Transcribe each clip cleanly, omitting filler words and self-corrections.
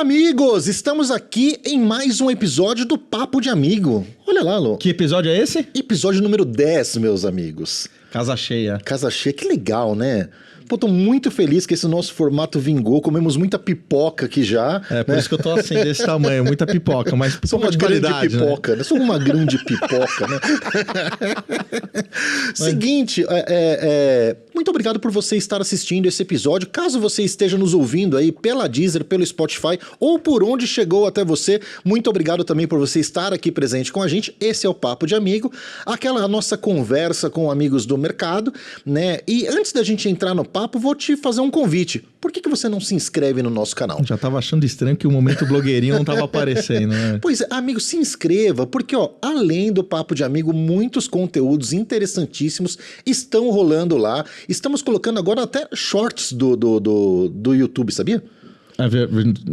Olá, amigos! Estamos aqui em mais um episódio do Papo de Amigo. Olha lá, Lô. Que episódio é esse? Episódio número 10, meus amigos. Casa cheia. Casa cheia, que legal, né? Pô, tô muito feliz que esse nosso formato vingou. Comemos muita pipoca aqui já. É, por isso que eu tô assim, desse tamanho. Muita pipoca, mas Sou uma de grande qualidade, pipoca, né? Sou uma grande pipoca, né? Seguinte, muito obrigado por você estar assistindo esse episódio. Caso você esteja nos ouvindo aí pela Deezer, pelo Spotify ou por onde chegou até você, muito obrigado também por você estar aqui presente com a gente. Esse é o Papo de Amigo, aquela nossa conversa com amigos do mercado, né? E antes da gente entrar no papo, vou te fazer um convite. Por que você não se inscreve no nosso canal? Já tava achando estranho que o momento blogueirinho não tava aparecendo, né? Pois é, amigo, se inscreva, porque, ó, além do Papo de Amigo, muitos conteúdos interessantíssimos estão rolando lá. Estamos colocando agora até shorts do YouTube, sabia?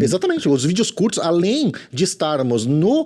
Exatamente, os vídeos curtos, além de estarmos no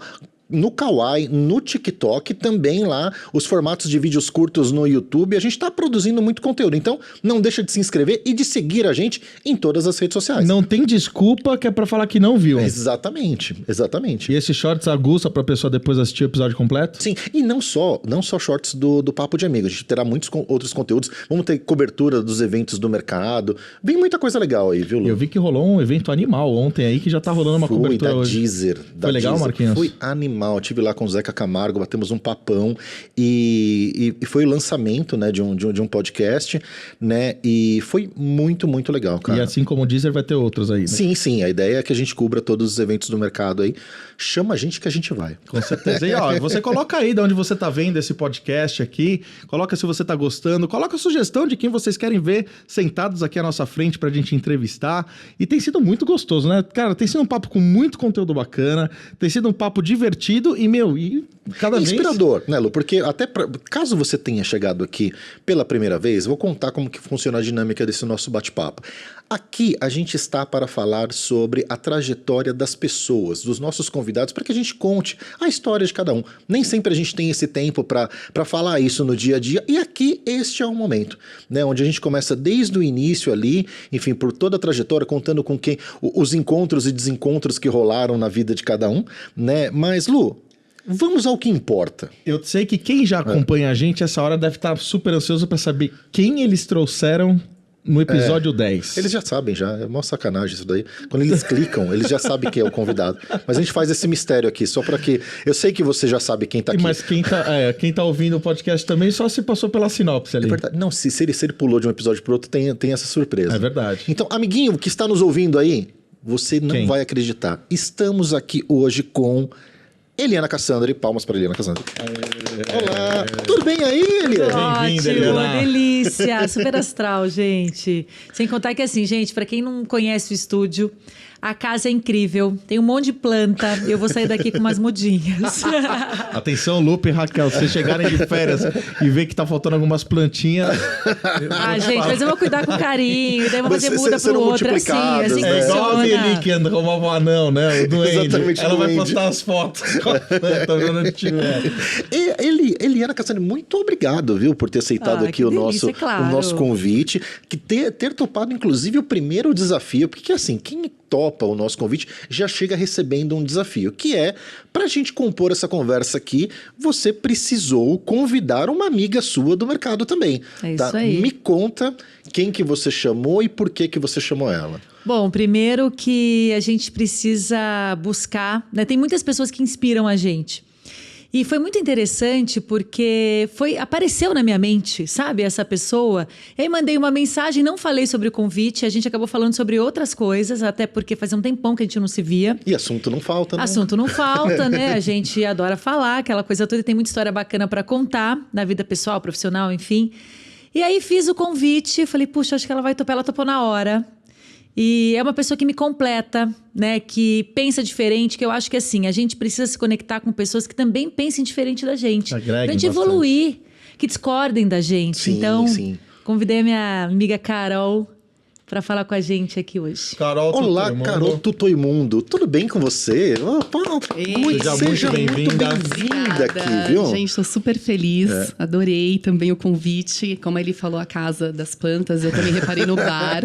Kawaii, no TikTok, também lá os formatos de vídeos curtos no YouTube. A gente tá produzindo muito conteúdo, então não deixa de se inscrever e de seguir a gente em todas as redes sociais. Não tem desculpa que é pra falar que não viu. Exatamente, exatamente. E esse shorts aguça pra pessoa depois assistir o episódio completo? Sim, e não só shorts do Papo de Amigo, a gente terá muitos outros conteúdos, vamos ter cobertura dos eventos do mercado, vem muita coisa legal aí, viu, Lu? Eu vi que rolou um evento animal ontem aí, que já tá rolando uma cobertura hoje. Deezer. Foi legal, Marquinhos? Foi animal. Eu tive lá com o Zeca Camargo, batemos um papão e foi o lançamento, né, de um podcast, né, e foi muito, muito legal, cara. E assim como o Deezer vai ter outros aí, né? Sim, sim, a ideia é que a gente cubra todos os eventos do mercado aí. Chama a gente que a gente vai. Com certeza. E ó, você coloca aí de onde você tá vendo esse podcast aqui, coloca se você tá gostando, coloca a sugestão de quem vocês querem ver sentados aqui à nossa frente pra gente entrevistar. E tem sido muito gostoso, né? Cara, tem sido um papo com muito conteúdo bacana, tem sido um papo divertido e, cada vez... Inspirador, né, Lu? Porque até caso você tenha chegado aqui pela primeira vez, vou contar como que funciona a dinâmica desse nosso bate-papo. Aqui a gente está para falar sobre a trajetória das pessoas, dos nossos convidados, para que a gente conte a história de cada um. Nem sempre a gente tem esse tempo para falar isso no dia a dia, e aqui este é o momento, né, onde a gente começa desde o início ali, enfim, por toda a trajetória, contando com quem os encontros e desencontros que rolaram na vida de cada um, né? Mas, Lu, vamos ao que importa. Eu sei que quem já acompanha a gente, essa hora deve estar super ansioso para saber quem eles trouxeram no episódio 10. Eles já sabem, já. É uma sacanagem isso daí. Quando eles clicam, eles já sabem quem é o convidado. Mas a gente faz esse mistério aqui, só para que... Eu sei que você já sabe quem tá aqui. Mas quem tá ouvindo o podcast também só se passou pela sinopse ali. É verdade. Não, se ele pulou de um episódio pro outro, tem essa surpresa. É verdade. Então, amiguinho que está nos ouvindo aí, você não vai acreditar. Estamos aqui hoje com Eliana Cassandra, e palmas para Eliana Cassandra. Olá, tudo bem aí, Eliana? Bem-vinda, Eliana. Delícia, super astral, gente. Sem contar que assim, gente, para quem não conhece o estúdio, a casa é incrível, tem um monte de planta, eu vou sair daqui com umas mudinhas. Atenção, Lupe e Raquel, se vocês chegarem de férias e ver que tá faltando algumas plantinhas... gente, mas eu vou cuidar com carinho, daí eu vou fazer muda pro outro, assim É igual a Eli que anda como um anão, né? O duende. Exatamente, ela vai duende. postar as fotos. Tá vendo onde tiver. Eliana Cassandra, muito obrigado, viu, por ter aceitado aqui delícia, claro. o nosso convite, que ter topado, inclusive, o primeiro desafio, porque assim, quem topa o nosso convite já chega recebendo um desafio, que é, pra gente compor essa conversa aqui, você precisou convidar uma amiga sua do mercado também. É tá? isso aí. Me conta quem que você chamou e por que você chamou ela. Bom, primeiro que a gente precisa buscar, né? Tem muitas pessoas que inspiram a gente. E foi muito interessante porque apareceu na minha mente, sabe, essa pessoa. E aí mandei uma mensagem, não falei sobre o convite, a gente acabou falando sobre outras coisas, até porque fazia um tempão que a gente não se via. E assunto não falta, né? Assunto não falta, né? A gente adora falar, aquela coisa toda, tem muita história bacana para contar, na vida pessoal, profissional, enfim. E aí fiz o convite, falei, puxa, acho que ela vai topar, ela topou na hora. E é uma pessoa que me completa, né? Que pensa diferente, que eu acho que assim, a gente precisa se conectar com pessoas que também pensem diferente da gente. Agreguem pra gente evoluir, que discordem da gente. Sim, então, sim. convidei a minha amiga Carol para falar com a gente aqui hoje. Carol Olá, Tutoimundo. Carol Tutoimundo. Tudo bem com você? Seja muito bem-vinda aqui, viu? Gente, tô super feliz. Adorei também o convite. Como ele falou, a Casa das Plantas, eu também reparei no bar.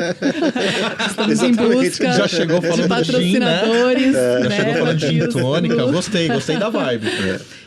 Estamos em busca Já chegou falando de patrocinadores. Já chegou falando de gin tônica. Gostei da vibe.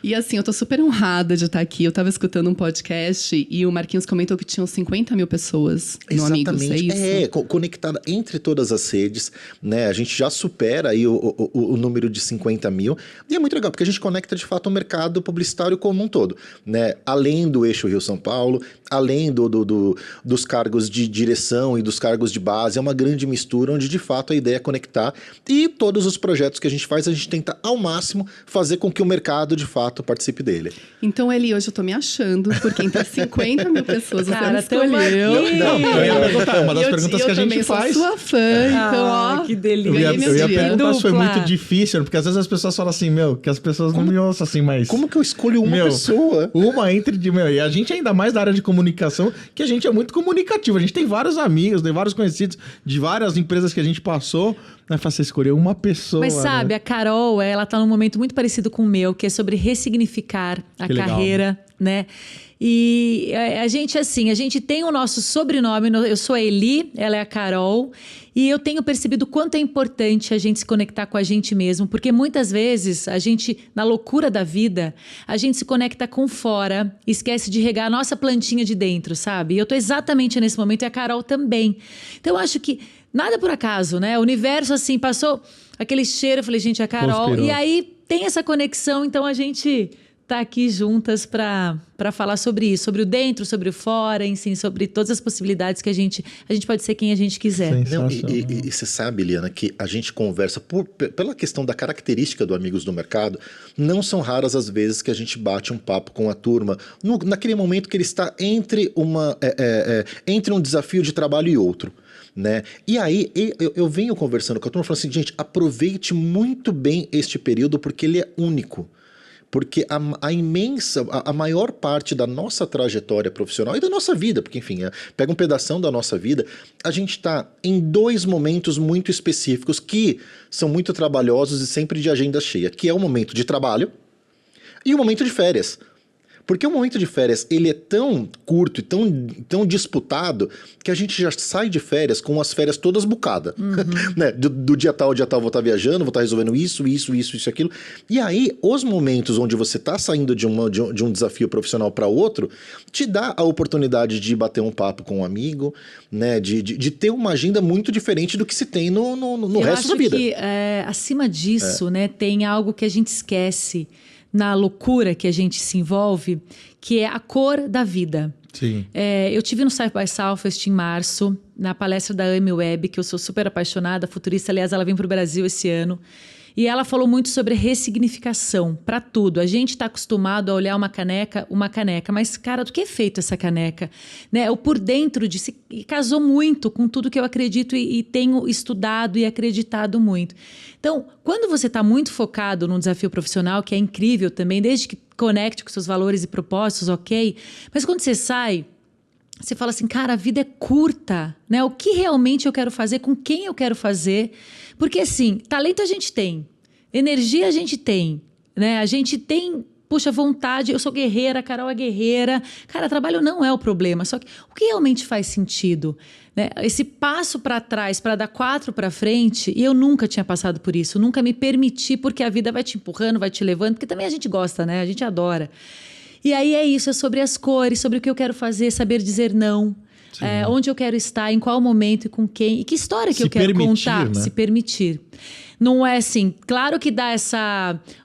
E assim, eu tô super honrada de estar aqui. Eu tava escutando um podcast e o Marquinhos comentou que tinham 50 mil pessoas no Amigos, é isso? Conectada entre todas as redes, né? A gente já supera aí o número de 50 mil. E é muito legal, porque a gente conecta de fato o mercado publicitário como um todo, né? Além do eixo Rio-São Paulo, além dos cargos de direção e dos cargos de base, é uma grande mistura onde de fato a ideia é conectar. E todos os projetos que a gente faz, a gente tenta ao máximo fazer com que o mercado de fato participe dele. Então, Eli, hoje eu tô me achando, porque entre 50 mil pessoas você me tamo escolheu. aqui. Não, eu ia perguntar, uma das perguntas que a gente faz. Eu também sou sua fã, então, ó. Que delícia. Eu ia perguntar se foi Dupla. muito difícil, porque às vezes as pessoas falam assim, que as pessoas não me ouçam assim, mas... Como que eu escolho uma pessoa? Uma e a gente ainda mais da área de comunicação, que a gente é muito comunicativo. A gente tem vários amigos, tem vários conhecidos de várias empresas que a gente passou. Não é fácil você escolher uma pessoa. Mas sabe, né? a Carol, ela tá num momento muito parecido com o meu, que é sobre ressignificar a Que legal, carreira, né? E a gente tem o nosso sobrenome, eu sou a Eli, ela é a Carol, e eu tenho percebido o quanto é importante a gente se conectar com a gente mesmo, porque muitas vezes a gente, na loucura da vida, a gente se conecta com fora, esquece de regar a nossa plantinha de dentro, sabe? E eu tô exatamente nesse momento e a Carol também. Então eu acho que nada por acaso, né? O universo, assim, passou aquele cheiro, eu falei, gente, a Carol. Conspirou. E aí tem essa conexão, então a gente tá aqui juntas para falar sobre isso, sobre o dentro, sobre o fora, enfim, sobre todas as possibilidades que a gente pode ser quem a gente quiser. Não, e você sabe, Liana, que a gente conversa pela questão da característica do Amigos do Mercado, não são raras as vezes que a gente bate um papo com a turma, naquele momento que ele está entre um desafio de trabalho e outro. Né? E aí eu venho conversando com a turma falando assim, gente, aproveite muito bem este período porque ele é único. Porque a maior parte da nossa trajetória profissional e da nossa vida, porque enfim, pega um pedação da nossa vida, a gente está em 2 momentos muito específicos que são muito trabalhosos e sempre de agenda cheia, que é o momento de trabalho e o momento de férias. Porque o momento de férias, ele é tão curto e tão disputado que a gente já sai de férias com as férias todas bucadas. Né? Do dia tal vou estar viajando, vou estar resolvendo isso, aquilo. E aí, os momentos onde você está saindo de um desafio profissional para outro, te dá a oportunidade de bater um papo com um amigo, né? De ter uma agenda muito diferente do que se tem no resto da vida. Eu acho que, acima disso, né, tem algo que a gente esquece na loucura que a gente se envolve, que é a cor da vida. Sim. Eu tive no South by Southwest em março, na palestra da Amy Webb, que eu sou super apaixonada, futurista, aliás, ela vem para o Brasil esse ano. E ela falou muito sobre ressignificação para tudo. A gente está acostumado a olhar uma caneca, mas, cara, do que é feito essa caneca? Né? O por dentro casou muito com tudo que eu acredito e tenho estudado e acreditado muito. Então, quando você está muito focado num desafio profissional, que é incrível também, desde que conecte com seus valores e propósitos, ok? Mas quando você sai, você fala assim, cara, a vida é curta, né? O que realmente eu quero fazer, com quem eu quero fazer? Porque, assim, talento a gente tem, energia a gente tem, né? A gente tem, puxa, vontade, eu sou guerreira, a Carol é guerreira. Cara, trabalho não é o problema, só que o que realmente faz sentido? Né? Esse passo para trás, para dar 4 para frente, e eu nunca tinha passado por isso, nunca me permiti, porque a vida vai te empurrando, vai te levando, porque também a gente gosta, né? A gente adora. E aí é isso, é sobre as cores, sobre o que eu quero fazer, saber dizer não. Onde eu quero estar, em qual momento e com quem. E que história que eu quero contar. Né? Se permitir. Não é assim, claro que dá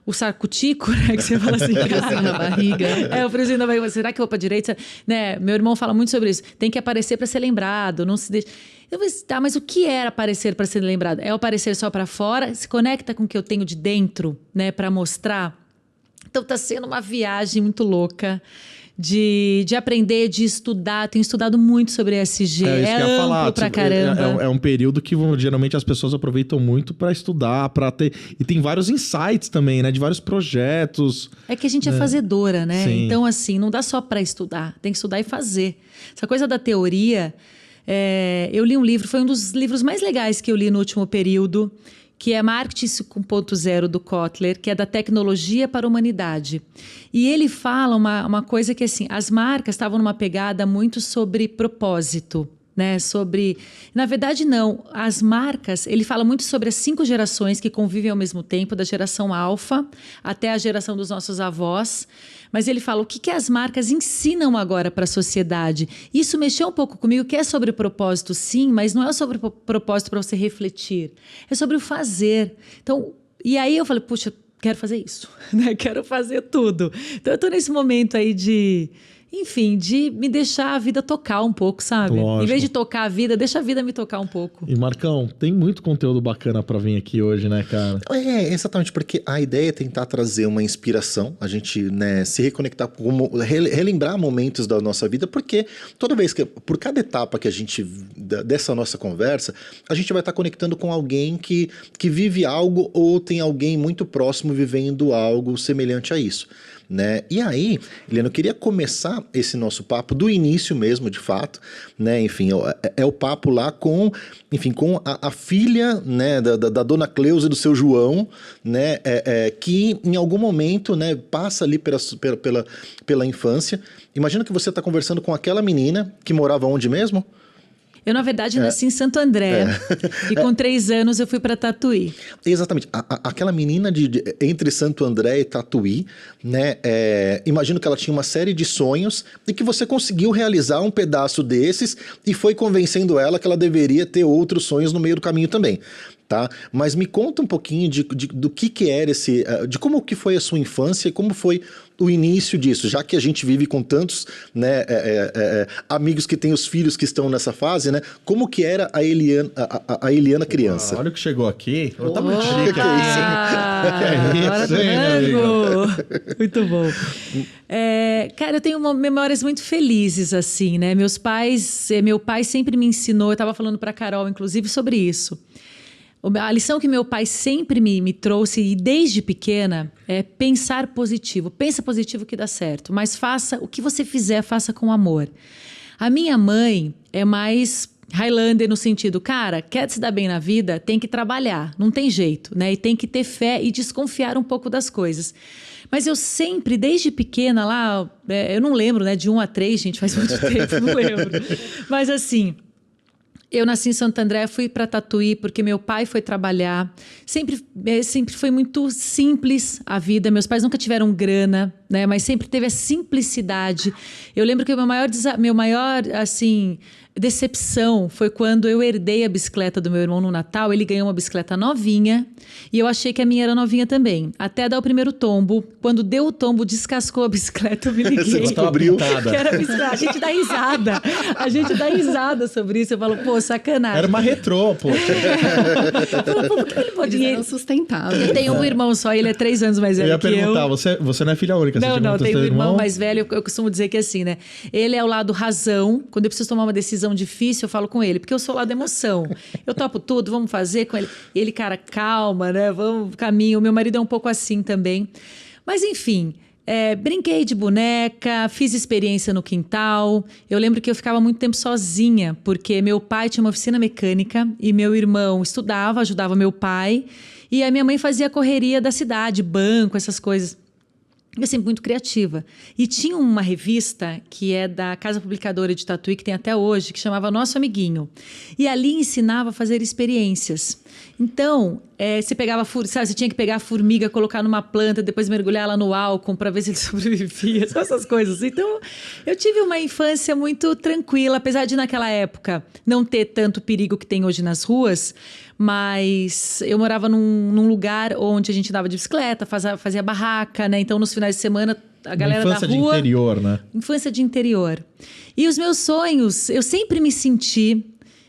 o sarcutico, né? Que você fala assim, friozinho na barriga. O friozinho na barriga. Será que eu vou pra direita? Né? Meu irmão fala muito sobre isso. Tem que aparecer para ser lembrado, não se deixa... Eu falei, tá, mas o que é aparecer para ser lembrado? É o aparecer só para fora? Se conecta com o que eu tenho de dentro, né? Para mostrar? Então tá sendo uma viagem muito louca de aprender, de estudar. Tenho estudado muito sobre ESG. É amplo pra caramba. É um período que geralmente as pessoas aproveitam muito para estudar, para ter... E tem vários insights também, né? De vários projetos. É que a gente é fazedora, né? Sim. Então, assim, não dá só para estudar. Tem que estudar e fazer. Essa coisa da teoria... eu li um livro, foi um dos livros mais legais que eu li no último período, que é Marketing 5.0 do Kotler, que é da tecnologia para a humanidade. E ele fala uma coisa que, assim, as marcas estavam numa pegada muito sobre propósito, né? Na verdade, não. As marcas, ele fala muito sobre as 5 gerações que convivem ao mesmo tempo, da geração alfa até a geração dos nossos avós. Mas ele fala o que as marcas ensinam agora para a sociedade. Isso mexeu um pouco comigo, que é sobre propósito, sim, mas não é sobre propósito para você refletir. É sobre o fazer. Então, e aí eu falei, puxa, quero fazer isso, né? Quero fazer tudo. Então eu estou nesse momento aí de me deixar a vida tocar um pouco, sabe? Lógico. Em vez de tocar a vida, deixa a vida me tocar um pouco. E Marcão, tem muito conteúdo bacana pra vir aqui hoje, né, cara? Exatamente, porque a ideia é tentar trazer uma inspiração, a gente, né, se reconectar, relembrar momentos da nossa vida, porque toda vez por cada etapa que a gente, dessa nossa conversa, a gente vai estar conectando com alguém que vive algo ou tem alguém muito próximo vivendo algo semelhante a isso. Né? E aí, Eliana, eu queria começar esse nosso papo do início mesmo, de fato, né? Enfim, é o papo lá com a filha, né, da dona Cleusa e do seu João, né, que em algum momento, né, passa ali pela infância. Imagina que você está conversando com aquela menina que morava onde mesmo? Eu, na verdade, nasci em Santo André. E com 3 anos eu fui para Tatuí. Exatamente. Aquela menina entre Santo André e Tatuí, né? Imagino que ela tinha uma série de sonhos e que você conseguiu realizar um pedaço desses e foi convencendo ela que ela deveria ter outros sonhos no meio do caminho também. Tá? Mas me conta um pouquinho do que era de como que foi a sua infância e como foi o início disso, já que a gente vive com tantos, né, amigos que têm os filhos que estão nessa fase, né? Como que era a Eliana criança? Olha o que chegou aqui. Tá muito chique. Que é isso, hein, amigo? Muito bom. Cara, eu tenho memórias muito felizes, assim, né? Meu pai sempre me ensinou, eu estava falando para a Carol, inclusive, sobre isso. A lição que meu pai sempre me trouxe, e desde pequena, é pensar positivo. Pensa positivo que dá certo, mas o que você fizer, faça com amor. A minha mãe é mais Highlander no sentido, cara, quer se dar bem na vida, tem que trabalhar, não tem jeito, né? E tem que ter fé e desconfiar um pouco das coisas. Mas eu sempre, desde pequena lá, eu não lembro, né? De 1 a 3, gente, faz muito tempo, não lembro. Mas assim... Eu nasci em Santo André, fui para Tatuí porque meu pai foi trabalhar. Sempre foi muito simples a vida. Meus pais nunca tiveram grana, né? Mas sempre teve a simplicidade. Eu lembro que o meu maior assim, decepção foi quando eu herdei a bicicleta do meu irmão no Natal. Ele ganhou uma bicicleta novinha e eu achei que a minha era novinha também. Até dar o primeiro tombo. Quando deu o tombo, descascou a bicicleta, eu me liguei. Você descobriu. Que era a bicicleta. A gente dá risada. A gente dá risada sobre isso. Eu falo, pô, sacanagem. Era uma retrô, pô. Por que ele pode... Eles eram sustentáveis. Eu tenho um irmão só, ele é 3 anos mais velho que eu. Eu ia perguntar, você não é filha única? Não, tem um irmão mais velho, eu costumo dizer que é assim, né? Ele é o lado razão, quando eu preciso tomar uma decisão difícil, eu falo com ele, porque eu sou o lado emoção. Eu topo tudo, vamos fazer com ele. Ele, cara, calma, né? Vamos, caminho. Meu marido é um pouco assim também. Mas, enfim... brinquei de boneca, fiz experiência no quintal. Eu lembro que eu ficava muito tempo sozinha, porque meu pai tinha uma oficina mecânica e meu irmão estudava, ajudava meu pai. E a minha mãe fazia a correria da cidade, banco, essas coisas. Eu sempre muito criativa. E tinha uma revista que é da Casa Publicadora de Tatuí, que tem até hoje, que chamava Nosso Amiguinho. E ali ensinava a fazer experiências. Então, você você tinha que pegar a formiga, colocar numa planta, depois mergulhar ela no álcool para ver se ele sobrevivia, essas coisas. Então, eu tive uma infância muito tranquila, apesar de naquela época não ter tanto perigo que tem hoje nas ruas, mas eu morava num lugar onde a gente andava de bicicleta, fazia barraca, né? Então, nos finais de semana, a galera da rua... Infância de interior, né? Infância de interior. E os meus sonhos, eu sempre me senti...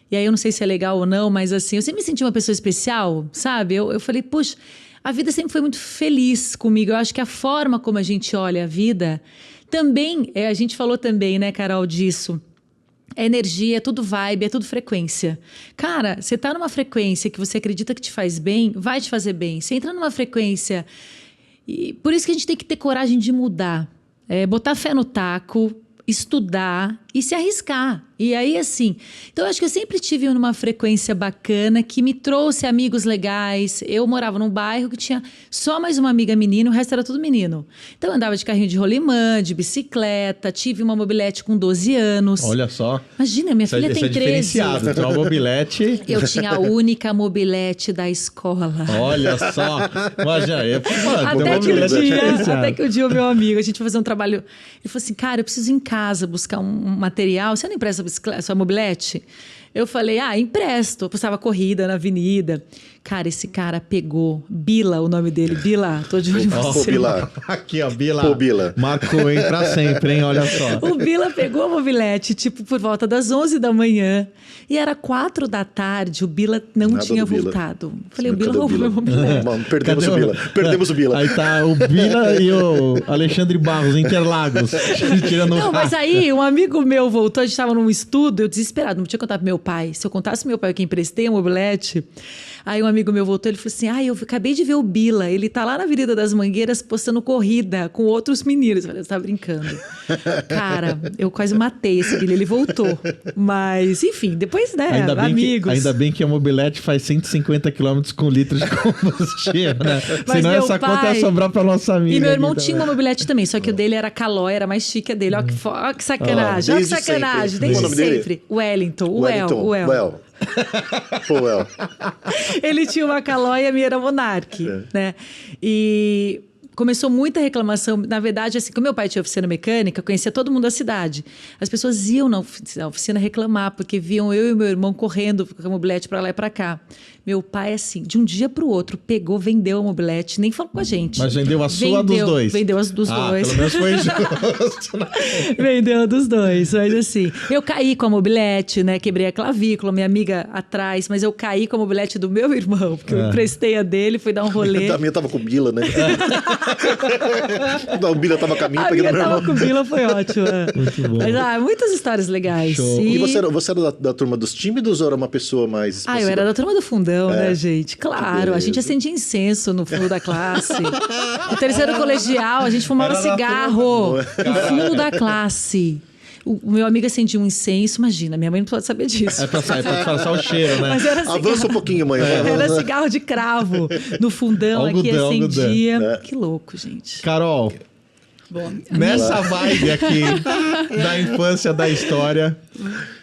E aí eu não sei se é legal ou não, mas assim, eu sempre me senti uma pessoa especial, sabe? Eu falei, puxa, a vida sempre foi muito feliz comigo. Eu acho que a forma como a gente olha a vida também, a gente falou também, né, Carol, disso. É energia, é tudo vibe, é tudo frequência. Cara, você tá numa frequência que você acredita que te faz bem, vai te fazer bem. Você entra numa frequência... E por isso que a gente tem que ter coragem de mudar. Botar fé no taco... estudar e se arriscar. E aí, assim... Então, eu acho que eu sempre tive numa frequência bacana que me trouxe amigos legais. Eu morava num bairro que tinha só mais uma amiga menina, o resto era tudo menino. Então, eu andava de carrinho de rolimã, de bicicleta, tive uma mobilete com 12 anos. Olha só. Imagina, minha filha tem 13. Diferenciado, tem uma mobilete. Eu tinha a única mobilete da escola. Olha só. Imagina, até que um dia o meu amigo, a gente foi fazer um trabalho, ele falou assim, cara, eu preciso ir em casa buscar um material, você não empresta a sua mobilete? Eu falei, empresto. Eu postava corrida na avenida. Cara, esse cara pegou. Bila, o nome dele. Bila, tô de olho em você. Pô, Bila. Aqui, ó, Bila. Pô, Bila. Marcou, hein, pra sempre, hein? Olha só. O Bila pegou a mobilete, tipo, por volta das 11 da manhã. E era 4 da tarde, o Bila não Nada tinha do Bila. voltado. Falei, o Cadê Bila roubou meu mobilete. Mano, perdemos o Bila. Perdemos o Bila. Aí tá o Bila e o Alexandre Barros, Interlagos. Tirando Não, mas aí um amigo meu voltou, a gente tava num estudo, eu desesperado, não tinha contado pro meu pai. Se eu contasse pro meu pai que emprestei a mobilete, aí um amigo meu voltou, ele falou assim, eu acabei de ver o Bila, ele tá lá na Avenida das Mangueiras postando corrida com outros meninos. Eu falei, você tá brincando. Cara, eu quase matei esse Bila, ele voltou. Mas, enfim, depois, né, amigos. Ainda bem que a mobilete faz 150 km com litro de combustível, né? Mas senão essa pai... conta ia sobrar pra nossa amiga. E meu irmão então, tinha uma mobilete também, só que o dele era Calói, era mais chique a dele. Ó que sacanagem, ó que sacanagem. Desde sempre. Wellington, o El. Pô, El. Ele tinha uma Calói e a minha era Monark, né? E começou muita reclamação. Na verdade, assim, como meu pai tinha oficina mecânica, conhecia todo mundo da cidade. As pessoas iam na oficina reclamar, porque viam eu e meu irmão correndo com a mobilete para lá e para cá. Meu pai, assim, de um dia para o outro, pegou, vendeu a mobilete, nem falou com a gente. Mas vendeu a sua dos dois? Vendeu as dos dois. Pelo menos foi justo. Vendeu a dos dois, mas assim, eu caí com a mobilete, né? Quebrei a clavícula, minha amiga atrás, mas eu caí com a mobilete do meu irmão, porque eu emprestei a dele, fui dar um rolê. A minha tava com o Bila, né? O Bila tava com a minha, a minha tava com o Bila, foi ótimo. Muito bom. Mas, muitas histórias legais. E você era da turma dos tímidos ou era uma pessoa mais expressiva? Eu era da turma do fundão, né, gente? Claro, a gente acendia incenso no fundo da classe. No terceiro colegial, a gente fumava cigarro no fundo da classe. O meu amigo acendia um incenso, imagina, minha mãe não pode saber disso. É pra disfarçar o cheiro, né? Mas era cigarro, avança um pouquinho, mãe. Era cigarro de cravo no fundão, aqui acendia. Que louco, gente. Carol, Bom, nessa vibe aqui da infância, da história,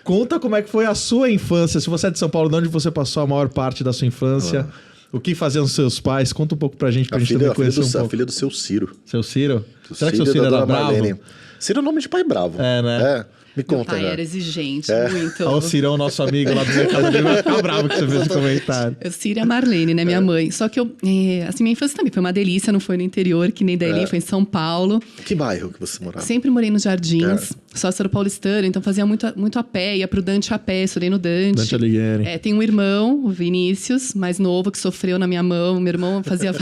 conta como é que foi a sua infância. Se você é de São Paulo, de onde você passou a maior parte da sua infância? O que faziam seus pais? Conta um pouco pra gente também conhecer um pouco. A filha do seu Ciro. Seu Ciro? Será que seu Ciro era bravo? Marlene. Ciro é nome de pai bravo. É, né? Me conta, meu pai né? era exigente, muito. Olha o Cirão, nosso amigo lá do mercado dele, vai ficar bravo que você fez esse comentário. Eu, Ciro e a Marlene, né? Minha mãe. Só que assim, minha infância também foi uma delícia, não foi no interior, que nem da Eli, foi em São Paulo. Que bairro que você morava? Sempre morei nos Jardins, sócio era paulistano, então fazia muito a pé, ia pro Dante a pé, estudei no Dante. Dante Alighieri. Tem um irmão, o Vinícius, mais novo, que sofreu na minha mão. Meu irmão fazia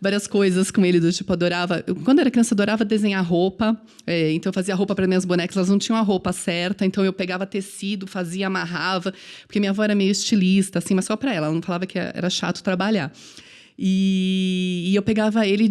várias coisas com ele, do tipo, adorava... Quando eu era criança, eu adorava desenhar roupa, então eu fazia roupa para minhas bonecas, elas não tinham a roupa certa, então eu pegava tecido, fazia, amarrava, porque minha avó era meio estilista, assim, mas só para ela não falava que era chato trabalhar. E eu pegava ele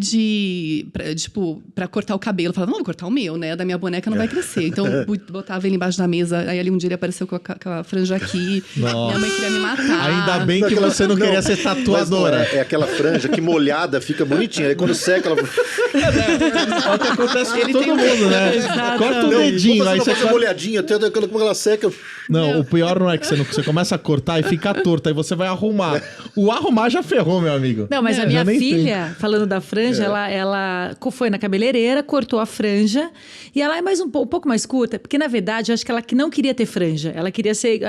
pra cortar o cabelo. Eu falava, não, vou cortar o meu, né? Da minha boneca não vai crescer. Então, eu botava ele embaixo da mesa. Aí, ali, um dia, ele apareceu com a franja aqui. Nossa. Minha mãe queria me matar. Ainda bem que você não queria ser tatuadora. É aquela franja que molhada fica bonitinha. Aí, quando seca, ela... É o que acontece com todo mundo, né? Exatamente. Corta o dedinho. Aí você faz molhadinha, até quando ela seca... Não, o pior não é que você começa a cortar e fica torto. Aí você vai arrumar. O arrumar já ferrou, meu amigo. Não, mas a minha filha, falando da franja, ela foi na cabeleireira, cortou a franja e ela é mais um pouco mais curta, porque na verdade eu acho que ela não queria ter franja, ela queria ser...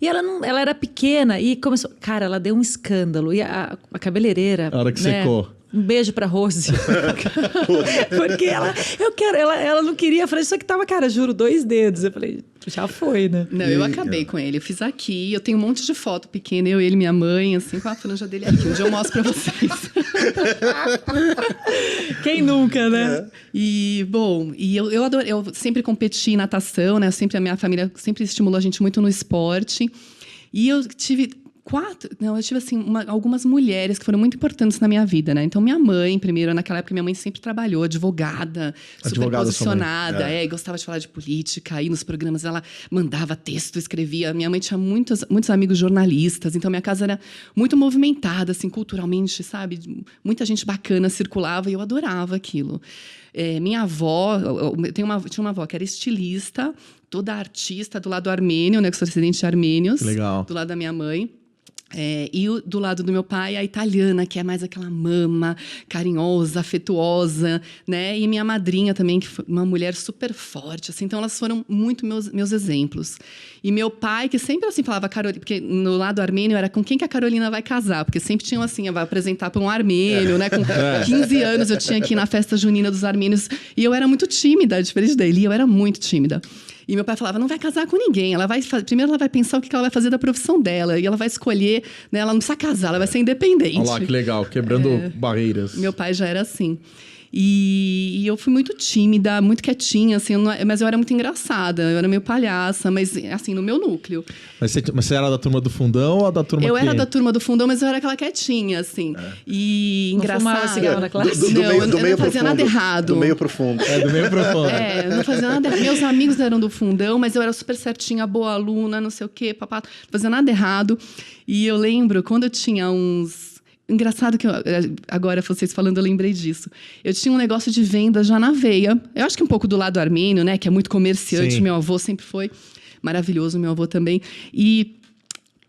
E ela era pequena e começou... Cara, ela deu um escândalo. E a cabeleireira... A hora que secou. Um beijo pra Rose. Porque ela não queria a franja, só que tava, cara, juro, 2 dedos. Eu falei, já foi, né? Não, eu acabei com ele. Eu fiz aqui, eu tenho um monte de foto pequena, eu, ele, minha mãe, assim, com a franja dele aqui. Um dia eu mostro pra vocês. Quem nunca, né? E, bom, eu adoro, eu sempre competi em natação, né? A minha família sempre estimulou a gente muito no esporte. E eu tive... eu tive assim, algumas mulheres que foram muito importantes na minha vida, né? Então, minha mãe, primeiro, naquela época, minha mãe sempre trabalhou, advogada super posicionada, e gostava de falar de política, aí nos programas ela mandava texto, escrevia. Minha mãe tinha muitos amigos jornalistas, então minha casa era muito movimentada, assim, culturalmente, sabe? Muita gente bacana circulava e eu adorava aquilo. Minha avó, tinha uma avó que era estilista, toda artista do lado armênio, né? Que sou descendente de armênios. Legal. Do lado da minha mãe. E do lado do meu pai, a italiana, que é mais aquela mama, carinhosa, afetuosa, né? E minha madrinha também, que foi uma mulher super forte, assim. Então, elas foram muito meus exemplos. E meu pai, que sempre, assim, falava Carolina... Porque no lado armênio era com quem que a Carolina vai casar. Porque sempre tinham, assim, vai apresentar para um armênio, né? Com 15 anos, eu tinha que ir na festa junina dos armênios. E eu era muito tímida, diferente dele. Eu era muito tímida. E meu pai falava, não vai casar com ninguém. Primeiro ela vai pensar o que ela vai fazer da profissão dela. E ela vai escolher, né? Ela não precisa casar, ela vai ser independente. Olha lá, que legal. Quebrando barreiras. Meu pai já era assim. E eu fui muito tímida, muito quietinha, assim, mas eu era muito engraçada. Eu era meio palhaça, mas assim, no meu núcleo. Mas você era da turma do fundão ou da turma Eu era da turma do fundão, mas eu era aquela quietinha, assim. E engraçada. Não fumava cigarro na classe? Eu não fazia nada errado. Do meio pro fundo. do meio pro fundo. Não fazia nada errado. Meus amigos eram do fundão, mas eu era super certinha, boa aluna, não sei o quê, papá. Não fazia nada errado. E eu lembro, quando eu tinha uns... Engraçado que agora vocês falando, eu lembrei disso. Eu tinha um negócio de venda já na veia. Eu acho que um pouco do lado armênio, né? Que é muito comerciante. Sim. Meu avô sempre foi maravilhoso, meu avô também. E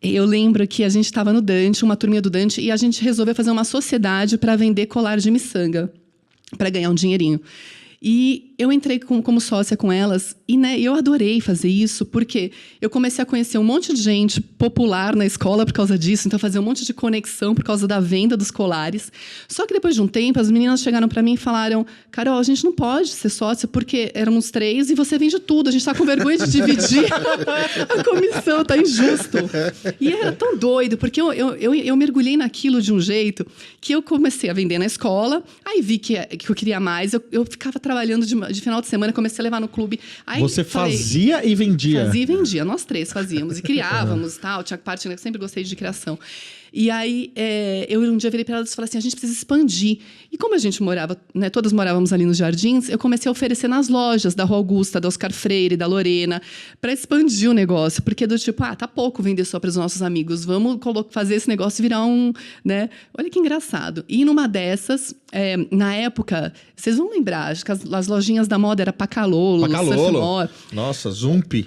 eu lembro que a gente estava no Dante, uma turminha do Dante, e a gente resolveu fazer uma sociedade para vender colar de miçanga, para ganhar um dinheirinho. E eu entrei como sócia com elas e, né, eu adorei fazer isso porque eu comecei a conhecer um monte de gente popular na escola por causa disso, então fazer um monte de conexão por causa da venda dos colares. Só que depois de um tempo, as meninas chegaram para mim e falaram: Carol, a gente não pode ser sócia porque éramos 3 e você vende tudo, a gente está com vergonha de dividir a comissão, tá injusto. E era tão doido, porque eu mergulhei naquilo de um jeito que eu comecei a vender na escola, aí vi que eu queria mais, eu ficava trabalhando de final de semana, comecei a levar no clube. Aí você fazia e vendia? Fazia e vendia, nós 3 fazíamos. E criávamos e tal, tinha parte, né, eu sempre gostei de criação. E aí, eu um dia virei para elas e falei assim, a gente precisa expandir. E como a gente morava, né, todas morávamos ali nos Jardins, eu comecei a oferecer nas lojas da Rua Augusta, da Oscar Freire, da Lorena, para expandir o negócio. Porque do tipo, tá pouco vender só para os nossos amigos, vamos fazer esse negócio virar um... né? Olha que engraçado. E numa dessas, na época, vocês vão lembrar, acho que as lojinhas da moda era Pacalolo, Surfmore. Nossa, Zump.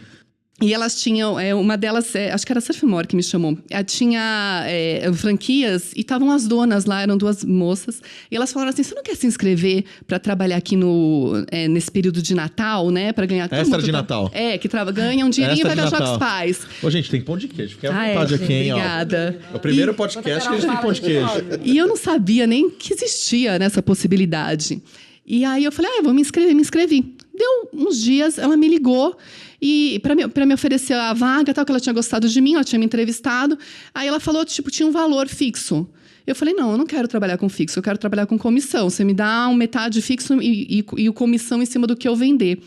E elas tinham, uma delas, acho que era a Surfmore que me chamou. Tinha franquias e estavam as donas lá, eram 2 moças. E elas falaram assim, você não quer se inscrever para trabalhar aqui nesse período de Natal, né? Para ganhar... Extra de Natal. Que ganha um dinheirinho e vai viajar com os pais. Ô, gente, tem pão de queijo. Fica à vontade aqui, hein? Obrigada. É o primeiro podcast que a gente tem pão de queijo. E eu não sabia nem que existia nessa possibilidade. E aí eu falei, vou me inscrevi. Deu uns dias, ela me ligou e para me oferecer a vaga, tal, que ela tinha gostado de mim, ela tinha me entrevistado. Aí ela falou, tipo, tinha um valor fixo. Eu falei, não, eu não quero trabalhar com fixo, eu quero trabalhar com comissão. Você me dá metade fixo e o comissão em cima do que eu vender.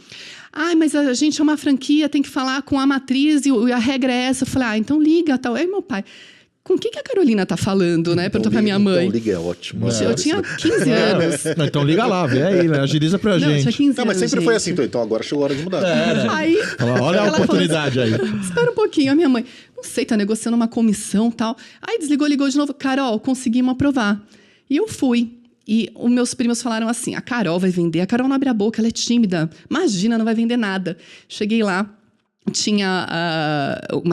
Mas a gente é uma franquia, tem que falar com a matriz e a regra é essa. Eu falei, então liga, tal. Aí meu pai... Com quem que a Carolina tá falando, né? Perguntou pra minha mãe. Então liga, é ótimo. Eu tinha 15 anos. Não, então liga lá, vê aí, né? Agiliza pra gente. Eu tinha 15 Não, mas anos, sempre gente. foi assim, então agora chegou a hora de mudar. Né? Aí, olha a oportunidade assim, aí. Espera um pouquinho, a minha mãe, não sei, tá negociando uma comissão e tal. Aí ligou de novo. Carol, conseguimos aprovar. E eu fui. E os meus primos falaram assim, a Carol vai vender. A Carol não abre a boca, ela é tímida. Imagina, não vai vender nada. Cheguei lá.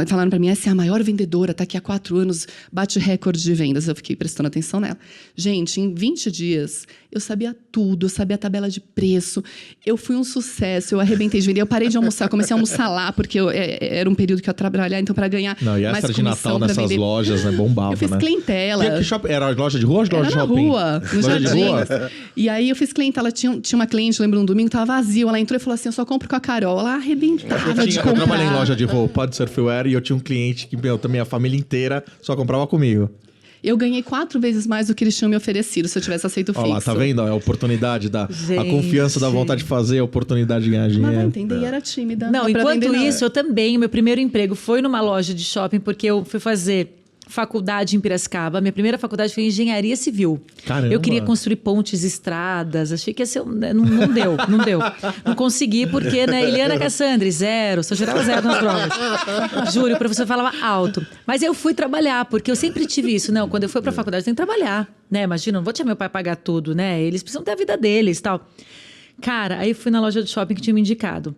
Falaram pra mim, essa é a maior vendedora, tá aqui há 4 anos, bate recorde de vendas. Eu fiquei prestando atenção nela. Gente, em 20 dias, eu sabia tudo, eu sabia a tabela de preço. Eu fui um sucesso, eu arrebentei de vender. Eu parei de almoçar, comecei a almoçar lá, porque era um período que eu ia trabalhar, então para ganhar não, e mais extra de Natal nessas vender. lojas, né, bombava, eu fiz né? clientela. Era loja de rua ou loja de shopping? Era na rua, no loja Jardim. De rua? E aí eu fiz clientela, tinha uma cliente, lembro, um domingo, tava vazio. Ela entrou e falou assim, eu só compro com a Carol. Ela arrebentava de comprar. Eu trabalhei em loja de roupa, de surfwear, e eu tinha um cliente que, também a família inteira só comprava comigo. Eu ganhei 4 vezes mais do que eles tinham me oferecido se eu tivesse aceito o fixo. Olha lá, tá vendo? A oportunidade, a confiança da vontade de fazer, a oportunidade de ganhar dinheiro. Mas vai entender, e era tímida. Não, enquanto isso, eu também, o meu primeiro emprego foi numa loja de shopping, porque eu faculdade em Piracicaba. Minha primeira faculdade foi engenharia civil. Caramba. Eu queria construir pontes, estradas. Achei que ia ser... Não deu. Não consegui porque, né? Eliana Cassandri, 0. Só tirava 0 nas provas. Juro, o professor falava alto. Mas eu fui trabalhar, porque eu sempre tive isso. Não, quando eu fui pra faculdade, eu tenho que trabalhar. Né? Imagina, não vou deixar meu pai pagar tudo, né? Eles precisam ter a vida deles e tal. Cara, aí fui na loja de shopping que tinha me indicado.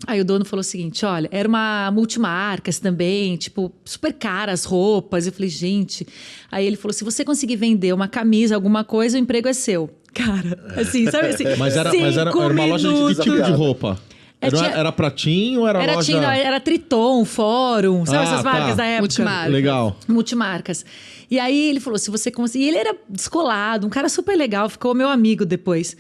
Aí o dono falou o seguinte, olha, era uma multimarcas também, tipo, super caras roupas. Eu falei, gente... Aí ele falou, se você conseguir vender uma camisa, alguma coisa, o emprego é seu. Cara, assim, sabe assim... Mas era uma loja de que tipo de roupa? Era Pratinho ou era loja... Era Triton, Fórum, sabe essas marcas da época? Multimarcas. Legal. Multimarcas. E aí ele falou, se você conseguir... E ele era descolado, um cara super legal, ficou meu amigo depois.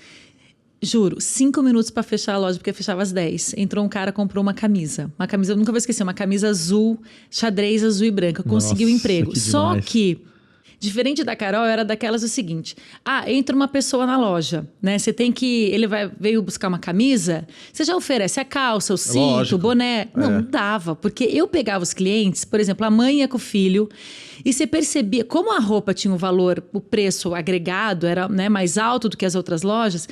Juro, 5 minutos pra fechar a loja, porque fechava às 10. Entrou um cara, comprou uma camisa. Uma camisa, eu nunca vou esquecer, uma camisa azul, xadrez azul e branca. Conseguiu o emprego. Só que, diferente da Carol, eu era daquelas o seguinte. Entra uma pessoa na loja, né? Você tem que... Ele veio buscar uma camisa, você já oferece a calça, o cinto, o boné. Não dava, porque eu pegava os clientes, por exemplo, a mãe ia com o filho, e você percebia, como a roupa tinha um valor, o preço agregado era, né, mais alto do que as outras lojas...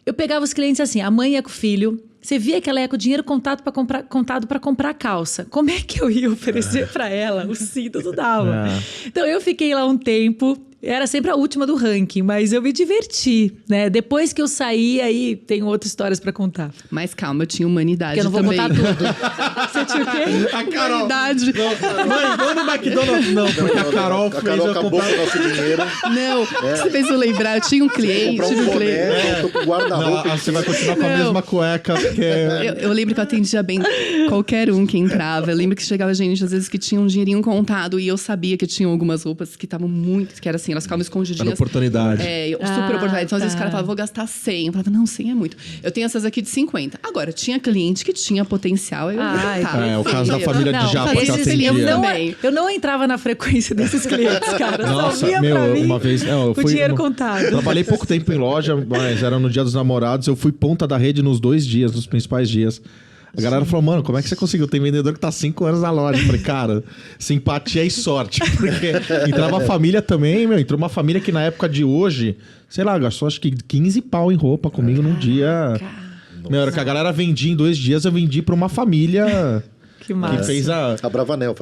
Eu pegava os clientes assim, a mãe ia com o filho, você via que ela ia com o dinheiro contado para comprar a calça. Como é que eu ia oferecer para ela o cinto? Não dava. Então eu fiquei lá um tempo, era sempre a última do ranking, mas eu me diverti, né? Depois que eu saí, aí tem outras histórias para contar. Mas calma, eu tinha humanidade Porque eu não vou também. contar tudo. Você tinha o quê? A Carol... Humanidade. Mãe, vamos no McDonald's. Não, porque a Carol fez eu acabou comprar... com o nosso dinheiro. Não, você fez eu lembrar, eu tinha um cliente. Comprar um boné, tô com guarda-roupa. Não, você vai continuar com a mesma cueca, porque... Eu lembro que eu atendia bem qualquer um que entrava. Eu lembro que chegava gente, às vezes, que tinha um dinheirinho contado. E eu sabia que tinham algumas roupas que estavam muito... Que era assim, elas ficavam escondidinhas. Era oportunidade. Super oportunidade. Então, às vezes, o cara falava, vou gastar 100. Eu falava, não, 100 é muito. Eu tenho essas aqui de 50. Agora, tinha cliente que tinha potencial. O caso da família de Japa que eu atendia. Eu não entrava na frequência desses clientes, cara. Nossa, só via pra mim uma vez... eu o fui, dinheiro contado. Trabalhei pouco tempo em loja, mas era no Dia dos Namorados. Eu fui ponta da rede nos 2 dias, nos principais dias. A galera falou, mano, como é que você conseguiu? Tem vendedor que tá 5 anos na loja. Eu falei, cara, simpatia e sorte. Porque entrava a família também, entrou uma família que na época de hoje, sei lá, gastou acho que 15 pau em roupa comigo num dia. Era que a galera vendia em 2 dias, eu vendi pra uma família... Que massa. Que fez a Bravanel.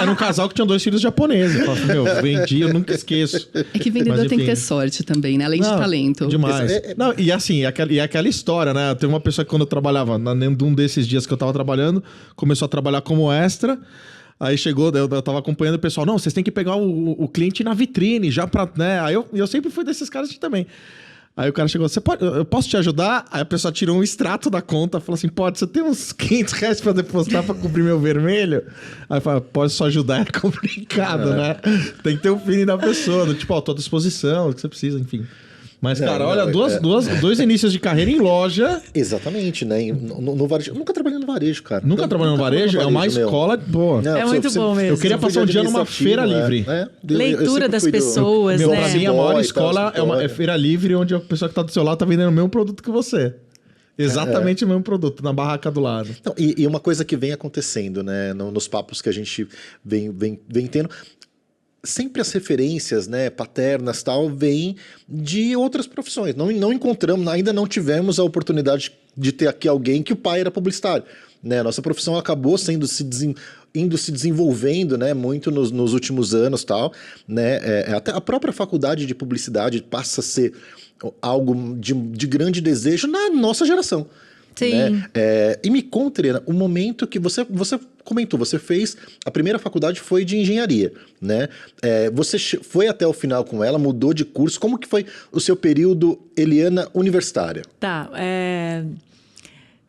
Era um casal que tinha 2 filhos japoneses. Eu falei, vendi, eu nunca esqueço. É que vendedor Mas, tem que enfim. ter sorte também, né? Além de talento. Demais. Não, e assim, aquela história, né? Tem uma pessoa que quando eu trabalhava, num desses dias que eu tava trabalhando, começou a trabalhar como extra. Aí chegou, eu tava acompanhando o pessoal, não, vocês têm que pegar o cliente na vitrine, já pra, né? Aí eu sempre fui desses caras também. Aí o cara chegou, eu posso te ajudar? Aí a pessoa tirou um extrato da conta, falou assim, pode, você tem uns 500 reais pra depositar pra cobrir meu vermelho? Aí fala, pode só ajudar, é complicado, né? Tem que ter o feeling da pessoa, tipo, ó, tô à disposição, o que você precisa, enfim. Mas, cara, olha, dois inícios de carreira em loja. Exatamente, né? No varejo. Eu nunca trabalhei no varejo, cara. Nunca trabalhei no varejo? É uma escola boa. É muito bom mesmo. Eu queria passar um dia numa feira livre. Leitura das pessoas, né? Pra mim, a maior escola é feira livre, onde a pessoa que tá do seu lado tá vendendo o mesmo produto que você. Exatamente o mesmo produto, na barraca do lado. Então, e uma coisa que vem acontecendo, né? Nos papos que a gente vem tendo... Sempre as referências, né, paternas tal, vêm de outras profissões. Não encontramos, ainda não tivemos a oportunidade de ter aqui alguém que o pai era publicitário. Né? Nossa profissão acabou indo se desenvolvendo, né, muito nos últimos anos tal, né? Até a própria faculdade de publicidade passa a ser algo de grande desejo na nossa geração. Sim. Né? E me conta, Helena, o momento que você comentou, você fez, a primeira faculdade foi de engenharia, né? Você foi até o final com ela, mudou de curso, como que foi o seu período, Eliana, universitária? Tá,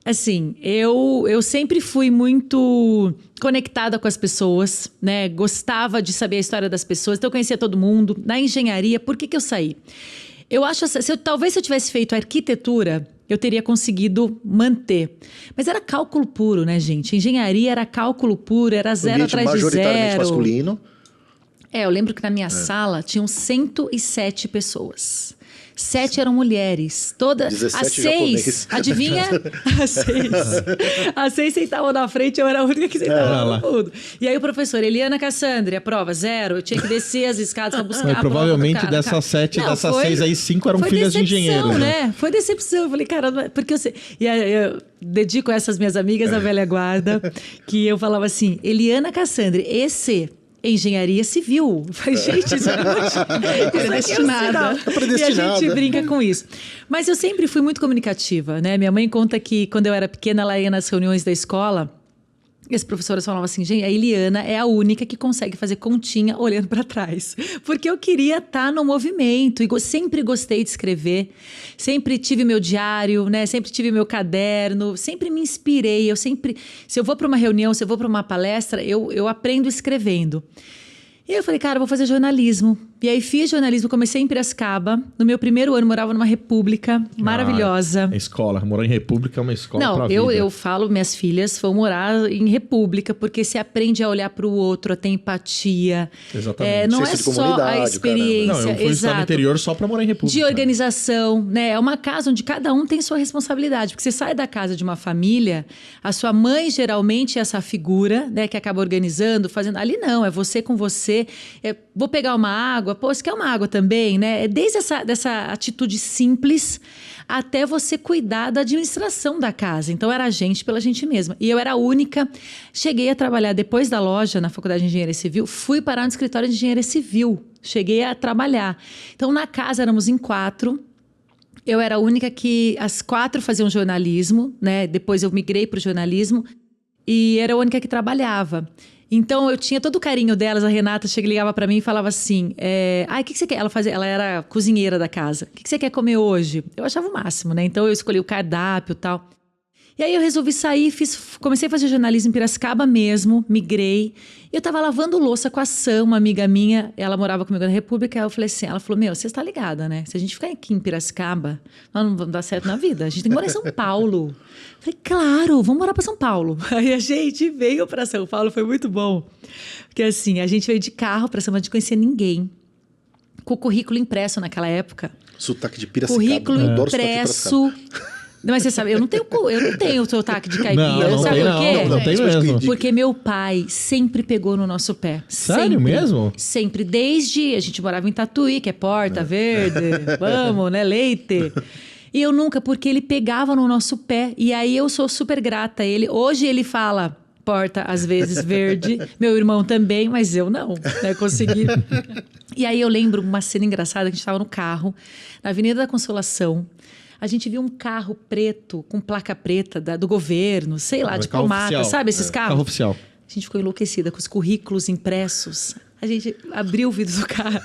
assim, eu sempre fui muito conectada com as pessoas, né? Gostava de saber a história das pessoas, então eu conhecia todo mundo. Na engenharia, por que eu saí? Eu acho, talvez se eu tivesse feito arquitetura, eu teria conseguido manter. Mas era cálculo puro, né, gente? Engenharia era cálculo puro, era zero atrás de zero. Majoritariamente masculino. Eu lembro que na minha sala tinham 107 pessoas. 7 eram mulheres. Todas. 17 As 6, adivinha? As 6 sentavam na frente, eu era a única que sentava no fundo. E aí o professor, Eliana Cassandri, a prova 0. Eu tinha que descer as escadas pra buscar Mas a provavelmente prova do cara. dessas 7, Não, dessas foi- 6 aí, 5 eram foi filhas de decepção, engenheiros, né? Foi decepção. Eu falei, cara, porque eu sei. E aí eu dedico a essas minhas amigas da velha guarda, que eu falava assim, Eliana Cassandri, esse... Engenharia civil. Eu falei, gente, isso é Predestinada. E a gente brinca com isso. Mas eu sempre fui muito comunicativa, né? Minha mãe conta que quando eu era pequena, ela ia nas reuniões da escola. E as professoras falavam assim, gente, a Eliana é a única que consegue fazer continha olhando para trás. Porque eu queria estar no movimento. E sempre gostei de escrever. Sempre tive meu diário, né? Sempre tive meu caderno. Sempre me inspirei. Se eu vou para uma reunião, se eu vou para uma palestra, eu aprendo escrevendo. E aí eu falei, cara, eu vou fazer jornalismo. E aí fiz jornalismo, comecei em Piracicaba. No meu primeiro ano, morava numa república maravilhosa. Escola. Morar em república é uma escola pra Não, vida. eu falo, minhas filhas vão morar em república, porque você aprende a olhar para o outro, a ter empatia. Exatamente. Não é Senso de só a comunidade, experiência, Não, eu fui estudar no interior só pra morar em república. de organização, né? É uma casa onde cada um tem sua responsabilidade. Porque você sai da casa de uma família, a sua mãe geralmente é essa figura, né? Que acaba organizando, fazendo. Ali não, é você com você. Vou pegar uma água, pô, você quer uma água também, né? É desde dessa atitude simples até você cuidar da administração da casa. Então era a gente pela gente mesma. E eu era a única. Cheguei a trabalhar depois da loja na Faculdade de Engenharia Civil, fui parar no escritório de Engenharia Civil. Cheguei a trabalhar. Então na casa éramos em 4. Eu era a única que as 4 faziam jornalismo, né? Depois eu migrei para o jornalismo e era a única que trabalhava. Então, eu tinha todo o carinho delas. A Renata ligava para mim e falava assim, o que você quer? Ela era cozinheira da casa. O que você quer comer hoje? Eu achava o máximo, né? Então, eu escolhi o cardápio e tal. E aí, eu resolvi sair, comecei a fazer jornalismo em Piracicaba mesmo, migrei. E eu tava lavando louça com a Sam, uma amiga minha. Ela morava comigo na República. Aí eu falei assim, ela falou, você está ligada, né? Se a gente ficar aqui em Piracicaba, nós não vamos dar certo na vida. A gente tem que morar em São Paulo. Falei, claro, vamos morar para São Paulo. Aí a gente veio para São Paulo, foi muito bom. Porque assim, a gente veio de carro para São Paulo, a gente não conhecia ninguém. Com o currículo impresso naquela época. Sotaque de Piracicaba. Currículo Eu adoro sotaque de impresso. Piracicaba. Mas você sabe, eu não tenho o sotaque de caipira. Não Sabe tem, por quê? não tem mesmo. Porque meu pai sempre pegou no nosso pé. Sério Sempre. mesmo? Sempre. Desde... A gente morava em Tatuí, que é Porta Verde. Vamos, né? Leite. E eu nunca, porque ele pegava no nosso pé. E aí eu sou super grata a ele. Hoje ele fala Porta, às vezes, Verde. Meu irmão também, mas eu não. Né? Consegui. E aí eu lembro uma cena engraçada que a gente estava no carro, na Avenida da Consolação. A gente viu um carro preto, com placa preta do governo, sei lá, Carro diplomata, oficial. sabe esses carros? Carro oficial. A gente ficou enlouquecida com os currículos impressos. A gente abriu o vidro do carro.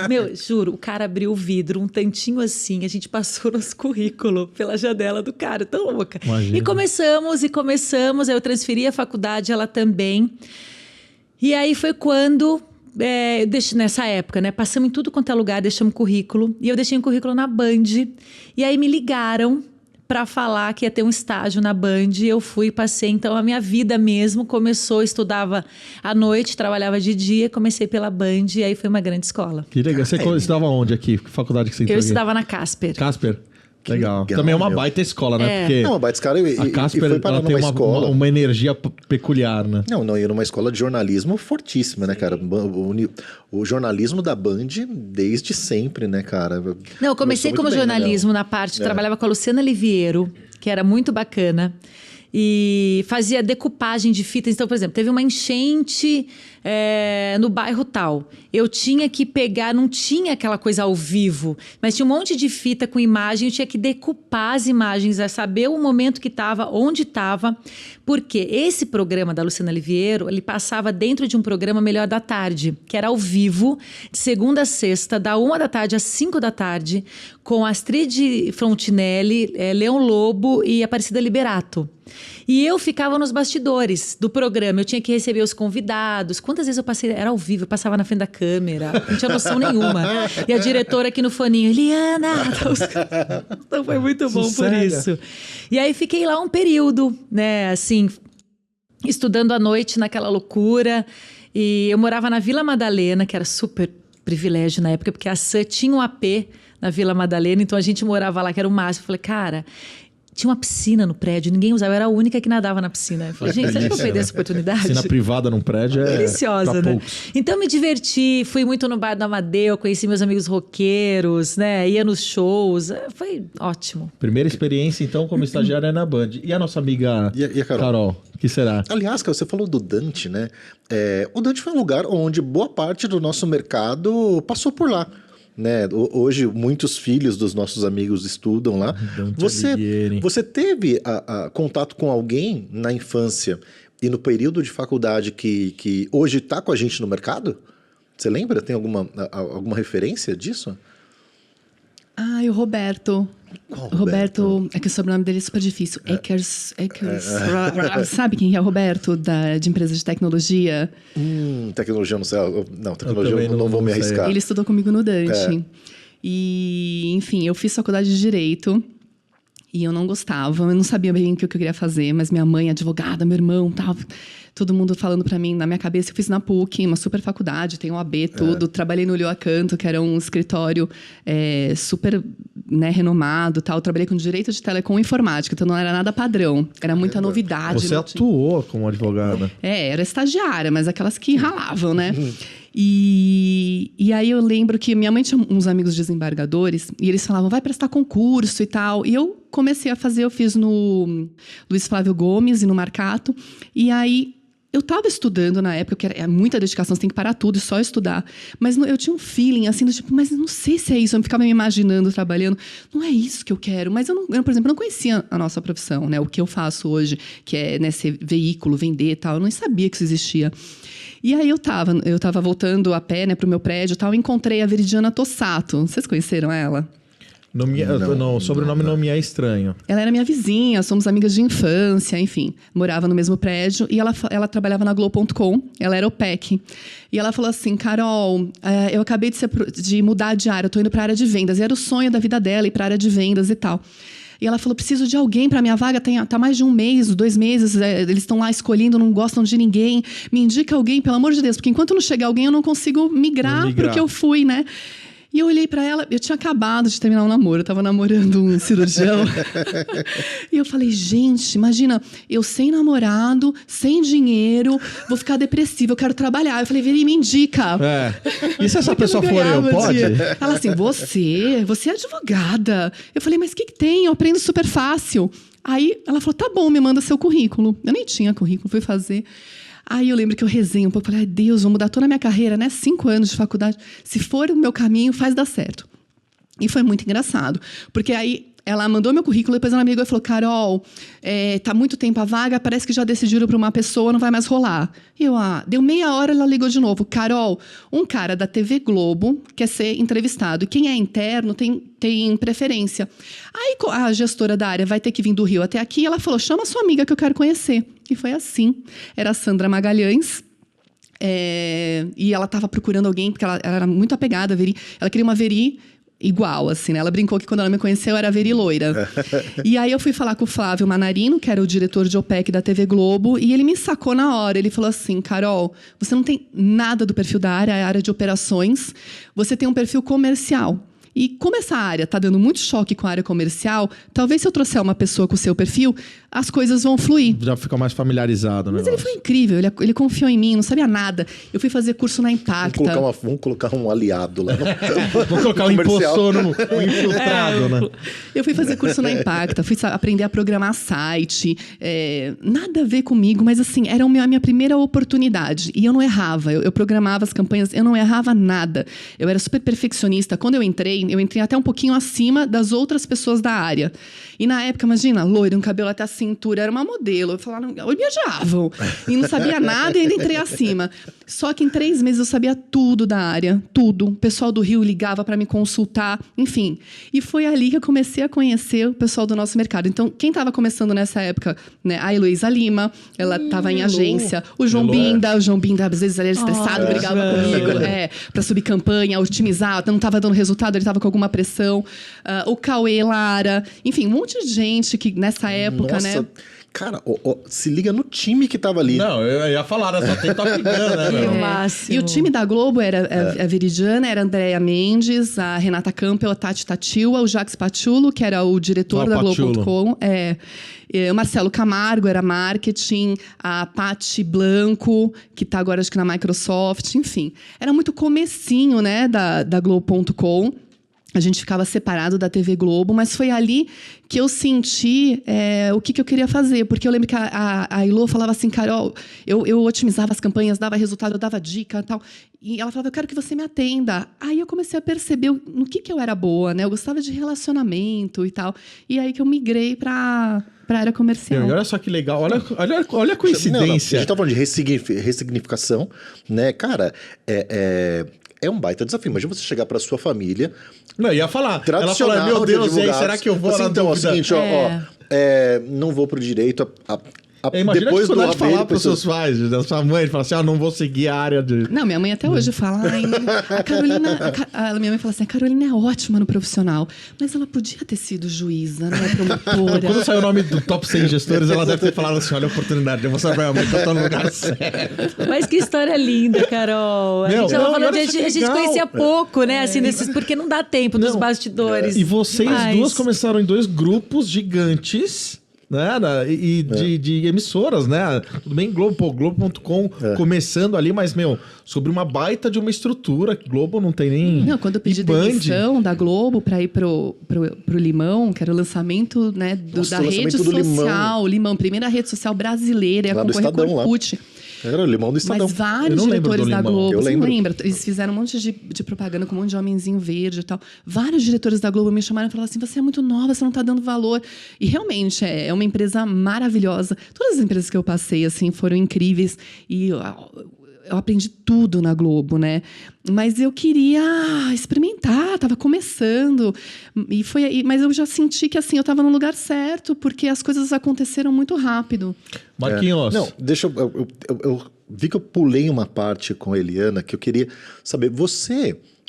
Meu, juro, o cara abriu o vidro um tantinho assim. A gente passou nos currículos pela janela do cara. Tão louca. Imagina. E começamos. Aí eu transferi a faculdade, ela também. E aí foi quando... nessa época, né? Passamos em tudo quanto é lugar, deixamos currículo. E eu deixei um currículo na Band. E aí me ligaram para falar que ia ter um estágio na Band. Eu fui, passei. Então a minha vida mesmo começou, estudava à noite, trabalhava de dia, comecei pela Band. E aí foi uma grande escola. Que legal. Você estudava onde aqui? Que faculdade que você entrou Eu aqui? estudava na Casper. Casper? Legal. legal, Também é uma meu. baita escola, né? Porque Não, mas esse cara a Casper foi parar ela tem numa escola. uma energia peculiar, né? Não, ia numa escola de jornalismo fortíssima, né, cara? O jornalismo da Band desde sempre, né, cara? Não, eu comecei como jornalismo na parte, trabalhava com a Luciana Liviero, que era muito bacana. E fazia decupagem de fitas. Então, por exemplo, teve uma enchente no bairro tal. Eu tinha que pegar, não tinha aquela coisa ao vivo, mas tinha um monte de fita com imagem, eu tinha que decupar as imagens, saber o momento que estava, onde estava. Porque esse programa da Luciana Liviero, ele passava dentro de um programa Melhor da Tarde, que era ao vivo, de segunda a sexta, da 1h às 5h, com Astrid Frontinelli, Leão Lobo e Aparecida Liberato. E eu ficava nos bastidores do programa, eu tinha que receber os convidados. Quantas vezes eu passei, era ao vivo, eu passava na frente da câmera, não tinha noção nenhuma. E a diretora aqui no foninho, Eliana! Então foi muito bom por isso. E aí fiquei lá um período, né, assim, estudando à noite naquela loucura. E eu morava na Vila Madalena, que era super privilégio na época, porque a Sam tinha um AP na Vila Madalena, então a gente morava lá, que era o máximo. Eu falei, cara, tinha uma piscina no prédio, ninguém usava, eu era a única que nadava na piscina. Eu falei, gente, será que eu perdi essa oportunidade? Piscina privada num prédio é deliciosa, pra né? poucos. Então me diverti, fui muito no bar do Amadeu, conheci meus amigos roqueiros, né? Ia nos shows, foi ótimo. Primeira experiência, então, como estagiária na Band. E a nossa amiga E a Carol? Carol, o que será? Aliás, cara, você falou do Dante, né? O Dante foi um lugar onde boa parte do nosso mercado passou por lá. Né? Hoje, muitos filhos dos nossos amigos estudam lá. Você teve contato com alguém na infância e no período de faculdade que hoje está com a gente no mercado? Você lembra? Tem alguma referência disso? O Roberto. Qual Roberto, é que o sobrenome dele é super difícil. Eckers. Sabe quem é o Roberto, de empresa de tecnologia? Tecnologia, não sei. Não, tecnologia eu não vou me arriscar. Ele estudou comigo no Dante. E, enfim, eu fiz faculdade de Direito. E eu não gostava, eu não sabia bem o que eu queria fazer. Mas minha mãe, advogada, meu irmão, tal... Todo mundo falando pra mim, na minha cabeça, eu fiz na PUC, uma super faculdade, tem OAB, tudo. Trabalhei no Lio Acanto, que era um escritório super, né, renomado, tal. Trabalhei com direito de telecom e informática, então não era nada padrão. Era muita novidade. Você atuou como advogada. Era estagiária, mas aquelas que ralavam, né? E aí eu lembro que minha mãe tinha uns amigos desembargadores e eles falavam, vai prestar concurso e tal. E eu comecei a fazer, eu fiz no Luiz Flávio Gomes e no Marcato. E aí eu estava estudando na época, que era muita dedicação, você tem que parar tudo e só estudar. Mas eu tinha um feeling assim, do tipo, mas não sei se é isso. Eu ficava me imaginando trabalhando. Não é isso que eu quero. Mas eu por exemplo, não conhecia a nossa profissão, né? O que eu faço hoje, que é, né, ser veículo, vender e tal. Eu não sabia que isso existia. E aí eu tava voltando a pé, né, pro meu prédio e tal, e encontrei a Veridiana Tossato. Vocês conheceram ela? O sobrenome não me é estranho. Ela era minha vizinha, somos amigas de infância, enfim. Morava no mesmo prédio e ela trabalhava na Globo.com, ela era OPEC. E ela falou assim, Carol, eu acabei de mudar de área, eu tô indo pra área de vendas. E era o sonho da vida dela ir pra área de vendas e tal. E ela falou, preciso de alguém para minha vaga, tá mais de 1 mês, 2 meses, eles estão lá escolhendo, não gostam de ninguém. Me indica alguém, pelo amor de Deus, porque enquanto não chegar alguém, eu não consigo migrar pro que eu fui, né? E eu olhei pra ela, eu tinha acabado de terminar um namoro, eu tava namorando um cirurgião. E eu falei, gente, imagina, eu sem namorado, sem dinheiro, vou ficar depressiva, eu quero trabalhar. Eu falei, Veri, me indica. E se essa pessoa for eu, pode? Ela assim, você é advogada. Eu falei, mas o que tem? Eu aprendo super fácil. Aí ela falou, tá bom, me manda seu currículo. Eu nem tinha currículo, fui fazer. Aí eu lembro que eu rezei um pouco, falei, ai Deus, vou mudar toda a minha carreira, né? 5 anos de faculdade. Se for o meu caminho, faz dar certo. E foi muito engraçado, porque aí ela mandou meu currículo, depois ela me ligou e falou, Carol, tá muito tempo a vaga, parece que já decidiram para uma pessoa, não vai mais rolar. E eu, deu meia hora, ela ligou de novo. Carol, um cara da TV Globo quer ser entrevistado, e quem é interno tem preferência. Aí a gestora da área vai ter que vir do Rio até aqui, e ela falou, chama sua amiga que eu quero conhecer. E foi assim. Era a Sandra Magalhães. E ela estava procurando alguém, porque ela era muito apegada a Veri. Ela queria uma Veri igual, assim, né? Ela brincou que quando ela me conheceu, eu era Veri loira. E aí eu fui falar com o Flávio Manarino, que era o diretor de OPEC da TV Globo, e ele me sacou na hora. Ele falou assim, Carol, você não tem nada do perfil da área, é a área de operações. Você tem um perfil comercial. E como essa área está dando muito choque com a área comercial, talvez se eu trouxer uma pessoa com o seu perfil, as coisas vão fluir. Já fica mais familiarizado, né? Mas ele foi incrível, ele confiou em mim, não sabia nada. Eu fui fazer curso na Impacta. Vamos colocar um aliado lá. Vamos colocar um impostor, um infiltrado, né? Eu fui fazer curso na Impacta, fui aprender a programar site. Nada a ver comigo, mas assim, era a minha primeira oportunidade. E eu não errava, eu programava as campanhas, eu não errava nada. Eu era super perfeccionista. Quando eu entrei até um pouquinho acima das outras pessoas da área. E na época, imagina, loira, um cabelo até a cintura, era uma modelo. Eu falava, me odiavam. E não sabia nada e ainda entrei acima. Só que em 3 meses eu sabia tudo da área, tudo. O pessoal do Rio ligava para me consultar, enfim. E foi ali que eu comecei a conhecer o pessoal do nosso mercado. Então, quem estava começando nessa época, né? A Heloísa Lima, ela estava em agência. O João Binda, às vezes ele era estressado, brigava comigo. Para subir campanha, otimizar, não estava dando resultado, ele estava tava com alguma pressão. O Cauê Lara. Enfim, um monte de gente que nessa época, Nossa. né? Cara, se liga no time que tava ali. Não, eu ia falar, né? Só tem Top Gun, né, meu? Que máximo. E o time da Globo era a Veridiana, era a Andréa Mendes, a Renata Campbell, a Tati Tatiwa, o Jacques Paciullo, que era o diretor da Globo.com. O Marcelo Camargo era marketing, a Pati Blanco, que está agora acho que na Microsoft, enfim. Era muito comecinho, né, da Globo.com. A gente ficava separado da TV Globo, mas foi ali que eu senti o que eu queria fazer. Porque eu lembro que a Ilô falava assim, Carol, eu otimizava as campanhas, dava resultado, eu dava dica e tal. E ela falava, eu quero que você me atenda. Aí eu comecei a perceber no que eu era boa, né? Eu gostava de relacionamento e tal. E aí que eu migrei para a área comercial. E olha só que legal, olha a coincidência. A gente tá falando de ressignificação, né? Cara, é um baita desafio. Imagina você chegar pra sua família... Não, ia falar. Ela falou, Tradicional meu de Deus, e aí, advogados. será que eu vou Assim, na então, dúvida? é o seguinte, não vou pro direito... Imagina depois que dificuldade do de falar AB, pros seus pais, da sua mãe, falar assim, não vou seguir a área de... Não, minha mãe até hoje fala, a Carolina... minha mãe fala assim, a Carolina é ótima no profissional, mas ela podia ter sido juíza, né, promotora. Quando saiu o nome do Top 100 gestores, ela deve ter falado assim, olha a oportunidade, eu vou saber a mãe que eu tô no lugar certo. Mas que história linda, Carol. A gente tava falando, a gente conhecia pouco, né? Assim, porque não dá tempo dos bastidores. E vocês Mas- duas começaram em 2 grupos gigantes, né? De emissoras, né? Tudo bem, Globo.com começando ali, mas, sobre uma baita de uma estrutura, que Globo não tem nem... Não, quando eu pedi e Band. demissão da Globo para ir pro Limão, que era o lançamento, né, Nossa, da o rede lançamento do social, Limão, primeira rede social brasileira, ia Lá do concorrer com Estadão, lá. Orkut. Era o Limão do Estadão. Mas Eu vários não lembro do diretores da Limão. Globo, Eu você não lembro. lembra? Eles fizeram um monte de propaganda com um monte de homenzinho verde e tal. Vários diretores da Globo me chamaram e falaram assim, você é muito nova, você não está dando valor. E realmente é uma empresa maravilhosa. Todas as empresas que eu passei assim foram incríveis e eu aprendi tudo na Globo, né? Mas eu queria experimentar, estava começando. E foi aí, mas eu já senti que assim, eu estava no lugar certo, porque as coisas aconteceram muito rápido. Marquinhos. Não, deixa eu vi que eu pulei uma parte com a Eliana que eu queria saber.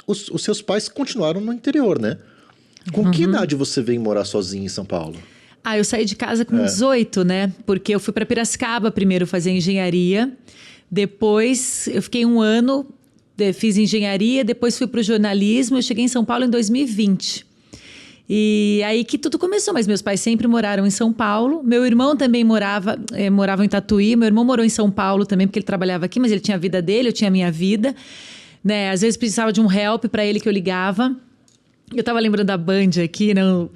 Os seus pais continuaram no interior, né? Com que idade você veio morar sozinha em São Paulo? Eu saí de casa com 18, né? Porque eu fui para Piracicaba primeiro fazer engenharia. Depois eu fiquei 1 ano, fiz engenharia, depois fui para o jornalismo. Eu cheguei em São Paulo em 2020. E aí que tudo começou, mas meus pais sempre moraram em São Paulo. Meu irmão também morava em Tatuí. Meu irmão morou em São Paulo também, porque ele trabalhava aqui, mas ele tinha a vida dele, eu tinha a minha vida. Né? Às vezes precisava de um help para ele que eu ligava. Eu estava lembrando da Band aqui, não?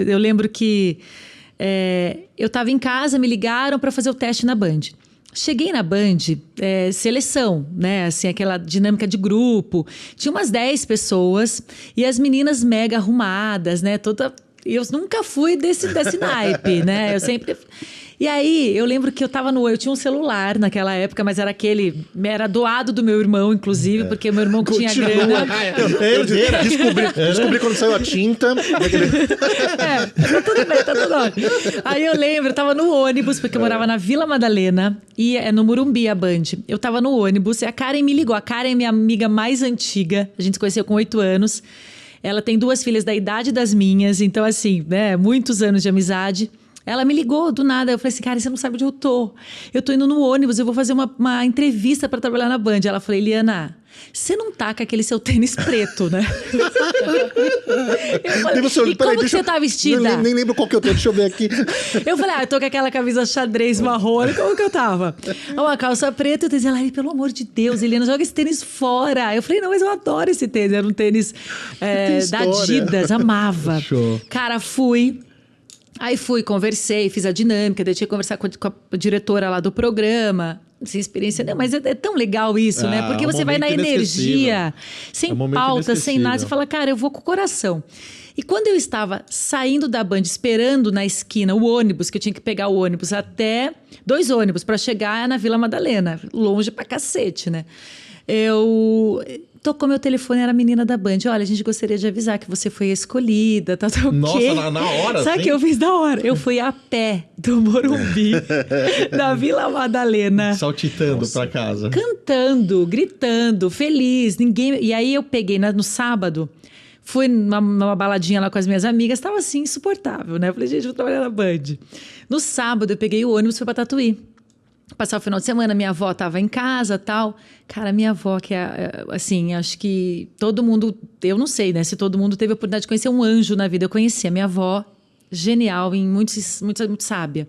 Eu lembro que eu estava em casa, me ligaram para fazer o teste na Band. Cheguei na Band, seleção, né? Assim, aquela dinâmica de grupo. Tinha umas 10 pessoas e as meninas mega arrumadas, né? Eu nunca fui desse naipe, né? Eu sempre... E aí, eu lembro que eu tinha um celular naquela época, mas era doado do meu irmão, inclusive, porque meu irmão que tinha grana. Eu descobri quando saiu a tinta. Tá tudo bem, tá tudo ótimo. Aí eu lembro, eu tava no ônibus, porque eu morava na Vila Madalena, e no Morumbi, a Band. Eu tava no ônibus e a Karen me ligou. A Karen é minha amiga mais antiga, a gente se conheceu com 8 anos. Ela tem 2 filhas da idade das minhas, então assim, né, muitos anos de amizade. Ela me ligou do nada, eu falei assim, cara, você não sabe onde eu tô. Eu tô indo no ônibus, eu vou fazer uma entrevista pra trabalhar na Band. Ela falou, Eliana, você não tá com aquele seu tênis preto, né? Eu falei, como que você tá vestida? Nem lembro qual que eu tô, deixa eu ver aqui. Eu falei, eu tô com aquela camisa xadrez marrom, como que eu tava? Uma calça preta, eu dizia, ela, pelo amor de Deus, Eliana, joga esse tênis fora. Eu falei, não, mas eu adoro esse tênis. Era um tênis da Adidas, amava. Show. Cara, fui... Aí conversei, fiz a dinâmica, daí tinha que conversar com a diretora lá do programa. Sem experiência, não, mas é tão legal isso, né? Porque você vai na energia, sem pauta, sem nada. Você fala, cara, eu vou com o coração. E quando eu estava saindo da Band, esperando na esquina o ônibus, que eu tinha que pegar o ônibus até 2 ônibus para chegar na Vila Madalena, longe pra cacete, né? Tocou meu telefone, era a menina da Band. Olha, a gente gostaria de avisar que você foi escolhida, tá o Nossa, quê? na hora, Sabe o que eu fiz na hora? Eu fui a pé do Morumbi, da Vila Madalena. Saltitando pra casa. Cantando, gritando, feliz. E aí eu peguei no sábado, Fui numa baladinha lá com as minhas amigas, tava assim, insuportável, né? Falei, gente, vou trabalhar na Band. No sábado, eu peguei o ônibus e fui pra Tatuí. Passar o final de semana, minha avó tava em casa, tal. Cara, minha avó, que é, assim, acho que todo mundo... Eu não sei, né? Se todo mundo teve a oportunidade de conhecer um anjo na vida. Eu conheci a minha avó, genial, muito sábia.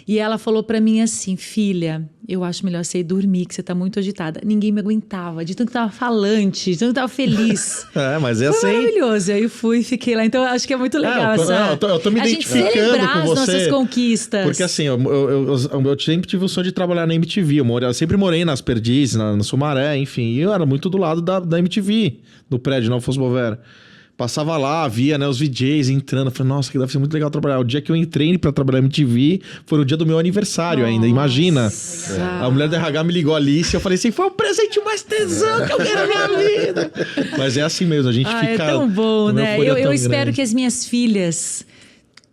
E ela falou pra mim assim, filha, eu acho melhor você ir dormir, que você tá muito agitada. Ninguém me aguentava, de tanto que tava falante, de tanto que tava feliz. Mas é Foi assim. maravilhoso. Aí eu fui e fiquei lá. Então, eu acho que é muito legal eu tô me identificando gente celebrar com você. as nossas conquistas. Porque assim, eu sempre tive o sonho de trabalhar na MTV. Eu sempre morei nas Perdizes, na Sumaré, enfim. E eu era muito do lado da MTV, do prédio, não fosse Bovera. Passava lá, via, né, os VJs entrando. Falei, nossa, que deve ser muito legal trabalhar. O dia que eu entrei pra trabalhar na MTV foi o dia do meu aniversário ainda, imagina. A mulher da RH me ligou ali e eu falei assim, foi o presente mais tesão que eu quero na vida. Mas é assim mesmo, a gente fica... É tão bom, né? Eu espero grande. que as minhas filhas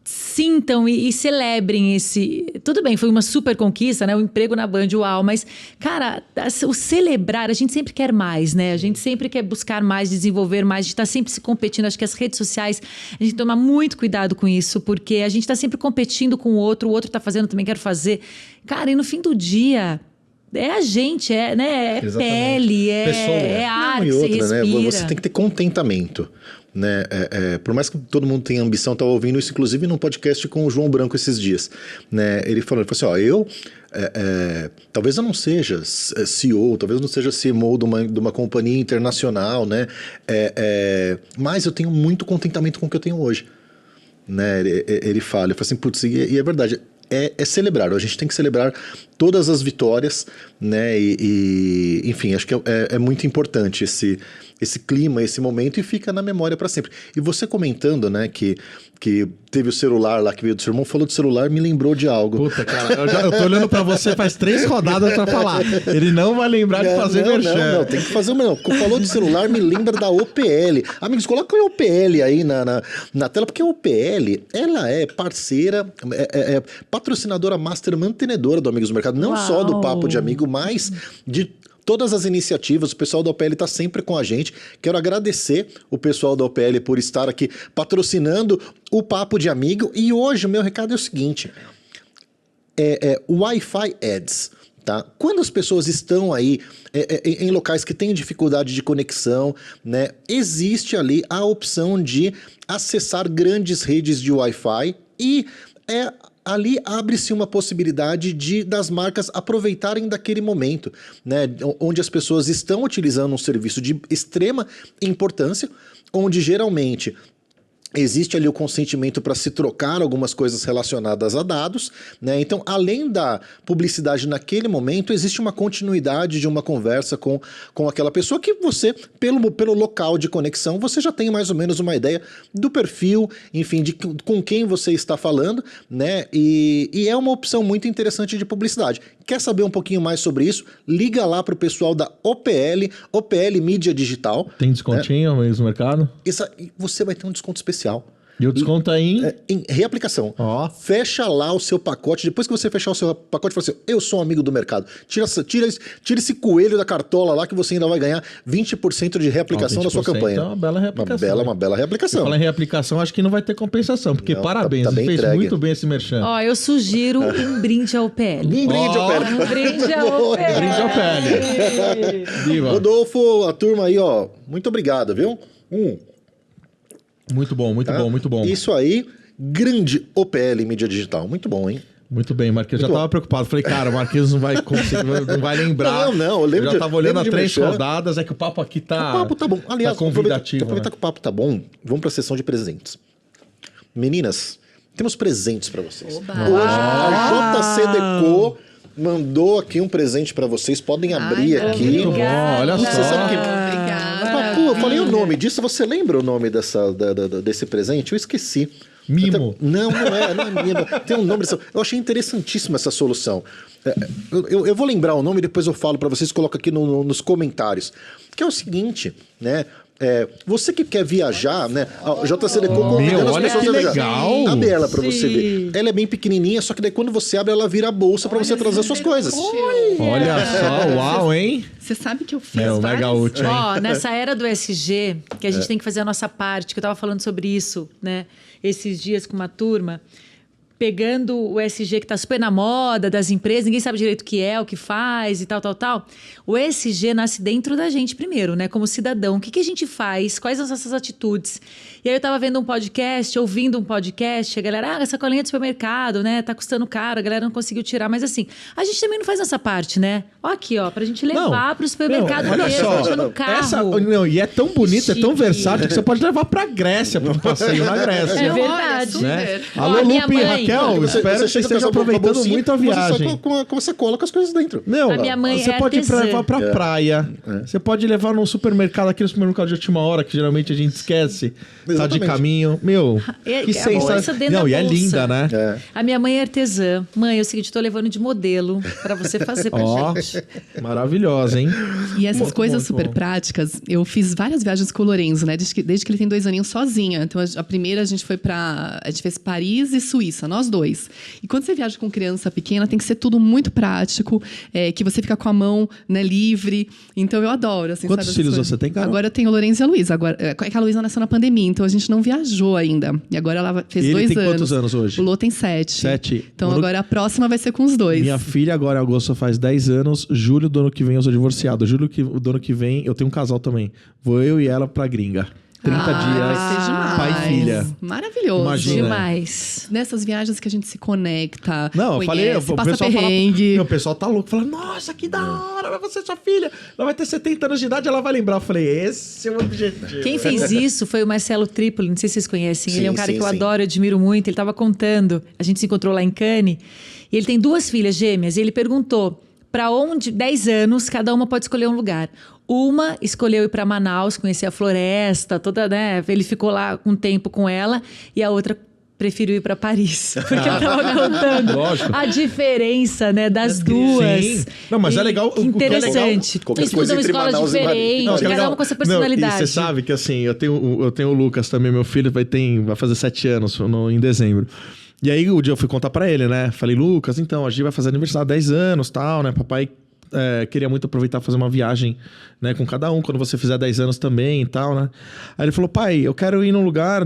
sintam e celebrem esse... Tudo bem, foi uma super conquista, né? O emprego na Band, uau. Mas, cara, o celebrar, a gente sempre quer mais, né? A gente sempre quer buscar mais, desenvolver mais. A gente tá sempre se competindo. Acho que as redes sociais, a gente toma muito cuidado com isso. Porque a gente tá sempre competindo com o outro tá fazendo, também quero fazer. Cara, e no fim do dia... É a gente, né? É pele, é ar que você respira. Né? Você tem que ter contentamento. Né? Por mais que todo mundo tenha ambição, estava ouvindo isso, inclusive, num podcast com o João Branco esses dias. Né? Ele falou assim, ó, talvez eu não seja CEO, talvez eu não seja CMO de uma companhia internacional, né? Mas eu tenho muito contentamento com o que eu tenho hoje. Né? Ele fala, eu falo assim, putz, e é verdade, é celebrar, a gente tem que celebrar todas as vitórias, né? Enfim, acho que é muito importante esse clima, esse momento, e fica na memória para sempre. E você comentando, né, que teve o celular lá que veio do seu irmão, falou do celular, me lembrou de algo. Puta, cara, eu tô olhando pra você faz 3 rodadas pra falar. Ele não vai lembrar de fazer merchan. Não, tem que fazer o melhor. Falou de celular, me lembra da OPL. Amigos, coloca o OPL aí na tela, porque a OPL, ela é parceira, patrocinadora master mantenedora do Amigos do Mercado, não só do Papo de Amigo, mas de todas as iniciativas. O pessoal da OPL está sempre com a gente. Quero agradecer o pessoal da OPL por estar aqui patrocinando o Papo de Amigo. E hoje o meu recado é o seguinte: Wi-Fi Ads. Tá? Quando as pessoas estão aí em locais que têm dificuldade de conexão, né, existe ali a opção de acessar grandes redes de Wi-Fi e ali abre-se uma possibilidade das marcas aproveitarem daquele momento, né, onde as pessoas estão utilizando um serviço de extrema importância, onde geralmente existe ali o consentimento para se trocar algumas coisas relacionadas a dados, né? Então, além da publicidade naquele momento, existe uma continuidade de uma conversa com aquela pessoa que você, pelo local de conexão, você já tem mais ou menos uma ideia do perfil, enfim, com quem você está falando, né? E é uma opção muito interessante de publicidade. Quer saber um pouquinho mais sobre isso? Liga lá para o pessoal da OPL Mídia Digital. Tem descontinho no mercado? Você vai ter um desconto especial. E o desconto em reaplicação. Fecha lá o seu pacote. Depois que você fechar o seu pacote, fala assim, eu sou um amigo do mercado. Tira esse coelho da cartola lá que você ainda vai ganhar 20% de reaplicação da sua campanha. É uma bela reaplicação. Uma bela reaplicação. Fala em reaplicação, acho que não vai ter compensação, porque não, parabéns, tá você fez entregue. muito bem esse merchan. Eu sugiro um brinde ao PL. Um brinde ao PL. Um brinde ao PL. Brinde ao PL. Viva. Rodolfo, a turma aí, muito obrigado, viu? Muito bom, muito bom, muito bom. Isso aí, grande OPL Mídia Digital. Muito bom, hein? Muito bem, Marquinhos. Já tava preocupado. Falei, cara, o Marquinhos não vai conseguir, não vai lembrar. Não, eu lembro. Eu já tava olhando a 3 rodadas, é que o papo aqui tá. O papo tá bom. Aliás, tá convidativo. Aproveitar que o papo tá bom, vamos pra sessão de presentes. Meninas, temos presentes pra vocês. Oba. Hoje, a JC Deco mandou aqui um presente pra vocês. Podem abrir aqui. Muito bom, olha só. Você sabe que... Obrigada. Papu, eu falei o nome disso. Você lembra o nome desse presente? Eu esqueci. Mimo. Não é mimo. Tem um nome. Eu achei interessantíssima essa solução. Eu vou lembrar o nome e depois eu falo para vocês, coloco aqui nos comentários. Que é o seguinte, né? Você que quer viajar, né? A JCDecaux convidando as olha pessoas que a viajar. legal. Abre ela pra você Sim. ver. Ela é bem pequenininha, só que daí quando você abre, ela vira a bolsa pra você trazer suas coisas. Olha só, uau, hein? Você sabe que eu fiz Mega várias... útil, hein? Ó, nessa era do SG, que a gente tem que fazer a nossa parte, que eu tava falando sobre isso, né? Esses dias com uma turma, pegando o SG que tá super na moda das empresas, ninguém sabe direito o que é, o que faz e tal, tal, tal. O SG nasce dentro da gente primeiro, né? Como cidadão. O que a gente faz? Quais são as nossas atitudes? E aí eu tava vendo um podcast, ouvindo um podcast, a galera, essa colinha de supermercado, né? Tá custando caro, a galera não conseguiu tirar. Mas assim, a gente também não faz nossa parte, né? Ó aqui, ó, pra gente levar pro supermercado olha mesmo, só, deixa no carro. e é tão bonito, é tão Chique. versátil que você pode levar pra Grécia, pra um passeio na Grécia. É Olha, verdade. super. Né? Ó, Alô, minha Lupe e mãe- Raquel, espero que você esteja aproveitando muito a viagem. Você com a sacola com as coisas dentro. Meu, A minha mãe você é pode artesã. levar pra praia. Você pode levar num supermercado, aquele supermercado de última hora, que geralmente a gente esquece. Tá de Exatamente. caminho. Meu, É- que é a bolsa sensação. dentro Não, da e é bolsa. linda, né? A minha mãe é artesã. Mãe, é o seguinte, tô levando de modelo pra você fazer pra Ó, gente. maravilhosa, hein? E essas Muito coisas bom, super muito bom. práticas, eu fiz várias viagens com o Lorenzo, né? Desde que ele tem 2 aninhos sozinha. Então, a primeira a gente foi a gente fez Paris e Suíça, nós dois. E quando você viaja com criança pequena, tem que ser tudo muito prático, que você fica com a mão, né, livre. Então, eu adoro. Assim, Quantos sabe, filhos essas coisas. você tem, Carol? Agora eu tenho o Lorenzo e a Luísa. Agora, é que a Luísa nasceu na pandemia, então a gente não viajou ainda. E agora ela fez E ele 2 tem anos. quantos anos hoje? O Lô tem 7. 7. Então, O Lô- agora a próxima vai ser com os 2. Minha filha agora em agosto faz 10 anos. Julho do ano que vem eu sou divorciado. Julho do ano que vem eu tenho um casal também. Vou eu e ela pra gringa. 30 Vai ser dias. demais. Pai e filha. Maravilhoso. Imagina. Demais. Nessas viagens que a gente se conecta. Não, eu conhece, falei, o passa pessoal fala, perrengue. o pessoal tá louco, fala, nossa, que da hora, vai ser sua filha, ela vai ter 70 anos de idade, ela vai lembrar. Eu falei, esse é o objetivo. Quem fez isso foi o Marcelo Tripoli, não sei se vocês conhecem. Ele é um Sim, cara sim, que eu sim. adoro, eu admiro muito. Ele estava contando, a gente se encontrou lá em Cannes, e ele tem 2 filhas gêmeas, e ele perguntou para onde, 10 anos, cada uma pode escolher um lugar. Uma escolheu ir para Manaus, conhecer a floresta, toda, né? Ele ficou lá um tempo com ela, e a outra preferiu ir para Paris, porque eu tava contando Lógico. a diferença, né, das duas. Sim. Não, mas é legal, o que é legal- Interessante. Qualquer Estudam coisa entre escolas Manaus e Paris. diferentes, Não, que é cada legal. uma com a sua Não, personalidade. e você sabe que assim, eu tenho o Lucas também, meu filho vai fazer 7 anos em dezembro. E aí o dia eu fui contar pra ele, né? Falei, Lucas, então, a gente vai fazer aniversário 10 anos, tal, né? Papai queria muito aproveitar e fazer uma viagem, né, com cada um, quando você fizer 10 anos também e tal, né? Aí ele falou, pai, eu quero ir num lugar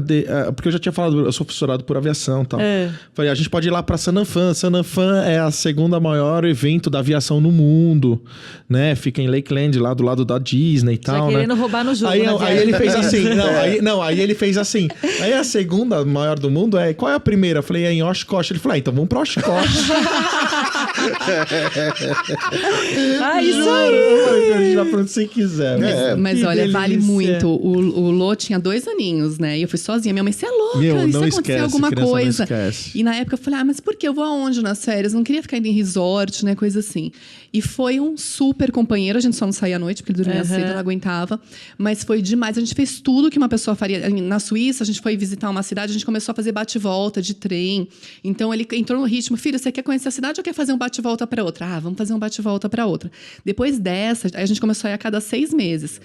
porque eu já tinha falado, eu sou fissurado por aviação e tal. Falei, a gente pode ir lá pra Sananfan. Sananfan é a segunda maior evento da aviação no mundo, né? Fica em Lakeland, lá do lado da Disney e tal, querendo né? roubar no jogo, Aí, na aí viagem. ele fez assim, aí ele fez assim. Aí a segunda maior do mundo qual é a primeira? Eu falei, é em Oshkosh. Ele falou, então vamos pra Oshkosh. Ah, isso aí. A gente vai pra onde você quiser. Mas Que olha, vale delícia. muito. O Lô tinha 2 aninhos, né? E eu fui sozinha. Minha mãe, você é louca, Meu, e se não acontecer esquece, alguma criança não coisa? esquece. E na época eu falei, mas por que? Eu vou aonde nas férias? Não queria ficar indo em resort, né? Coisa assim. E foi um super companheiro. A gente só não saía à noite, porque ele dormia cedo, não aguentava. Mas foi demais. A gente fez tudo que uma pessoa faria. Na Suíça, a gente foi visitar uma cidade, a gente começou a fazer bate-volta de trem. Então, ele entrou no ritmo. Filho, você quer conhecer a cidade ou quer fazer um bate-volta para outra? Ah, vamos fazer um bate-volta para outra. Depois dessa, aí a gente começou a ir a cada 6 meses.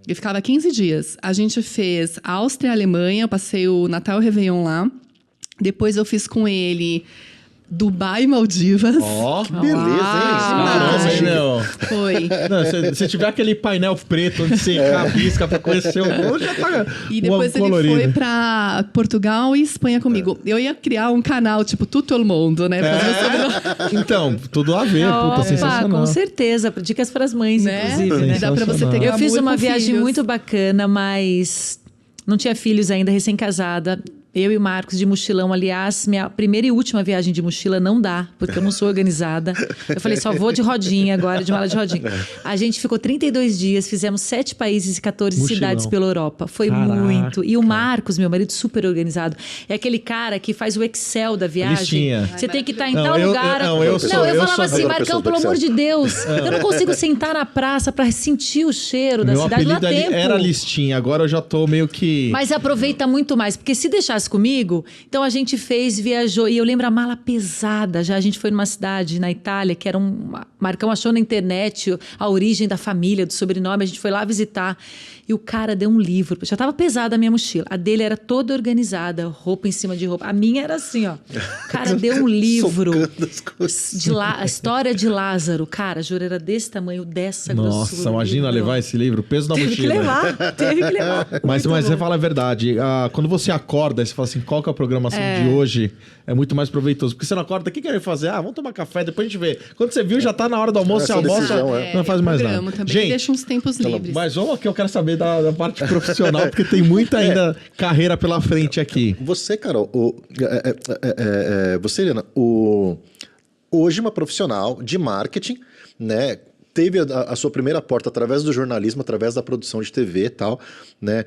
Eu ficava 15 dias. A gente fez Áustria e Alemanha. Eu passei o Natal e o Réveillon lá. Depois eu fiz com ele Dubai e Maldivas. Ó, Que beleza, hein? caramba, hein, meu? Foi. Não, se tiver aquele painel preto onde você rabisca pra conhecer o mundo, já tá E depois ele foi pra Portugal e Espanha comigo. Eu ia criar um canal, tipo, Tutto il Mondo, né? Então, tudo a ver, puta, Opa, sensacional. com certeza. Dicas para as mães, Né? inclusive, né? Dá pra você ter Eu fiz glamour uma com viagem filhos. muito bacana, mas não tinha filhos ainda, recém-casada. Eu e o Marcos de mochilão, aliás, minha primeira e última viagem de mochila não dá, porque eu não sou organizada. Eu falei, só vou de rodinha agora, de mala de rodinha. A gente ficou 32 dias, fizemos 7 países e 14 Mochilão. cidades pela Europa. Foi Caraca. muito. E o Marcos, meu marido, super organizado. É aquele cara que faz o Excel da viagem. Listinha. Você tem que estar em Não, tal eu- lugar. não, eu sou- eu eu falava sou assim, a Marcão, pessoa do pelo amor Excel. de Deus, eu não consigo sentar na praça pra sentir o cheiro da Meu cidade. Não dá apelido ali tempo. era listinha, agora eu já tô meio que... Mas aproveita muito mais, porque se deixasse horas comigo. Então a gente viajou. E eu lembro a mala pesada. Já a gente foi numa cidade na Itália, que era Marcão achou na internet a origem da família, do sobrenome. A gente foi lá visitar. E o cara deu um livro. Já estava pesada a minha mochila. A dele era toda organizada, roupa em cima de roupa. A minha era assim, ó. O cara deu um livro a história de Lázaro. Cara, juro, era desse tamanho, dessa grossura. Nossa, imagina levar esse livro, o peso da mochila. Teve que levar. Mas você fala a verdade. Quando você acorda e você fala assim, qual que é a programação de hoje? É muito mais proveitoso. Porque você não acorda, o que quer fazer? Vamos tomar café, depois a gente vê. Quando você viu, já tá na hora do almoço, você almoça, não faz mais nada. Também gente, deixa uns tempos livres. Mas vamos aqui, eu quero saber da parte profissional, porque tem muita ainda carreira pela frente aqui. Você, Carol, você, Helena, hoje uma profissional de marketing, né? Teve a sua primeira porta através do jornalismo, através da produção de TV e tal, né?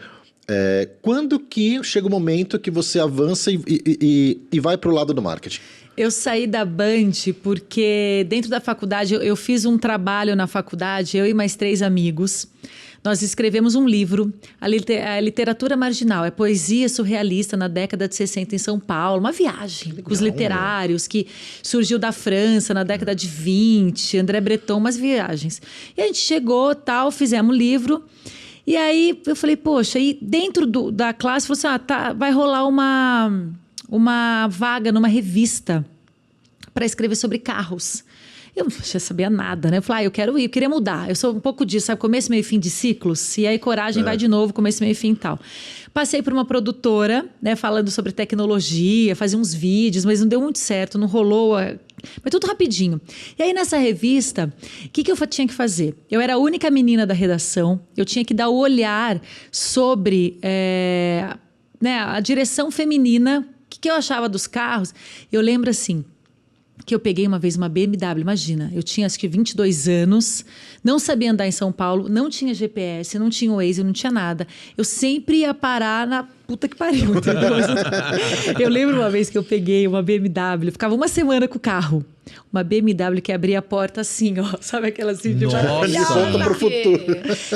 Quando que chega o momento que você avança e vai para o lado do marketing? Eu saí da Band porque dentro da faculdade, eu fiz um trabalho na faculdade, eu e mais 3 amigos. Nós escrevemos um livro, a literatura marginal, é poesia surrealista na década de 60 em São Paulo, uma viagem com os literários que surgiu da França na década de 20, André Breton, umas viagens. E a gente chegou, fizemos o livro, e aí eu falei, poxa, e dentro da classe, falou assim, vai rolar uma vaga numa revista para escrever sobre carros. Eu não sabia nada, né? Eu falei, eu quero ir, eu queria mudar. Eu sou um pouco disso, sabe? Começo, meio, fim de ciclos. E aí, coragem, vai de novo, começo, meio, fim e tal. Passei por uma produtora, né? Falando sobre tecnologia, fazia uns vídeos, mas não deu muito certo, não rolou. Mas tudo rapidinho. E aí, nessa revista, o que eu tinha que fazer? Eu era a única menina da redação. Eu tinha que dar o olhar sobre a direção feminina. O que eu achava dos carros? Eu lembro assim, que eu peguei uma vez uma BMW, imagina, eu tinha acho que 22 anos, não sabia andar em São Paulo, não tinha GPS, não tinha Waze, não tinha nada. Eu sempre ia parar na puta que pariu, entendeu? Eu lembro uma vez que eu peguei uma BMW, ficava uma semana com o carro. Uma BMW que abria a porta assim, ó. Sabe aquela assim? De volta pro futuro.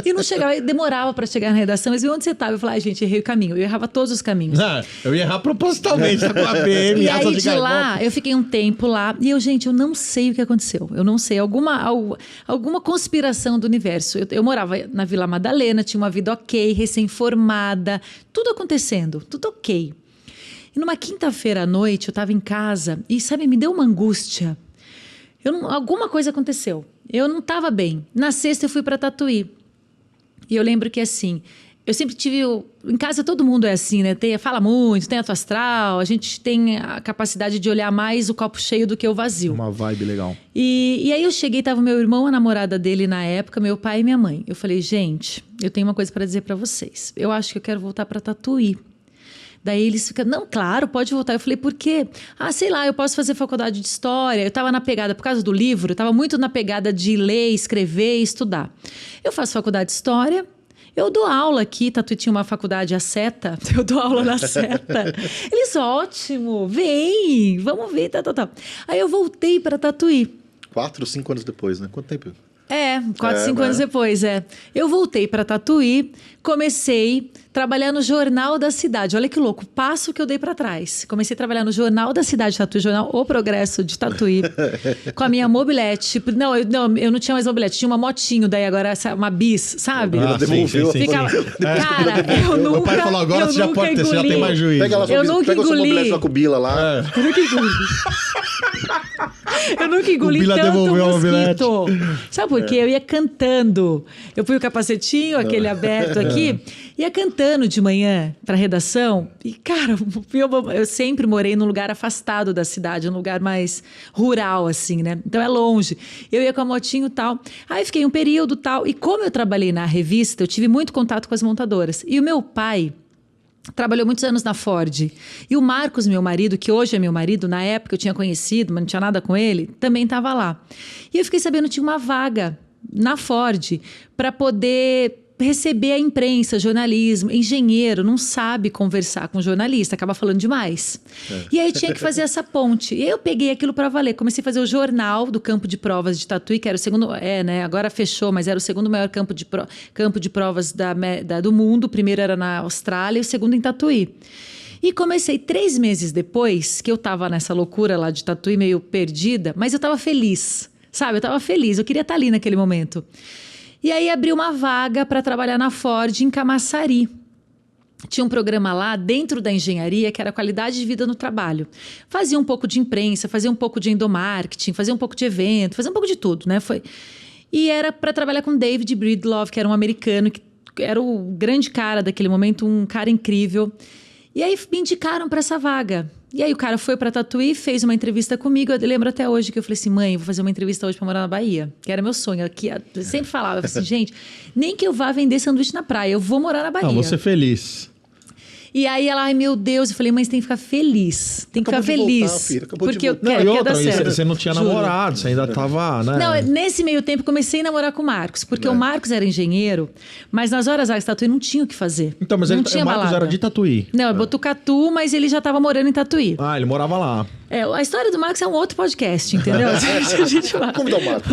E não chegava, demorava pra chegar na redação. Mas onde você tava? Eu falei, gente, errei o caminho. Eu errava todos os caminhos. Eu ia errar propositalmente, tá com a BM, e aí de lá, eu fiquei um tempo lá. E eu não sei o que aconteceu. Eu não sei. Alguma conspiração do universo. Eu morava na Vila Madalena, tinha uma vida ok, recém-formada. Tudo acontecendo, tudo ok. E numa quinta-feira à noite, eu estava em casa e, sabe, me deu uma angústia. Alguma coisa aconteceu. Eu não estava bem. Na sexta, eu fui para Tatuí. E eu lembro que, assim, eu sempre tive... Em casa, todo mundo é assim, né? Fala muito, tem ato astral. A gente tem a capacidade de olhar mais o copo cheio do que o vazio. Uma vibe legal. E aí eu cheguei, tava meu irmão, a namorada dele na época, meu pai e minha mãe. Eu falei, gente, eu tenho uma coisa para dizer para vocês. Eu acho que eu quero voltar para Tatuí. Daí eles ficam, não, claro, pode voltar. Eu falei, por quê? Sei lá, eu posso fazer faculdade de história. Eu estava na pegada, por causa do livro, eu estava muito na pegada de ler, escrever e estudar. Eu faço faculdade de história, eu dou aula aqui, Tatuí tinha uma faculdade, a Seta, eu dou aula na Seta. Eles, ótimo, vem, vamos ver, tal. Aí eu voltei para Tatuí. 4, 5 anos depois, né? Quanto tempo? 4, 5 anos depois, Eu voltei para Tatuí, comecei a trabalhar no Jornal da Cidade. Olha que louco, passo que eu dei para trás. Comecei a trabalhar no Jornal da Cidade de Tatuí, jornal O Progresso de Tatuí, com a minha mobilete. Não, eu não tinha mais mobilete, tinha uma motinho, daí agora uma bis, sabe? Devolveu. Ficava... Cara, eu nunca... Meu pai falou, agora você já pode ter, você já tem mais juízo. Pega o seu mobilete na Cubila lá. Eu nunca engoli. Eu nunca engoli tanto mosquito. Sabe por quê? Eu ia cantando. Eu fui o capacetinho, aquele aberto aqui, ia cantando de manhã pra redação. E, cara, eu sempre morei num lugar afastado da cidade, um lugar mais rural, assim, né? Então é longe. Eu ia com a motinho e tal. Aí fiquei um período tal. E como eu trabalhei na revista, eu tive muito contato com as montadoras. E o meu pai trabalhou muitos anos na Ford. E o Marcos, meu marido, que hoje é meu marido, na época eu tinha conhecido, mas não tinha nada com ele, também estava lá. E eu fiquei sabendo que tinha uma vaga na Ford para poder receber a imprensa, jornalismo. Engenheiro não sabe conversar com jornalista, acaba falando demais. E aí tinha que fazer essa ponte. E eu peguei aquilo para valer. Comecei a fazer o jornal do campo de provas de Tatuí, que era o segundo... né? Agora fechou, mas era o segundo maior campo de provas do mundo. O primeiro era na Austrália e o segundo em Tatuí. E comecei 3 meses depois, que eu tava nessa loucura lá de tatuí meio perdida, mas eu tava feliz, sabe? Eu tava feliz, eu queria estar ali naquele momento. E aí abri uma vaga para trabalhar na Ford em Camaçari. Tinha um programa lá dentro da engenharia que era qualidade de vida no trabalho. Fazia um pouco de imprensa, fazia um pouco de endomarketing, fazia um pouco de evento, fazia um pouco de tudo, né? E era para trabalhar com David Breedlove, que era um americano, que era o grande cara daquele momento, um cara incrível. E aí me indicaram para essa vaga. E aí o cara foi para Tatuí, fez uma entrevista comigo. Eu lembro até hoje que eu falei assim, mãe, vou fazer uma entrevista hoje para morar na Bahia. Que era meu sonho. Eu sempre falava assim, gente, nem que eu vá vender sanduíche na praia, eu vou morar na Bahia. Vou ser feliz. E aí ela, ai meu Deus, eu falei, mãe, você tem que ficar feliz. Tem que ficar feliz. Porque eu quero dar certo. Você não tinha namorado, você ainda tava, né? Não, nesse meio tempo comecei a namorar com o Marcos, porque o Marcos era engenheiro, mas nas horas vagas de Tatuí não tinha o que fazer. Então, mas não o tinha Marcos balada. era de Tatuí. Não, é Botucatu, mas ele já estava morando em Tatuí. Ah, ele morava lá. A história do Marcos é um outro podcast, entendeu? A gente vai. Como dá o Marcos?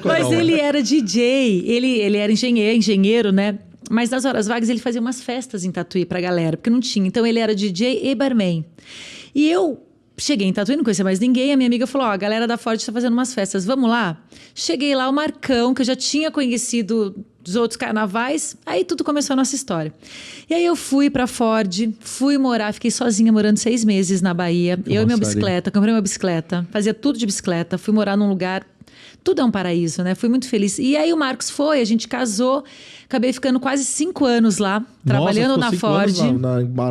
Mas ele era DJ, ele era engenheiro, né? Mas nas horas vagas ele fazia umas festas em Tatuí pra galera, porque não tinha. Então ele era DJ e barman. E eu cheguei em Tatuí, não conhecia mais ninguém. A minha amiga falou, a galera da Ford tá fazendo umas festas, vamos lá? Cheguei lá, o Marcão, que eu já tinha conhecido dos outros carnavais. Aí tudo começou a nossa história. E aí eu fui pra Ford, fui morar, fiquei sozinha morando 6 meses na Bahia. Eu e minha bicicleta, comprei uma bicicleta, fazia tudo de bicicleta. Fui morar num lugar... Tudo é um paraíso, né? Fui muito feliz. E aí o Marcos foi, a gente casou. Acabei ficando quase 5 anos lá, trabalhando na Ford.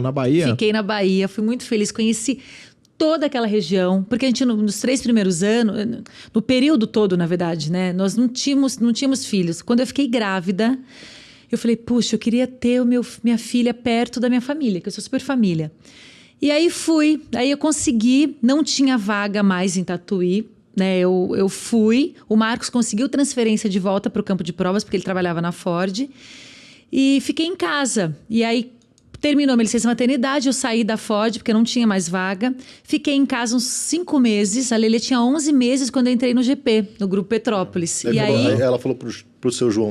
Na Bahia? Fiquei na Bahia, fui muito feliz. Conheci toda aquela região, porque a gente, nos 3 primeiros anos, no período todo, na verdade, né? Nós não tínhamos filhos. Quando eu fiquei grávida, eu falei, puxa, eu queria ter minha filha perto da minha família, que eu sou super família. E aí fui, aí eu consegui, não tinha vaga mais em Tatuí, né, eu fui, o Marcos conseguiu transferência de volta para o campo de provas, porque ele trabalhava na Ford, e fiquei em casa. E aí terminou minha licença maternidade, eu saí da Ford, porque não tinha mais vaga. Fiquei em casa uns 5 meses, a Lelê tinha 11 meses quando eu entrei no GP, no Grupo Petrópolis. E aí ela falou pro seu João,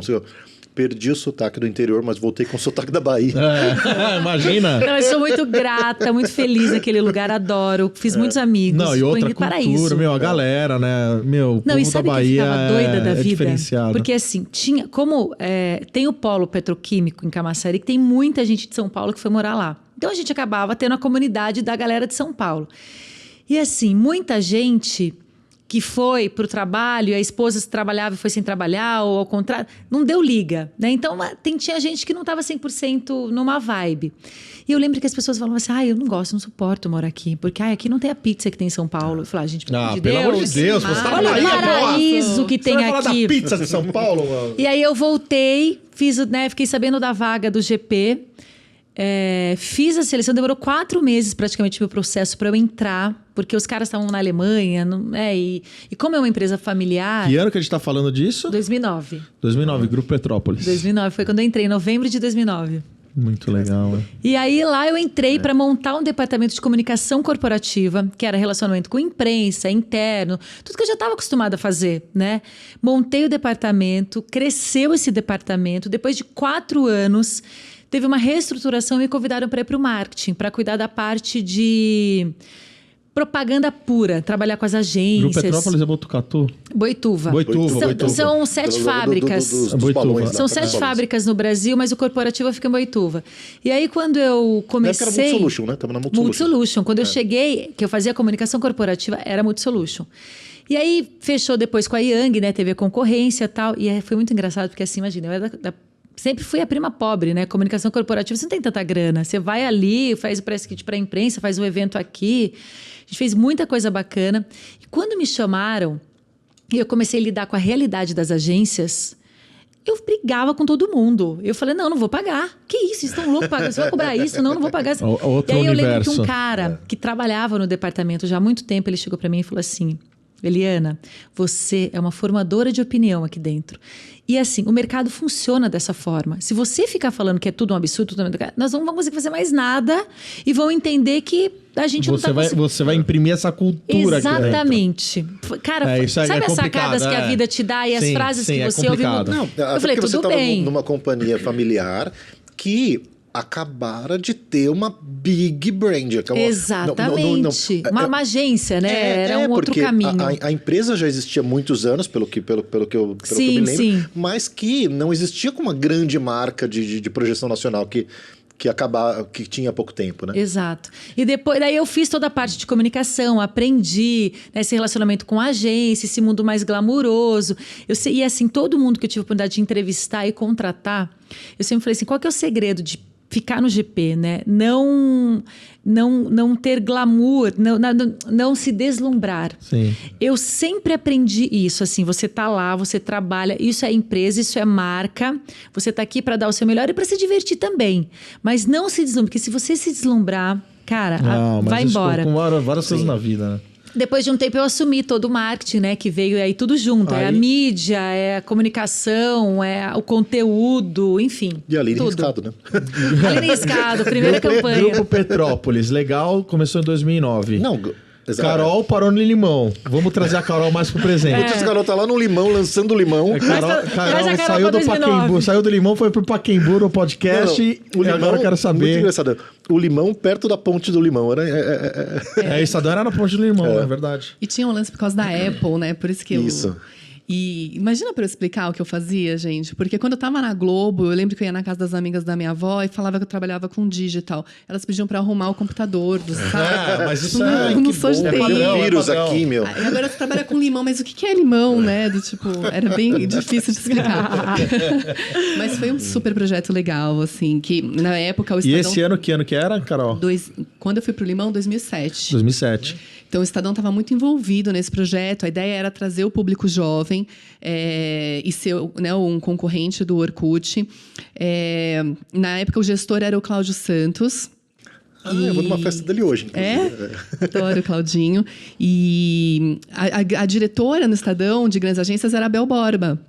perdi o sotaque do interior, mas voltei com o sotaque da Bahia. Imagina. Não, eu sou muito grata, muito feliz naquele lugar, adoro. Fiz muitos amigos. Não, e outra cultura, paraíso. A galera, né? O não, povo e sabe da Bahia que eu ficava doida da vida? Diferenciado. Porque assim, tem o polo petroquímico em Camaçari, que tem muita gente de São Paulo que foi morar lá. Então a gente acabava tendo a comunidade da galera de São Paulo. E assim, muita gente que foi para o trabalho, a esposa trabalhava e foi sem trabalhar, ou ao contrário, não deu liga, né? Então, tinha gente que não estava 100% numa vibe. E eu lembro que as pessoas falavam assim, eu não gosto, não suporto morar aqui, porque aqui não tem a pizza que tem em São Paulo. Eu falava, gente, pelo amor de Deus. Pelo amor de Deus, você tá na olha o Bahia, paraíso que tem você vai falar aqui. da pizza de São Paulo, mano. E aí eu voltei, fiquei sabendo da vaga do GP, fiz a seleção, demorou 4 meses praticamente meu processo para eu entrar, porque os caras estavam na Alemanha, e como é uma empresa familiar... Que ano que a gente tá falando disso? 2009. 2009, Grupo Petrópolis. 2009, foi quando eu entrei, em novembro de 2009. Muito legal, né? E aí lá eu entrei para montar um departamento de comunicação corporativa, que era relacionamento com imprensa, interno, tudo que eu já estava acostumada a fazer, né? Montei o departamento, cresceu esse departamento, depois de 4 anos... Teve uma reestruturação e me convidaram para ir para o marketing, para cuidar da parte de propaganda pura, trabalhar com as agências. Grupo Petrópolis é Botucatu? Boituva. São 7 fábricas. Dos balões, São 7 fábricas no Brasil, mas o corporativo fica em Boituva. E aí, quando eu comecei... Na época era Multisolution, né? Tava na Multisolution. Quando eu cheguei, que eu fazia comunicação corporativa, era Multisolution. E aí, fechou depois com a Yang, né? Teve a concorrência e tal. E foi muito engraçado, porque assim, imagina, eu era sempre fui a prima pobre, né? Comunicação corporativa, você não tem tanta grana. Você vai ali, faz o press kit para a imprensa, faz um evento aqui. A gente fez muita coisa bacana. E quando me chamaram e eu comecei a lidar com a realidade das agências, eu brigava com todo mundo. Eu falei, não vou pagar. Que isso? Vocês estão loucos pagando? Você vai cobrar isso? Não vou pagar. Outro e aí eu lembro universo. que um cara que trabalhava no departamento já há muito tempo, ele chegou para mim e falou assim... Eliana, você é uma formadora de opinião aqui dentro. E assim, o mercado funciona dessa forma. Se você ficar falando que é tudo um absurdo, nós não vamos conseguir fazer mais nada e vão entender que a gente Você vai imprimir essa cultura. Exatamente. Cara, sabe as sacadas que a vida te dá e as frases que você ouve? Não, eu falei, tudo você bem. Numa companhia familiar que acabara de ter uma big brand. Exatamente. Uma agência, né? Era um outro porque caminho. A empresa já existia há muitos anos, pelo que eu me lembro, mas que não existia com uma grande marca de projeção nacional que tinha pouco tempo, né? Exato. E daí eu fiz toda a parte de comunicação, aprendi, né, esse relacionamento com a agência, esse mundo mais glamuroso. E assim, todo mundo que eu tive a oportunidade de entrevistar e contratar, eu sempre falei assim, qual que é o segredo de ficar no GP, né? Não ter glamour, não se deslumbrar. Sim. Eu sempre aprendi isso, assim, você tá lá, você trabalha, isso é empresa, isso é marca, você tá aqui para dar o seu melhor e para se divertir também. Mas não se deslumbre, porque se você se deslumbrar, cara, vai embora. Com várias coisas na vida, né? Depois de um tempo eu assumi todo o marketing, né? Que veio aí tudo junto. É a mídia, é a comunicação, é o conteúdo, enfim. E a Aline Riscado, né? Aline Riscado, primeira campanha. Grupo Petrópolis, legal, começou em 2009. Não, Carol parou no limão. Vamos trazer a Carol mais pro presente. A Carol tá lá no limão, lançando limão. Carol saiu do Pacaembu, saiu do limão, foi pro Pacaembu no podcast. O limão, agora eu quero saber. Muito engraçado. O limão perto da ponte do limão. Estadão era na ponte do limão, é verdade. E tinha um lance por causa da Apple, né? Por isso que Isso. E imagina para eu explicar o que eu fazia, gente. Porque quando eu tava na Globo, eu lembro que eu ia na casa das amigas da minha avó e falava que eu trabalhava com digital. Elas pediam para arrumar o computador do site. Mas isso não sou de TI. Tem vírus aqui, meu. Aí agora você trabalha com limão, mas o que é limão, né? Era bem difícil de explicar. Mas foi um super projeto legal, assim, que na época o Estadão... E esse ano, que ano que era, Carol? Quando eu fui pro Limão, 2007. 2007. Então, o Estadão estava muito envolvido nesse projeto. A ideia era trazer o público jovem e ser, né, um concorrente do Orkut. Na época, o gestor era o Cláudio Santos. Eu vou numa festa dele hoje, inclusive. Adoro o Claudinho. E a diretora no Estadão de grandes agências era a Bel Borba.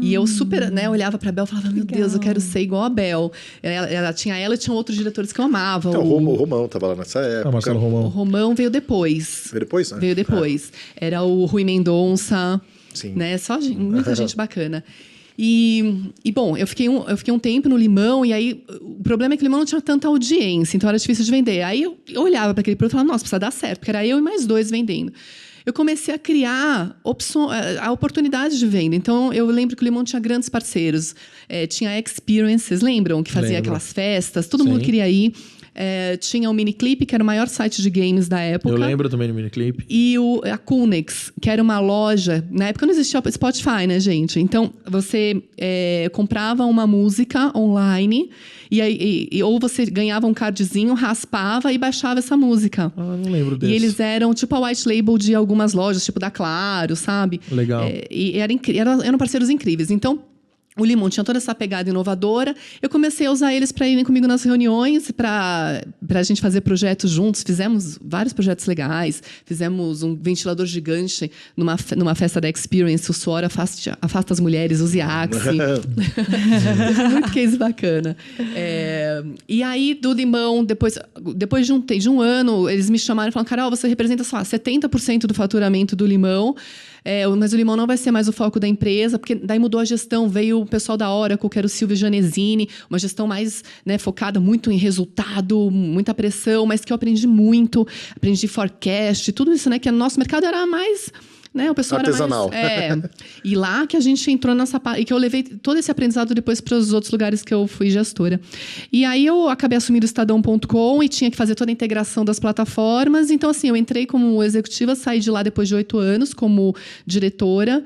E eu super, né, olhava pra Bel e falava, meu Deus, eu quero ser igual a Bel. Ela e tinha outros diretores que eu amava. Então, o Romão tava lá nessa época. Marcelo Romão. O Romão veio depois. Veio depois, né? Veio depois. Era o Rui Mendonça. Sim. Né? Muita gente bacana. E bom, eu fiquei um tempo no Limão, e aí o problema é que o Limão não tinha tanta audiência, então era difícil de vender. Aí eu olhava para aquele produto e falava, nossa, precisa dar certo, porque era eu e mais 2 vendendo. Eu comecei a criar a oportunidade de venda. Então, eu lembro que o Limão tinha grandes parceiros. Tinha a Experience, vocês lembram? Que fazia aquelas festas, todo mundo queria ir. Tinha o Miniclip, que era o maior site de games da época. Eu lembro também do Miniclip. E a Kunex, que era uma loja... Na época não existia Spotify, né, gente? Então, você comprava uma música online ou você ganhava um cardzinho, raspava e baixava essa música. Não lembro desse. E eles eram tipo a white label de algumas lojas, tipo da Claro, sabe? Legal. Eram parceiros incríveis. Então... O Limão tinha toda essa pegada inovadora. Eu comecei a usar eles para irem comigo nas reuniões, para a gente fazer projetos juntos. Fizemos vários projetos legais. Fizemos um ventilador gigante numa festa da Experience. O Suor afasta as mulheres, use Axe. Muito case bacana. E aí, do Limão, depois de um ano, eles me chamaram e falaram, Carol, você representa, sei lá, 70% do faturamento do Limão. Mas o Limão não vai ser mais o foco da empresa, porque daí mudou a gestão, veio o pessoal da Oracle, que era o Silvio Janesini, uma gestão mais, né, focada muito em resultado, muita pressão, mas que eu aprendi muito, aprendi forecast, tudo isso, né, que o nosso mercado era mais... Né, o pessoal artesanal. Era mais, e lá que a gente entrou nessa parte, e que eu levei todo esse aprendizado depois para os outros lugares que eu fui gestora. E aí eu acabei assumindo o Estadão.com e tinha que fazer toda a integração das plataformas. Então, assim, eu entrei como executiva, saí de lá depois de 8 anos como diretora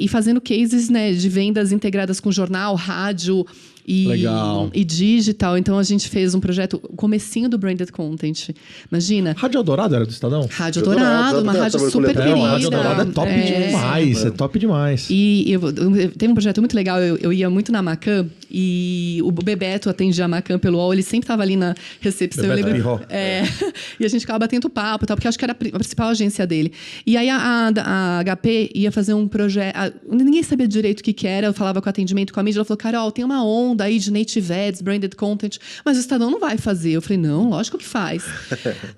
e fazendo cases, né, de vendas integradas com jornal, rádio e digital. Então, a gente fez um projeto, o comecinho do Branded Content. Imagina. Rádio Eldorado era do Estadão? Rádio Eldorado, uma rádio super querida. Rádio Eldorado é top demais, é top demais. E teve um projeto muito legal, eu ia muito na Macan, e o Bebeto atendia a Macan pelo UOL, ele sempre estava ali na recepção. Bebeto Pirro. E a gente ficava batendo papo e tal, porque acho que era a principal agência dele. E aí a HP ia fazer um projeto, ninguém sabia direito o que era, eu falava com o atendimento com a mídia, ela falou, Carol, tem uma onda aí de native ads, branded content, mas o Estadão não vai fazer. Eu falei, não, lógico que faz.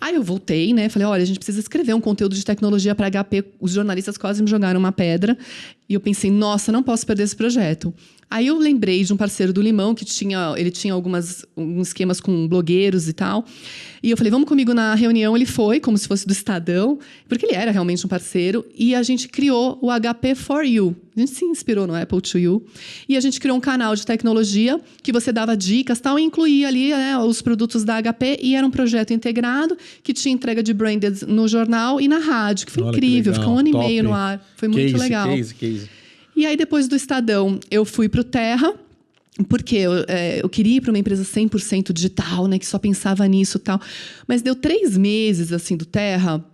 Aí eu voltei, né? Falei, olha, a gente precisa escrever um conteúdo de tecnologia para HP. Os jornalistas quase me jogaram uma pedra. E eu pensei, nossa, não posso perder esse projeto. Aí eu lembrei de um parceiro do Limão, que ele tinha alguns esquemas com blogueiros e tal. E eu falei, vamos comigo na reunião. Ele foi, como se fosse do Estadão, porque ele era realmente um parceiro. E a gente criou o HP4U. A gente se inspirou no Apple IIu. E a gente criou um canal de tecnologia que você dava dicas e tal, e incluía ali, né, os produtos da HP. E era um projeto integrado que tinha entrega de branded no jornal e na rádio, que foi incrível. Ficou 1 ano e meio no ar. Foi muito legal. Case. E aí, depois do Estadão, eu fui para o Terra, porque eu queria ir para uma empresa 100% digital, né, que só pensava nisso e tal. Mas deu 3 meses, assim, do Terra,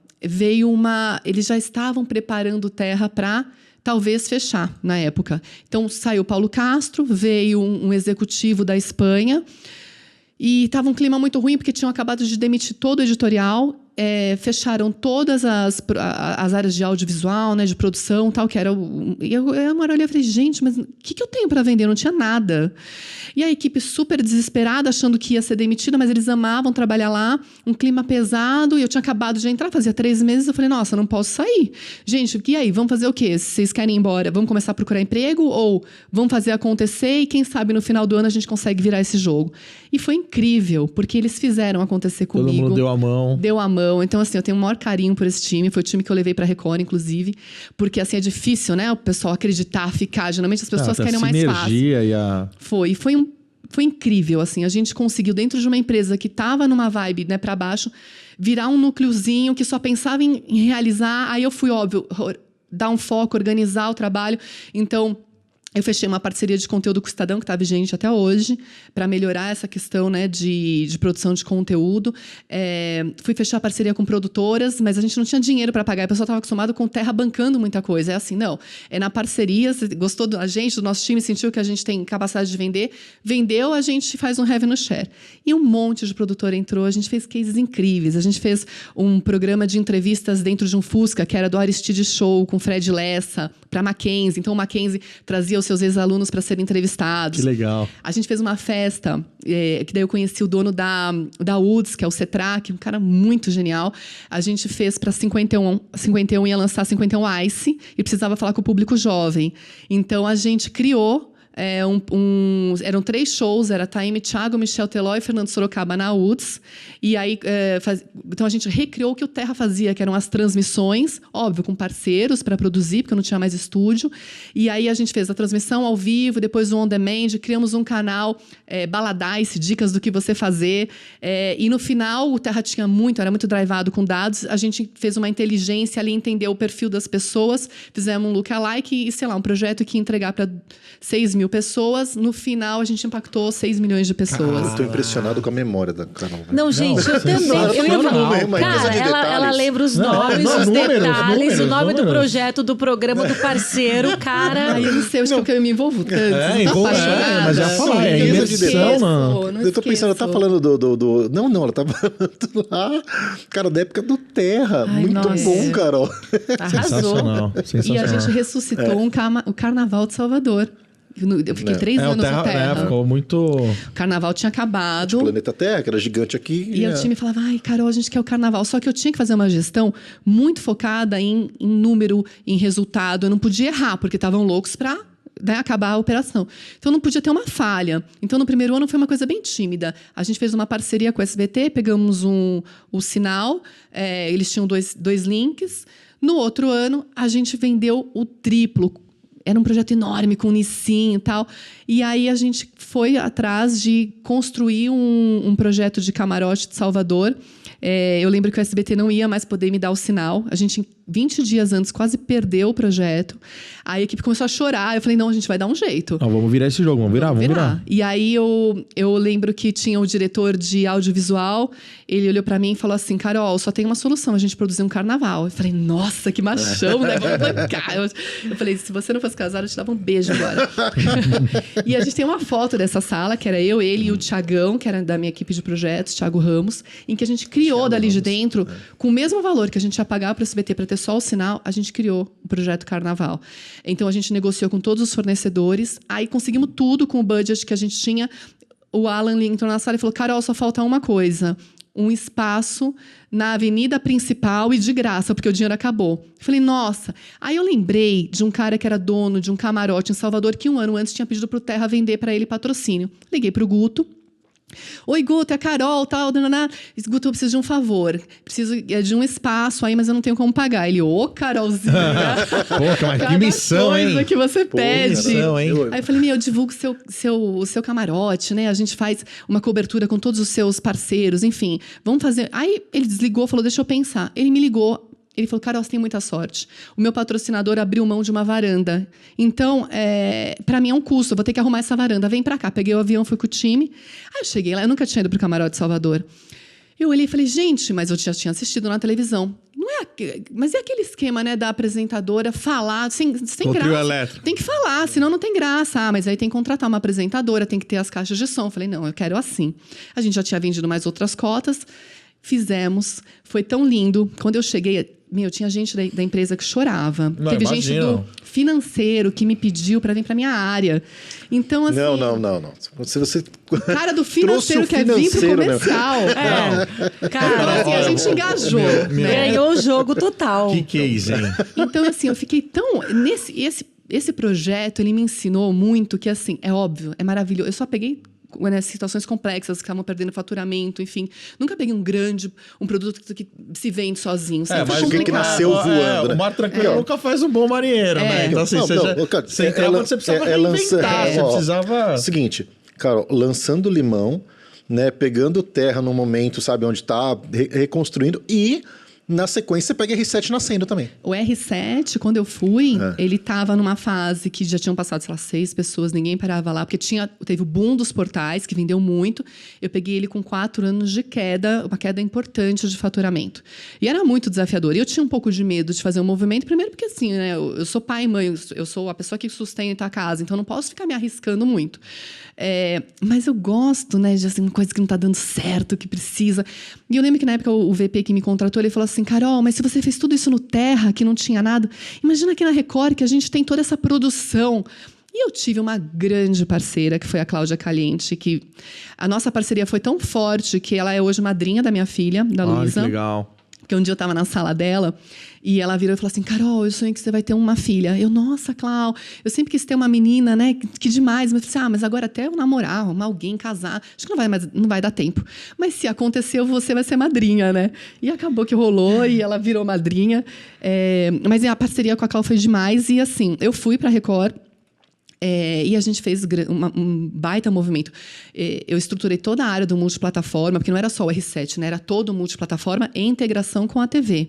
eles já estavam preparando o Terra para talvez fechar, na época. Então, saiu o Paulo Castro, veio um executivo da Espanha, e estava um clima muito ruim, porque tinham acabado de demitir todo o editorial. Fecharam todas as áreas de audiovisual, né, de produção, tal, que era e eu olhei e falei, gente, mas o que eu tenho para vender? Eu não tinha nada. E a equipe super desesperada, achando que ia ser demitida, mas eles amavam trabalhar lá, um clima pesado, e eu tinha acabado de entrar, fazia 3 meses, eu falei, nossa, não posso sair. Gente, e aí, vamos fazer o quê? Se vocês querem ir embora, vamos começar a procurar emprego, ou vamos fazer acontecer, e quem sabe no final do ano a gente consegue virar esse jogo. E foi incrível, porque eles fizeram acontecer comigo. Todo mundo deu a mão. Deu a mão. Então, assim, eu tenho o maior carinho por esse time. Foi o time que eu levei pra Record, inclusive. Porque, assim, é difícil, né? O pessoal acreditar, ficar. Geralmente as pessoas querem o mais fácil. Foi incrível, assim. A gente conseguiu, dentro de uma empresa que estava numa vibe, né, pra baixo, virar um núcleozinho que só pensava em realizar. Aí eu fui, óbvio, dar um foco, organizar o trabalho. Então, eu fechei uma parceria de conteúdo com o Estadão, que está vigente até hoje, para melhorar essa questão, né, de produção de conteúdo. Fui fechar parceria com produtoras, mas a gente não tinha dinheiro para pagar. A pessoa estava acostumada com o Terra bancando muita coisa. É assim, não. É na parceria, você gostou da gente, do nosso time, sentiu que a gente tem capacidade de vender. Vendeu, a gente faz um revenue share. E um monte de produtora entrou, a gente fez cases incríveis. A gente fez um programa de entrevistas dentro de um Fusca, que era do Aristide Show, com Fred Lessa, para a Mackenzie. Então, o Mackenzie trazia os seus ex-alunos para serem entrevistados. Que legal. A gente fez uma festa, que daí eu conheci o dono da Woods, que é o Cetrac, um cara muito genial. A gente fez para 51 ia lançar 51 Ice e precisava falar com o público jovem. Então, a gente criou eram 3 shows, era Taime, Thiago, Michel Teló e Fernando Sorocaba na Woods. E aí, então a gente recriou o que o Terra fazia, que eram as transmissões, óbvio, com parceiros para produzir, porque eu não tinha mais estúdio. E aí a gente fez a transmissão ao vivo, depois o On Demand, criamos um canal, Baladice, dicas do que você fazer. E no final, o Terra era muito drivado com dados. A gente fez uma inteligência ali, entendeu o perfil das pessoas, fizemos um lookalike e, sei lá, um projeto que ia entregar para 6 mil pessoas. No final, a gente impactou 6 milhões de pessoas. Eu tô impressionado com a memória da Carol. Não, gente, eu também. Eu ia falar, cara, ela lembra os nomes, os detalhes, o nome do projeto, do programa, do parceiro, cara. Aí eu não sei, acho que eu me envolvo tanto. Mas já falei, é imersão. Eu tô pensando, ela tá falando do... Não, ela tá falando lá, cara, da época do Terra. Muito bom, Carol. Sensacional. E a gente ressuscitou o Carnaval de Salvador. Eu fiquei 3 anos no Terra. Ficou muito... O Carnaval tinha acabado. O Planeta Terra, que era gigante aqui. E o time falava, ai, Carol, a gente quer o Carnaval. Só que eu tinha que fazer uma gestão muito focada em número, em resultado. Eu não podia errar, porque estavam loucos para acabar a operação. Então, não podia ter uma falha. Então, no primeiro ano, foi uma coisa bem tímida. A gente fez uma parceria com o SBT, pegamos o sinal, eles tinham dois links. No outro ano, a gente vendeu o triplo. Era um projeto enorme, com o Nissin e tal. E aí, a gente foi atrás de construir um projeto de camarote de Salvador. Eu lembro que o SBT não ia mais poder me dar o sinal. A gente, 20 dias antes, quase perdeu o projeto. Aí a equipe começou a chorar. Eu falei, não, a gente vai dar um jeito. Não, vamos virar esse jogo, vamos virar. E aí eu lembro que tinha o diretor de audiovisual. Ele olhou pra mim e falou assim, Carol, só tem uma solução, a gente produzir um carnaval. Eu falei, nossa, que machão, né? Vamos bancar. Eu falei, se você não fosse casado, eu te dava um beijo agora. E a gente tem uma foto dessa sala, que era eu, ele e o Thiagão, que era da minha equipe de projetos, Thiago Ramos, em que a gente criou dali de dentro, com o mesmo valor que a gente ia pagar para o SBT para ter só o sinal, a gente criou o projeto Carnaval. Então, a gente negociou com todos os fornecedores, aí conseguimos tudo com o budget que a gente tinha. O Alan entrou na sala e falou, Carol, só falta uma coisa. um espaço na avenida principal e de graça, porque o dinheiro acabou. Eu falei, nossa. Aí eu lembrei de um cara que era dono de um camarote em Salvador, que 1 ano antes tinha pedido pro Terra vender para ele patrocínio. Liguei pro Guto. Oi, Guto, é a Carol, tal. Guto, eu preciso de um favor. Preciso de um espaço aí, mas eu não tenho como pagar. Ele, Carolzinha. Pô, mas que missão, hein? Coisa que você pede. Missão, hein? Aí eu falei, eu divulgo o seu camarote, né? A gente faz uma cobertura com todos os seus parceiros, enfim. Vamos fazer... Aí ele desligou, falou, deixa eu pensar. Ele me ligou. Ele falou, Carol, você tem muita sorte. O meu patrocinador abriu mão de uma varanda. Então, para mim é um custo. Eu vou ter que arrumar essa varanda. Vem pra cá. Peguei o avião, fui com o time. Aí eu cheguei lá. Eu nunca tinha ido pro camarote de Salvador. Eu olhei e falei, gente, mas eu já tinha assistido na televisão. Mas é aquele esquema, né, da apresentadora falar sem graça. Elétrico. Tem que falar, senão não tem graça. Mas aí tem que contratar uma apresentadora, tem que ter as caixas de som. Eu falei, não, eu quero assim. A gente já tinha vendido mais outras cotas. Fizemos. Foi tão lindo. Quando eu cheguei... tinha gente da empresa que chorava. Teve gente do financeiro que me pediu para vir para minha área. Então, assim... Não. Se você... Cara do financeiro quer vir pro comercial. Cara, então, assim, a gente engajou. Né? Ganhou o jogo total. Que case, hein? Então, assim, eu fiquei tão... Esse projeto, ele me ensinou muito que, assim, é óbvio, é maravilhoso. Eu só peguei... situações complexas, que estavam perdendo faturamento, enfim. Nunca peguei um produto que se vende sozinho. Mas que nasceu voando, né? O mar tranquilo nunca faz um bom marinheiro, né? Então, assim, você precisava reinventar, você precisava... Seguinte, Carol, lançando limão, né? Pegando terra no momento, sabe, onde tá, reconstruindo e... Na sequência, você pega R7 nascendo também. O R7, quando eu fui, ele estava numa fase que já tinham passado, sei lá, 6 pessoas, ninguém parava lá, porque teve o boom dos portais, que vendeu muito. Eu peguei ele com 4 anos de queda, uma queda importante de faturamento. E era muito desafiador. E eu tinha um pouco de medo de fazer um movimento, primeiro porque, assim, né, eu sou pai e mãe, eu sou a pessoa que sustenta a casa, então não posso ficar me arriscando muito. Mas eu gosto, né, de assim, uma coisa que não está dando certo, que precisa. E eu lembro que na época o VP que me contratou, ele falou assim, Carol, mas se você fez tudo isso no Terra, que não tinha nada, imagina aqui na Record, que a gente tem toda essa produção. E eu tive uma grande parceira, que foi a Cláudia Caliente, que a nossa parceria foi tão forte que ela é hoje madrinha da minha filha, da Luísa. Que legal. Porque um dia eu estava na sala dela e ela virou e falou assim, Carol, eu sonhei que você vai ter uma filha. Eu, nossa, Clau, eu sempre quis ter uma menina, né? Que demais. Mas eu falei assim, mas agora até eu namorar, arrumar alguém, casar, acho que não vai dar tempo. Mas se aconteceu, você vai ser madrinha, né? E acabou que rolou e ela virou madrinha. Mas a parceria com a Clau foi demais. E assim, eu fui para a Record. E a gente fez um baita movimento. Eu estruturei toda a área do multiplataforma, porque não era só o R7, né? Era todo o multiplataforma e integração com a TV.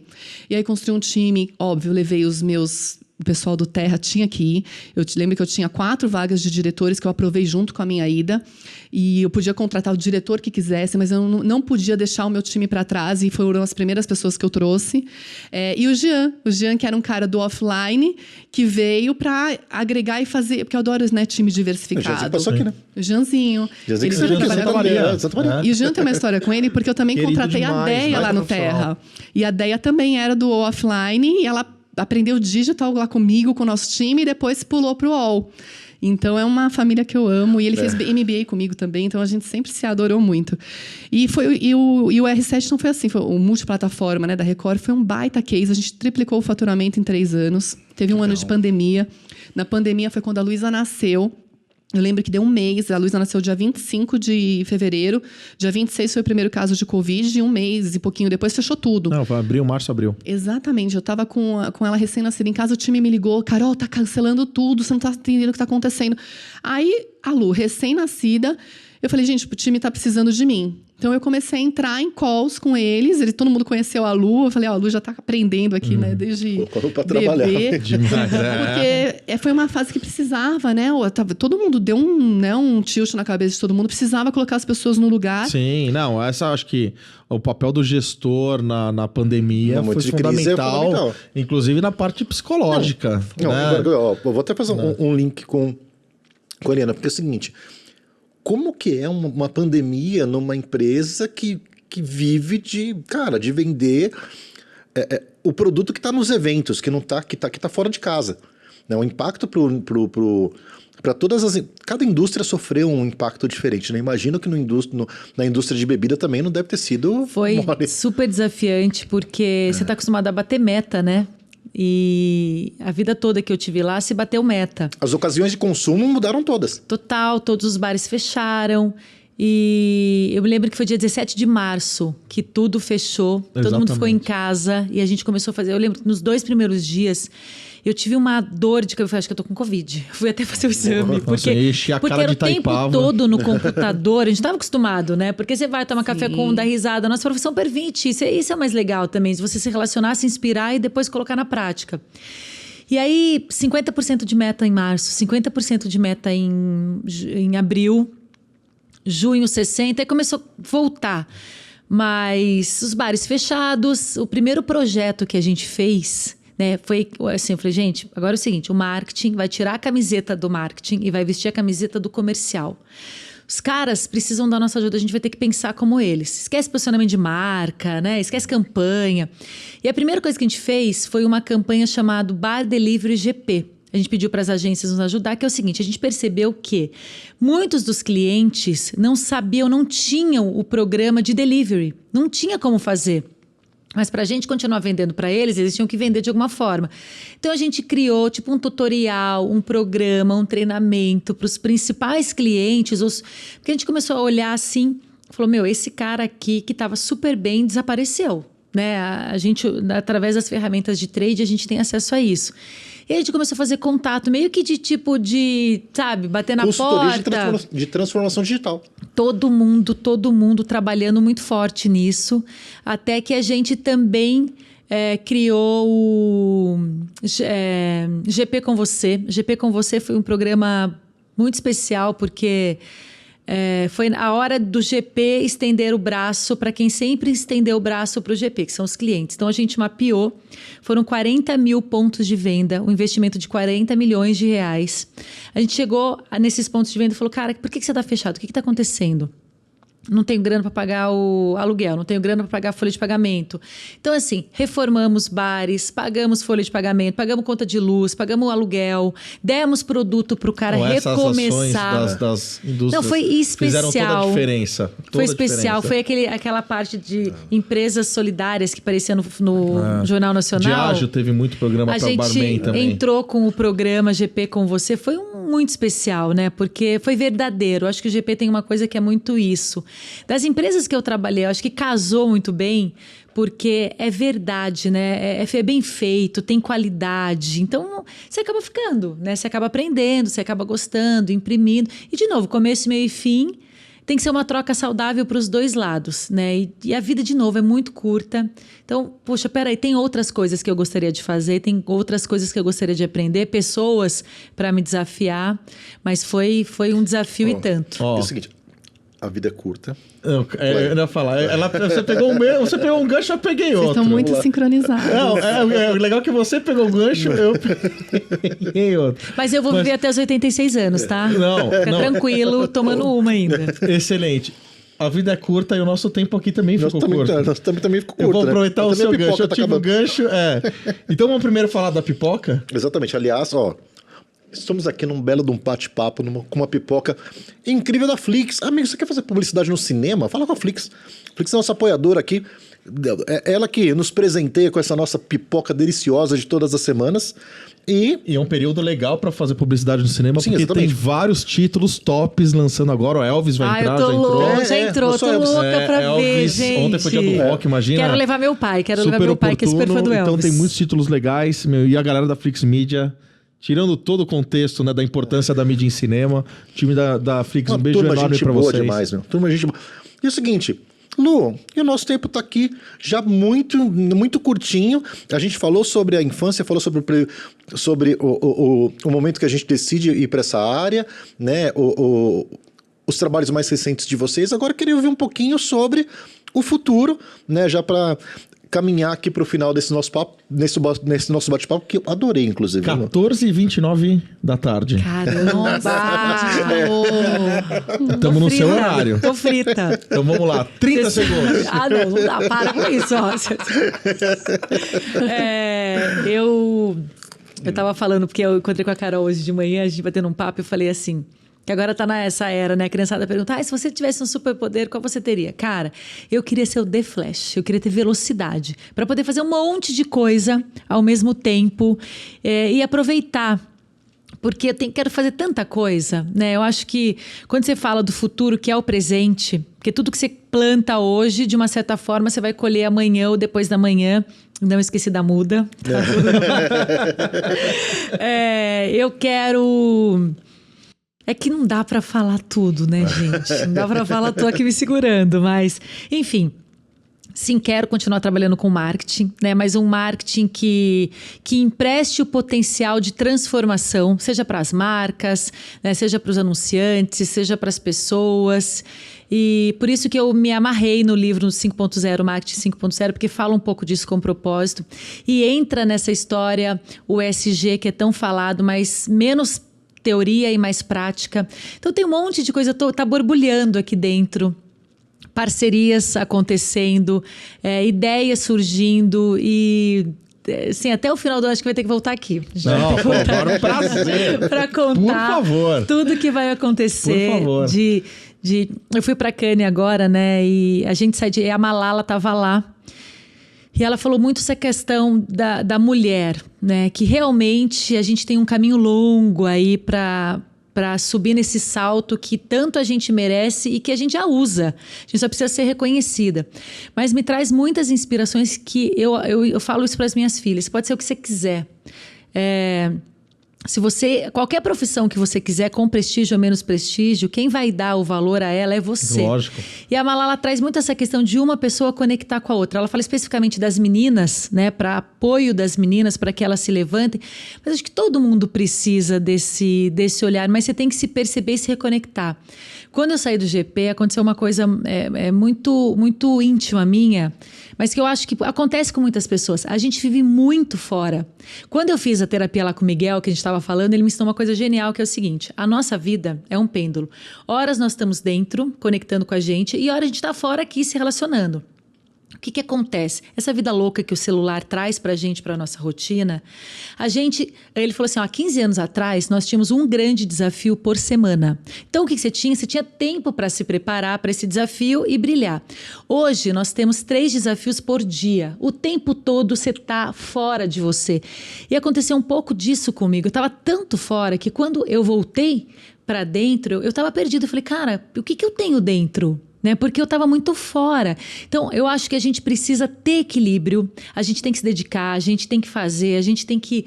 E aí construí um time, óbvio, levei o pessoal do Terra tinha que ir. Eu te lembro que eu tinha 4 vagas de diretores que eu aprovei junto com a minha ida. E eu podia contratar o diretor que quisesse, mas eu não podia deixar o meu time para trás. E foram as primeiras pessoas que eu trouxe. E o Jean, que era um cara do offline, que veio para agregar e fazer... Porque eu adoro, né, time diversificado. O Jeanzinho passou aqui, né? O Jeanzinho. Ele sempre trabalhava Santa Maria. E o Jean tem uma história com ele, porque eu também contratei a Deia lá no Terra. E a Deia também era do offline e ela aprendeu digital lá comigo, com o nosso time, e depois pulou pro UOL. Então, é uma família que eu amo. E ele fez MBA comigo também, então a gente sempre se adorou muito. E o R7 não foi assim, foi o multiplataforma, né, da Record, foi um baita case. A gente triplicou o faturamento em 3 anos. Teve um ano de pandemia. Na pandemia foi quando a Luísa nasceu. Eu lembro que deu um mês, a Luísa nasceu dia 25 de fevereiro, dia 26 foi o primeiro caso de Covid, e um mês e pouquinho depois fechou tudo. Não, foi abril, março, abril. Exatamente, eu tava com ela recém-nascida em casa, o time me ligou, Carol, tá cancelando tudo, você não tá entendendo o que tá acontecendo. Aí, a Lu, recém-nascida, eu falei, gente, o time tá precisando de mim. Então, eu comecei a entrar em calls com eles. Todo mundo conheceu a Lu. Eu falei, a Lu já tá aprendendo aqui, né? Desde pra trabalhar. Demais, Porque foi uma fase que precisava, né? Todo mundo deu um tilt na cabeça de todo mundo. Precisava colocar as pessoas no lugar. Sim, não. Essa acho que o papel do gestor na pandemia foi fundamental. Inclusive na parte psicológica. Eu vou até fazer um link com a Eliana. Porque é o seguinte... Como que é uma pandemia numa empresa que vive de vender o produto que está nos eventos, que tá fora de casa. né? O impacto para todas as... Cada indústria sofreu um impacto diferente, né? Imagino que na indústria de bebida também não deve ter sido Foi mole. super desafiante, porque você está acostumado a bater meta, né? E a vida toda que eu tive lá, se bateu meta. As ocasiões de consumo mudaram todas. Total, todos os bares fecharam. E eu me lembro que foi dia 17 de março que tudo fechou. Todo mundo ficou em casa e a gente começou a fazer... Eu lembro que nos 2 primeiros dias... Eu tive uma dor de cabeça, acho que eu tô com Covid. Fui até fazer o exame. Porque era o tempo todo no computador. A gente tava acostumado, né? Porque você vai tomar café com dar risada. Nossa profissão permite. Isso é mais legal também. Se você se relacionar, se inspirar e depois colocar na prática. E aí, 50% de meta em março, 50% de meta em abril, junho 60%. Aí começou a voltar. Mas os bares fechados. O primeiro projeto que a gente fez... Né, foi assim, eu falei, gente, agora é o seguinte, o marketing vai tirar a camiseta do marketing e vai vestir a camiseta do comercial. Os caras precisam da nossa ajuda, a gente vai ter que pensar como eles. Esquece posicionamento de marca, né? Esquece campanha. E a primeira coisa que a gente fez foi uma campanha chamada Bar Delivery GP. A gente pediu para as agências nos ajudar, que é o seguinte, a gente percebeu que muitos dos clientes não sabiam, não tinham o programa de delivery, não tinha como fazer. Mas para a gente continuar vendendo para eles, eles tinham que vender de alguma forma. Então a gente criou tipo um tutorial, um programa, um treinamento para os principais clientes. Porque a gente começou a olhar assim, falou, esse cara aqui que estava super bem desapareceu. Né? A gente, através das ferramentas de trade, a gente tem acesso a isso. E aí a gente começou a fazer contato, meio que sabe, bater na porta. Consultoria de transformação digital. Todo mundo trabalhando muito forte nisso. Até que a gente também criou o GP com Você. GP com Você foi um programa muito especial, porque... foi a hora do GP estender o braço para quem sempre estendeu o braço para o GP, que são os clientes. Então, a gente mapeou, foram 40 mil pontos de venda, um investimento de 40 milhões de reais. A gente chegou nesses pontos de venda e falou, cara, por que você está fechado? O que está acontecendo? Não tenho grana para pagar o aluguel, não tenho grana para pagar a folha de pagamento. Então, assim, reformamos bares, pagamos folha de pagamento, pagamos conta de luz, pagamos o aluguel, demos produto para o cara recomeçar. Essas ações das indústrias não, foi especial. Fizeram toda a diferença. Foi especial. Foi aquela parte de empresas solidárias que aparecia no Jornal Nacional. Diageo teve muito programa para o barman também. A gente entrou com o programa GP com Você. Foi muito especial, né? Porque foi verdadeiro. Acho que o GP tem uma coisa que é muito isso. Das empresas que eu trabalhei, eu acho que casou muito bem, porque é verdade, né? É bem feito, tem qualidade. Então, você acaba ficando, né? Você acaba aprendendo, você acaba gostando, imprimindo. E, de novo, começo, meio e fim, tem que ser uma troca saudável para os dois lados, né? E a vida, de novo, é muito curta. Então, poxa, peraí, tem outras coisas que eu gostaria de fazer, tem outras coisas que eu gostaria de aprender, pessoas para me desafiar, mas foi um desafio e tanto. É o seguinte... A vida é curta. Eu ia falar. Você pegou um gancho, eu peguei outro. Vocês estão muito sincronizados. Não, é legal que você pegou um gancho, eu peguei outro. Mas eu vou viver até os 86 anos, tá? Não. Fica tranquilo, tomando uma ainda. Excelente. A vida é curta e o nosso tempo aqui também ficou curto. Nós também ficou curto. Eu vou aproveitar o seu gancho. Eu tá tive o gancho. Então vamos primeiro falar da pipoca? Exatamente. Aliás, estamos aqui num belo de um bate-papo com uma pipoca incrível da Flix. Amigo, você quer fazer publicidade no cinema? Fala com a Flix. A Flix é nossa apoiadora aqui. É ela que nos presenteia com essa nossa pipoca deliciosa de todas as semanas. E é um período legal pra fazer publicidade no cinema, sim, porque exatamente. Tem vários títulos tops lançando agora. O Elvis vai entrar, eu tô louca, já entrou. Tô louca pra Elvis, ver, gente. Ontem foi dia do rock, imagina. Quero levar meu pai, que é super fã do Elvis. Então tem muitos títulos legais, e a galera da Flix Media, tirando todo o contexto, né, da importância da mídia em cinema, o time da Flix, um beijo enorme pra vocês. Demais, meu. Turma, gente boa. E é o seguinte... Lu, e o nosso tempo tá aqui já muito, muito curtinho. A gente falou sobre a infância, falou sobre o momento que a gente decide ir para essa área, né? Os trabalhos mais recentes de vocês. Agora eu queria ouvir um pouquinho sobre o futuro, né? Já para caminhar aqui para o final desse nosso papo, nesse nosso bate-papo, que eu adorei, inclusive. 14h29 da tarde. Caramba! Estamos no seu horário. Tô frita. Então vamos lá, 30 segundos. Não dá, para com isso. Eu tava falando, porque eu encontrei com a Carol hoje de manhã, a gente batendo um papo, eu falei assim, que agora tá nessa era, né? A criançada pergunta, se você tivesse um superpoder, qual você teria? Cara, eu queria ser o The Flash, eu queria ter velocidade, para poder fazer um monte de coisa ao mesmo tempo e aproveitar. Porque eu quero fazer tanta coisa, né? Eu acho que quando você fala do futuro, que é o presente, porque tudo que você planta hoje, de uma certa forma, você vai colher amanhã ou depois da manhã. Não esqueci da muda. Tá eu quero... É que não dá pra falar tudo, né, gente? Não dá pra falar, tô aqui me segurando, mas... Enfim... Sim, quero continuar trabalhando com marketing, né? Mas um marketing que empreste o potencial de transformação, seja para as marcas, né? Seja para os anunciantes, seja para as pessoas. E por isso que eu me amarrei no livro 5.0, Marketing 5.0, porque fala um pouco disso com propósito. E entra nessa história o ESG, que é tão falado, mas menos teoria e mais prática. Então tem um monte de coisa, tá borbulhando aqui dentro. Parcerias acontecendo, ideias surgindo e... Sim, até o final do ano acho que vai ter que voltar aqui. Não, agora é um prazer. Para contar Por favor. Tudo que vai acontecer. Por favor. Eu fui para Cannes agora, né? E a gente sai de... A Malala estava lá. E ela falou muito essa questão da mulher, né? Que realmente a gente tem um caminho longo aí para subir nesse salto que tanto a gente merece e que a gente já usa. A gente só precisa ser reconhecida. Mas me traz muitas inspirações que eu falo isso para as minhas filhas. Pode ser o que você quiser. Qualquer profissão que você quiser, com prestígio ou menos prestígio, quem vai dar o valor a ela é você. Lógico. E a Malala traz muito essa questão de uma pessoa conectar com a outra. Ela fala especificamente das meninas, né, para apoio das meninas, para que elas se levantem. Mas acho que todo mundo precisa desse olhar, mas você tem que se perceber e se reconectar. Quando eu saí do GP, aconteceu uma coisa muito, muito íntima minha, mas que eu acho que acontece com muitas pessoas. A gente vive muito fora. Quando eu fiz a terapia lá com o Miguel, que a gente estava falando, ele me ensinou uma coisa genial, que é o seguinte: a nossa vida é um pêndulo. Horas nós estamos dentro, conectando com a gente, e horas a gente está fora aqui se relacionando. O que acontece? Essa vida louca que o celular traz pra gente, pra nossa rotina, ele falou assim, há 15 anos atrás, nós tínhamos um grande desafio por semana. Então, o que você tinha? Você tinha tempo para se preparar para esse desafio e brilhar. Hoje, nós temos 3 desafios por dia. O tempo todo você tá fora de você. E aconteceu um pouco disso comigo. Eu tava tanto fora que quando eu voltei para dentro, eu tava perdida. Eu falei, cara, o que eu tenho dentro? Né? Porque eu estava muito fora. Então, eu acho que a gente precisa ter equilíbrio, a gente tem que se dedicar, a gente tem que fazer, a gente tem que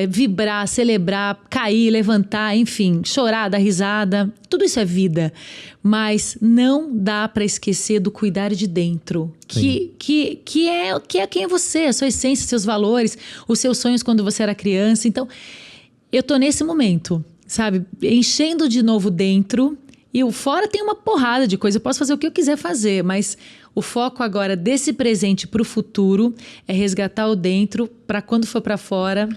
vibrar, celebrar, cair, levantar, enfim, chorar, dar risada. Tudo isso é vida. Mas não dá para esquecer do cuidar de dentro, que é quem é você, a sua essência, seus valores, os seus sonhos quando você era criança. Então, eu tô nesse momento, sabe? Enchendo de novo dentro. E o fora tem uma porrada de coisa, eu posso fazer o que eu quiser fazer, mas o foco agora desse presente para o futuro é resgatar o dentro para quando for para fora...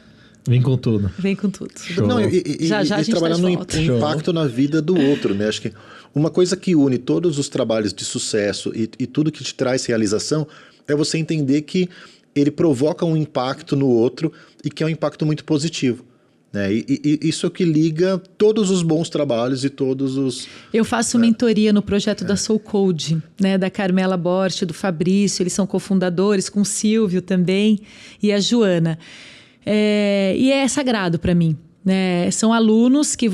Vem com tudo. Vem com tudo. Show. Não, já a gente trabalhar no impacto na vida do outro, né? Acho que uma coisa que une todos os trabalhos de sucesso e tudo que te traz realização é você entender que ele provoca um impacto no outro e que é um impacto muito positivo. E isso é o que liga todos os bons trabalhos e todos os... Eu faço mentoria no projeto da Soul Code, né, da Carmela Borch, do Fabrício, eles são cofundadores, com o Silvio também e a Joana. E é sagrado para mim, né? São alunos que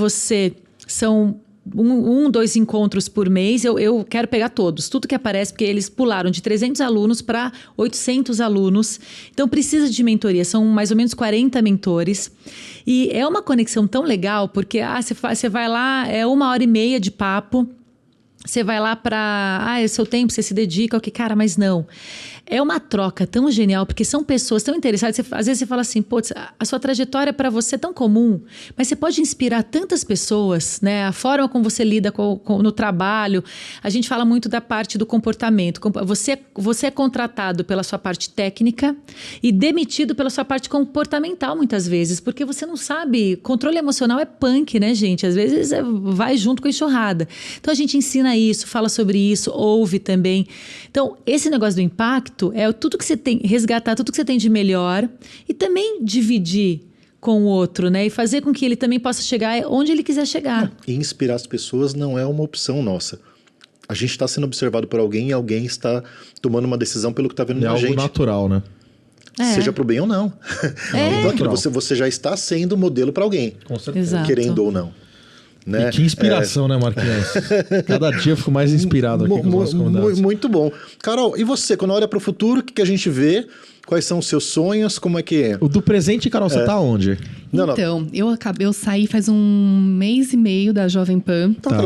são 2 encontros por mês, eu quero pegar todos, tudo que aparece, porque eles pularam de 300 alunos para 800 alunos, então precisa de mentoria, são mais ou menos 40 mentores, e é uma conexão tão legal, porque você vai lá, é 1h30 de papo, você vai lá para... é seu tempo, você se dedica ao que... Cara, mas não. É uma troca tão genial, porque são pessoas tão interessadas. Às vezes você fala assim, putz, a sua trajetória para você é tão comum, mas você pode inspirar tantas pessoas, né? A forma como você lida no trabalho. A gente fala muito da parte do comportamento. Você é contratado pela sua parte técnica e demitido pela sua parte comportamental, muitas vezes, porque você não sabe. Controle emocional é punk, né, gente? Às vezes vai junto com a enxurrada. Então a gente ensina isso, fala sobre isso, ouve também. Então, esse negócio do impacto é tudo que você tem, resgatar tudo que você tem de melhor e também dividir com o outro, né? E fazer com que ele também possa chegar onde ele quiser chegar. E inspirar as pessoas não é uma opção nossa. A gente está sendo observado por alguém e alguém está tomando uma decisão pelo que está vendo É na algo gente. natural, né? Seja pro bem ou não. Então aquilo, você já está sendo modelo para alguém, Com certeza. Exato. querendo ou não. Né? E que inspiração, né, Marquinhos? Cada dia eu fico mais inspirado aqui com os nossos convidados. Muito bom. Carol, e você, quando olha para o futuro, o que a gente vê? Quais são os seus sonhos? Como é que é? O do presente, Carol, você tá onde? Não. Então, eu saí faz 1 mês e meio da Jovem Pan. Tava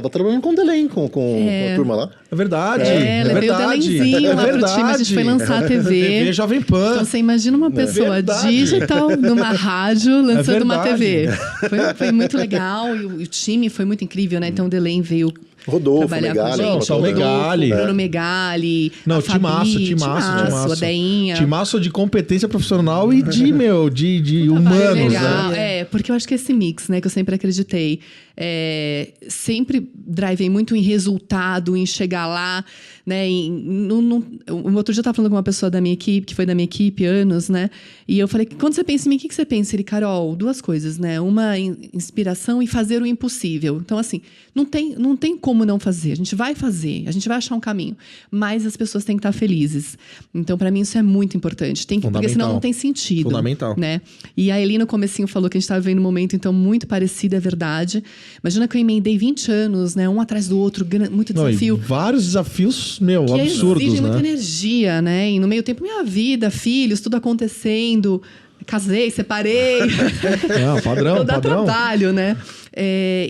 trabalhando com o Delém, com a turma lá. É verdade. Levei o Delenzinho lá pro time, a gente foi lançar a TV. TV Jovem Pan. Então você imagina uma pessoa Verdade. digital numa rádio lançando uma verdade. TV. Foi muito legal e o time foi muito incrível, né? Então o Delen veio Rodolfo, trabalhar com a Megali. gente. só o Megali. Bruno Megali. Não, a Fabi, timaço. a Deinha. Timaço de competência profissional e de humanos, Legal. né? Porque eu acho que esse mix, né, que eu sempre acreditei, sempre drivei muito em resultado, em chegar lá, né? O outro dia eu tava falando com uma pessoa da minha equipe, que foi da minha equipe, anos, né? E eu falei, quando você pensa em mim, o que você pensa? Ele, Carol, 2 coisas, né? Uma inspiração e fazer o impossível. Então, assim, não tem como não fazer. A gente vai fazer, a gente vai achar um caminho. Mas as pessoas têm que estar felizes. Então, para mim, isso é muito importante. Porque senão não tem sentido. Fundamental. Né? E a Eli, no comecinho, falou que a gente estava vivendo um momento, então, muito parecido, é verdade. Imagina que eu emendei 20 anos, né? Um atrás do outro, muito desafio. Não, e vários desafios, que absurdos, exige né? muita energia, né? E no meio tempo, minha vida, filhos, tudo acontecendo. Casei, separei. Não, padrão, Então dá padrão. trabalho, né?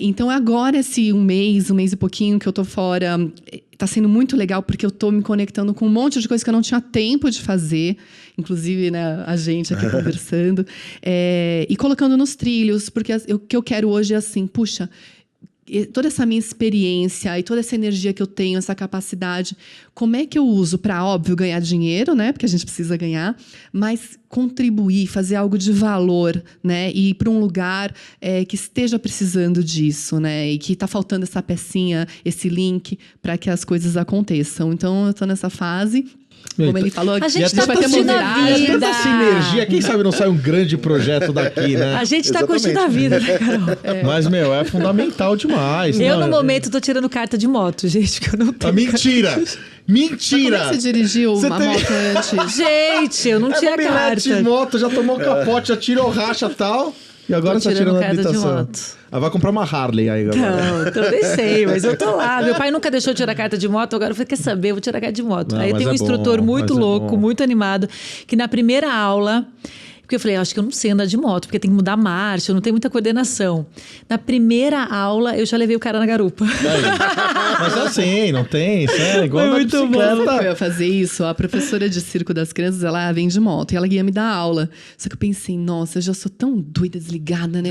Então agora esse 1 mês e pouquinho que eu tô fora, tá sendo muito legal porque eu tô me conectando com um monte de coisa que eu não tinha tempo de fazer. Inclusive, né, a gente aqui conversando. E colocando nos trilhos, porque o que eu quero hoje é assim, puxa, toda essa minha experiência e toda essa energia que eu tenho, essa capacidade, como é que eu uso para, óbvio, ganhar dinheiro, né? Porque a gente precisa ganhar, mas contribuir, fazer algo de valor, né? E ir para um lugar que esteja precisando disso, né? E que está faltando essa pecinha, esse link para que as coisas aconteçam. Então, eu estou nessa fase. Como ele falou, A gente vai tá ter curtindo a mobilidade. vida. Tanta sinergia. Quem sabe não sai um grande projeto daqui, né? A gente tá Exatamente. curtindo a vida, né, Carol? Mas, é fundamental demais. Eu, né? no momento, tô tirando carta de moto, gente, que eu não tenho. Mentira! Como é Mentira! que você dirigiu Você uma teve- moto antes? Gente, eu não tinha mobilete, carta. moto, já tomou capote, já tirou racha e tal. E agora Tô tá tirando tirando a carta de habilitação. moto. Vai comprar uma Harley aí agora. Não, então nem sei, mas eu tô lá. Meu pai nunca deixou eu tirar carta de moto, agora eu falei, quer saber, eu vou tirar carta de moto. Não, Aí mas tem um é instrutor bom, muito mas é louco, bom. muito animado, que na primeira aula... Porque eu falei, acho que eu não sei andar de moto, porque tem que mudar a marcha, eu não tenho muita coordenação. Na primeira aula, eu já levei o cara na garupa. Mas assim, não tem, isso é igual Foi na muito bom. bicicleta. Sabe que eu ia fazer isso? A professora de circo das crianças, ela vem de moto e ela ia me dar aula. Só que eu pensei, nossa, eu já sou tão doida, desligada, né?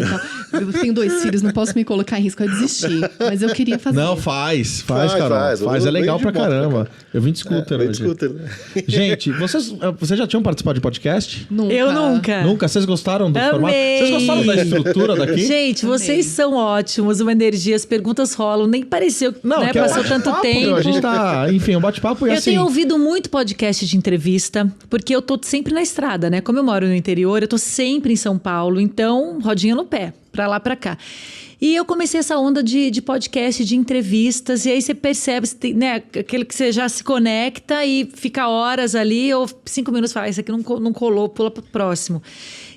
Eu tenho 2 filhos, não posso me colocar em risco, eu desisti. Mas eu queria fazer. Não, faz, Faz, Carol. faz. Faz, é Eu legal venho pra de moto, caramba. cara. Eu vim de scooter Bem hoje. scooter, né? Gente, vocês já tinham participado de podcast? Nunca. Eu nunca. Nunca? Vocês gostaram do Amei. formato? Vocês gostaram da estrutura daqui? Gente, vocês são ótimos, uma energia, as perguntas rolam, nem pareceu, né? que é Passou bate-papo, tanto tempo. meu, a gente tá, enfim, um bate-papo e Eu assim... tenho ouvido muito podcast de entrevista, porque eu tô sempre na estrada, né? Como eu moro no interior, eu tô sempre em São Paulo, então, rodinha no pé, pra lá, pra cá. E eu comecei essa onda de podcast, de entrevistas, e aí você percebe, né? Aquele que você já se conecta e fica horas ali, ou 5 minutos, fala, isso aqui não colou, pula pro próximo.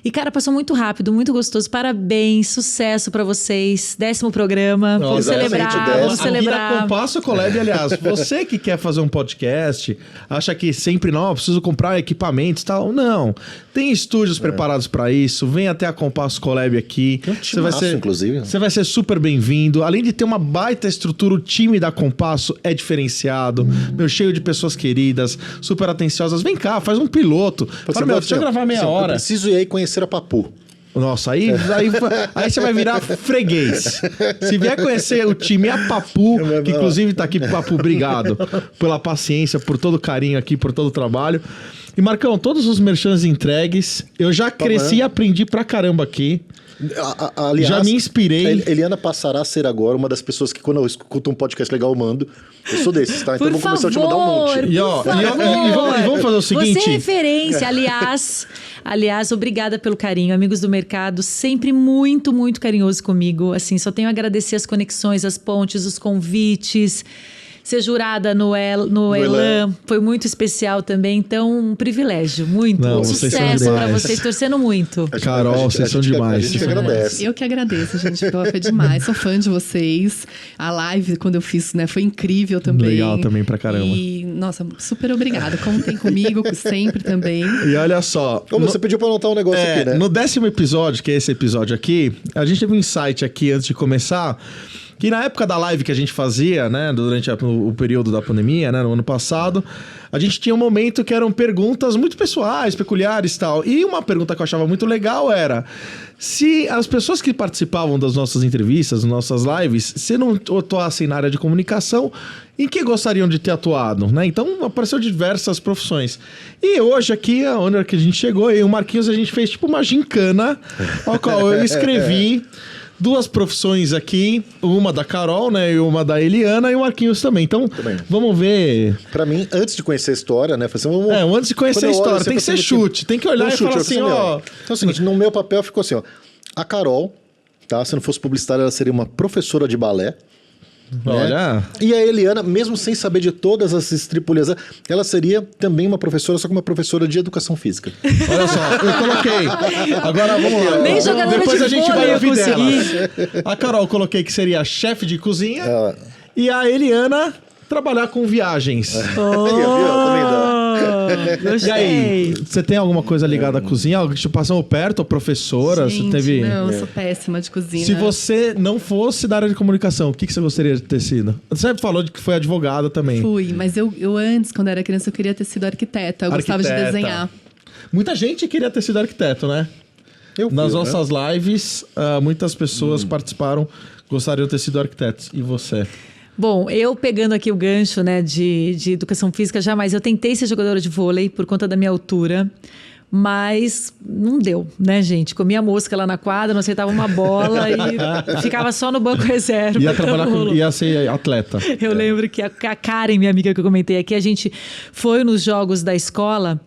E, cara, passou muito rápido, muito gostoso. Parabéns, sucesso pra vocês. 10º programa. Vamos exatamente, celebrar, o 10º. vamos Aqui na celebrar. Compasso Collab, aliás, você que quer fazer um podcast, acha que sempre, não, eu preciso comprar equipamentos e tal. Não. Tem estúdios preparados pra isso. Vem até a Compasso Collab aqui. Tem um timaço, inclusive. Você vai ser super bem-vindo. Além de ter uma baita estrutura, o time da Compasso é diferenciado. Meu, cheio de pessoas queridas, super atenciosas. Vem cá, faz um piloto. Fala, meu, deixa eu gravar meia Eu hora. preciso ir aí conhecer a Papu. Nossa, aí você vai virar freguês. Se vier conhecer o time a Papu, que inclusive tá aqui, Papu, obrigado pela paciência, por todo o carinho aqui, por todo o trabalho. E Marcão, todos os merchans entregues, eu já cresci e aprendi pra caramba aqui. Aliás, Já me inspirei. Eliana passará a ser agora uma das pessoas que, quando eu escuto um podcast legal, eu mando. Eu sou desses, tá? Então eu vou começar a te mandar um monte. E, ó, e vamos fazer o seguinte... Você é referência, aliás, obrigada pelo carinho. Amigos do mercado, sempre muito, muito carinhoso comigo. Assim, só tenho a agradecer as conexões, as pontes, os convites. Ser jurada no Elan foi muito especial também. Então, um privilégio. Muito. Não, vocês são sucesso pra demais. vocês, torcendo muito. Carol, vocês são demais. A gente agradece. Eu que agradeço, gente. Foi demais. Sou fã de vocês. A live, quando eu fiz, né, foi incrível também. Legal também pra caramba. E, nossa, super obrigada. Contem comigo sempre também. E olha só... Você pediu pra anotar um negócio aqui, né? No 10º episódio, que é esse episódio aqui, a gente teve um insight aqui antes de começar... Que na época da live que a gente fazia, né, durante o período da pandemia, né, no ano passado, a gente tinha um momento que eram perguntas muito pessoais, peculiares e tal. E uma pergunta que eu achava muito legal era se as pessoas que participavam das nossas entrevistas, das nossas lives, se não atuassem na área de comunicação, em que gostariam de ter atuado, né? Então, apareceu diversas profissões. E hoje aqui, onde que a gente chegou, eu e o Marquinhos, a gente fez tipo uma gincana, ao qual eu escrevi... Duas profissões aqui, uma da Carol, né, e uma da Eliana, e o Marquinhos também. Então, vamos ver... Pra mim, antes de conhecer a história, né, assim, vamos... antes de conhecer a história, tem que ser chute. Tem que olhar e falar assim, ó... Então é o seguinte, no meu papel ficou assim, ó. A Carol, tá, se não fosse publicitária, ela seria uma professora de balé. Olha... Né? E a Eliana, mesmo sem saber de todas as estripulias, ela seria também uma professora, só que uma professora de educação física. Olha só, eu coloquei. Agora vamos lá. Nem jogadora Depois de a gente vôlei vai eu ouvir dela. consegui. A Carol eu coloquei que seria chefe de cozinha. E a Eliana trabalhar com viagens. Também dá. E aí, você tem alguma coisa ligada à cozinha? Algo que te passou perto, ou professora? Gente, você teve... não, eu sou péssima de cozinha. Se você não fosse da área de comunicação, o que você gostaria de ter sido? Você falou de que foi advogada também. Fui, mas eu antes, quando era criança, eu queria ter sido arquiteta. Eu gostava de desenhar. Muita gente queria ter sido arquiteto, né? Nas nossas lives, muitas pessoas participaram, gostariam de ter sido arquitetos. E você? Bom, eu pegando aqui o gancho, né, de educação física, jamais. Eu tentei ser jogadora de vôlei por conta da minha altura, mas não deu, né, gente? Comia mosca lá na quadra, não aceitava uma bola e ficava só no banco reserva. Ia ser atleta. Eu lembro que a Karen, minha amiga que eu comentei aqui, a gente foi nos jogos da escola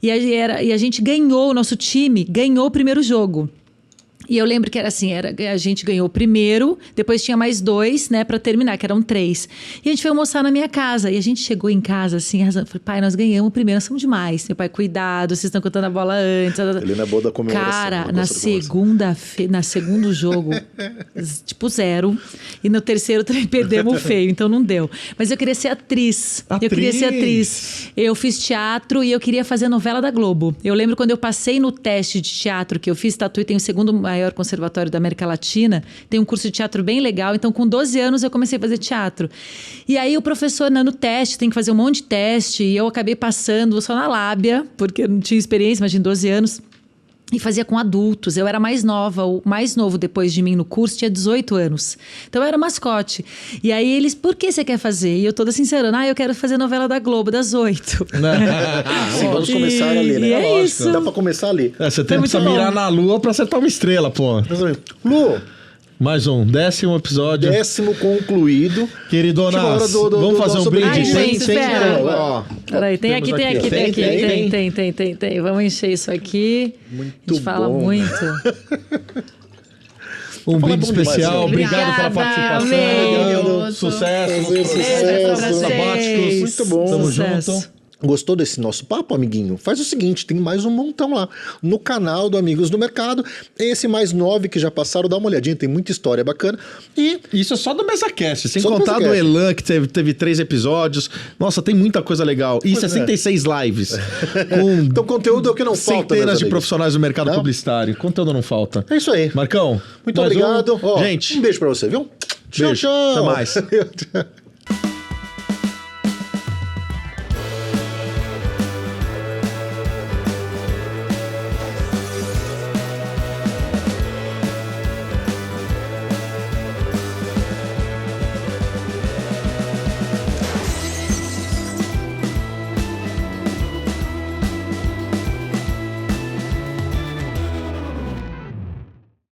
e a gente ganhou, o nosso time ganhou o primeiro jogo. E eu lembro que era assim, a gente ganhou o primeiro, depois tinha mais 2, né, pra terminar, que eram 3. E a gente foi almoçar na minha casa. E a gente chegou em casa, assim, arrasando. Falei, pai, nós ganhamos o primeiro, nós somos demais. Meu pai, cuidado, vocês estão contando a bola antes. Ele não é boa da comemoração. Cara, na segundo jogo, tipo 0. E no terceiro também perdemos feio, então não deu. Mas eu queria ser atriz. Eu queria ser atriz. Eu fiz teatro e eu queria fazer a novela da Globo. Eu lembro quando eu passei no teste de teatro que eu fiz, Tatuí tem o segundo maior conservatório da América Latina, tem um curso de teatro bem legal, então com 12 anos eu comecei a fazer teatro. E aí o professor, no teste, tem que fazer um monte de teste, e eu acabei passando só na lábia, porque eu não tinha experiência, imagina, 12 anos. E fazia com adultos. Eu era mais nova, o mais novo depois de mim no curso tinha 18 anos. Então eu era mascote. E aí eles, por que você quer fazer? E eu toda sincerona, eu quero fazer novela da Globo das 8. Sim, vamos começar ali, né? E é isso. Dá pra começar ali. Você tem que mirar na lua pra acertar uma estrela, pô. Lu, mais um, 10º episódio. 10º concluído. Queridonas, vamos fazer um brinde? Ai, gente, espera. Ó, peraí, tem aqui. Vamos encher isso aqui. Muito a gente fala bom. muito. Um brinde bom demais, especial. né? Obrigado pela participação. amei. Sucesso. Sabáticos. Muito bom. Tamo Sucesso. junto. Gostou desse nosso papo, amiguinho? Faz o seguinte, tem mais um montão lá no canal do Amigos do Mercado. Esse mais 9 que já passaram, dá uma olhadinha, tem muita história bacana. E Isso é só do MesaCast, sem Só do contar do MesaCast. Elan, que teve 3 episódios. Nossa, tem muita coisa legal. E 66 lives. Com então conteúdo é o que não falta, meus centenas de amigos. profissionais do mercado Não? publicitário. Conteúdo não falta. É isso aí. Marcão, Muito mais obrigado. um. Ó, Gente, um beijo pra você, viu? Tchau, beijo. tchau. Até mais.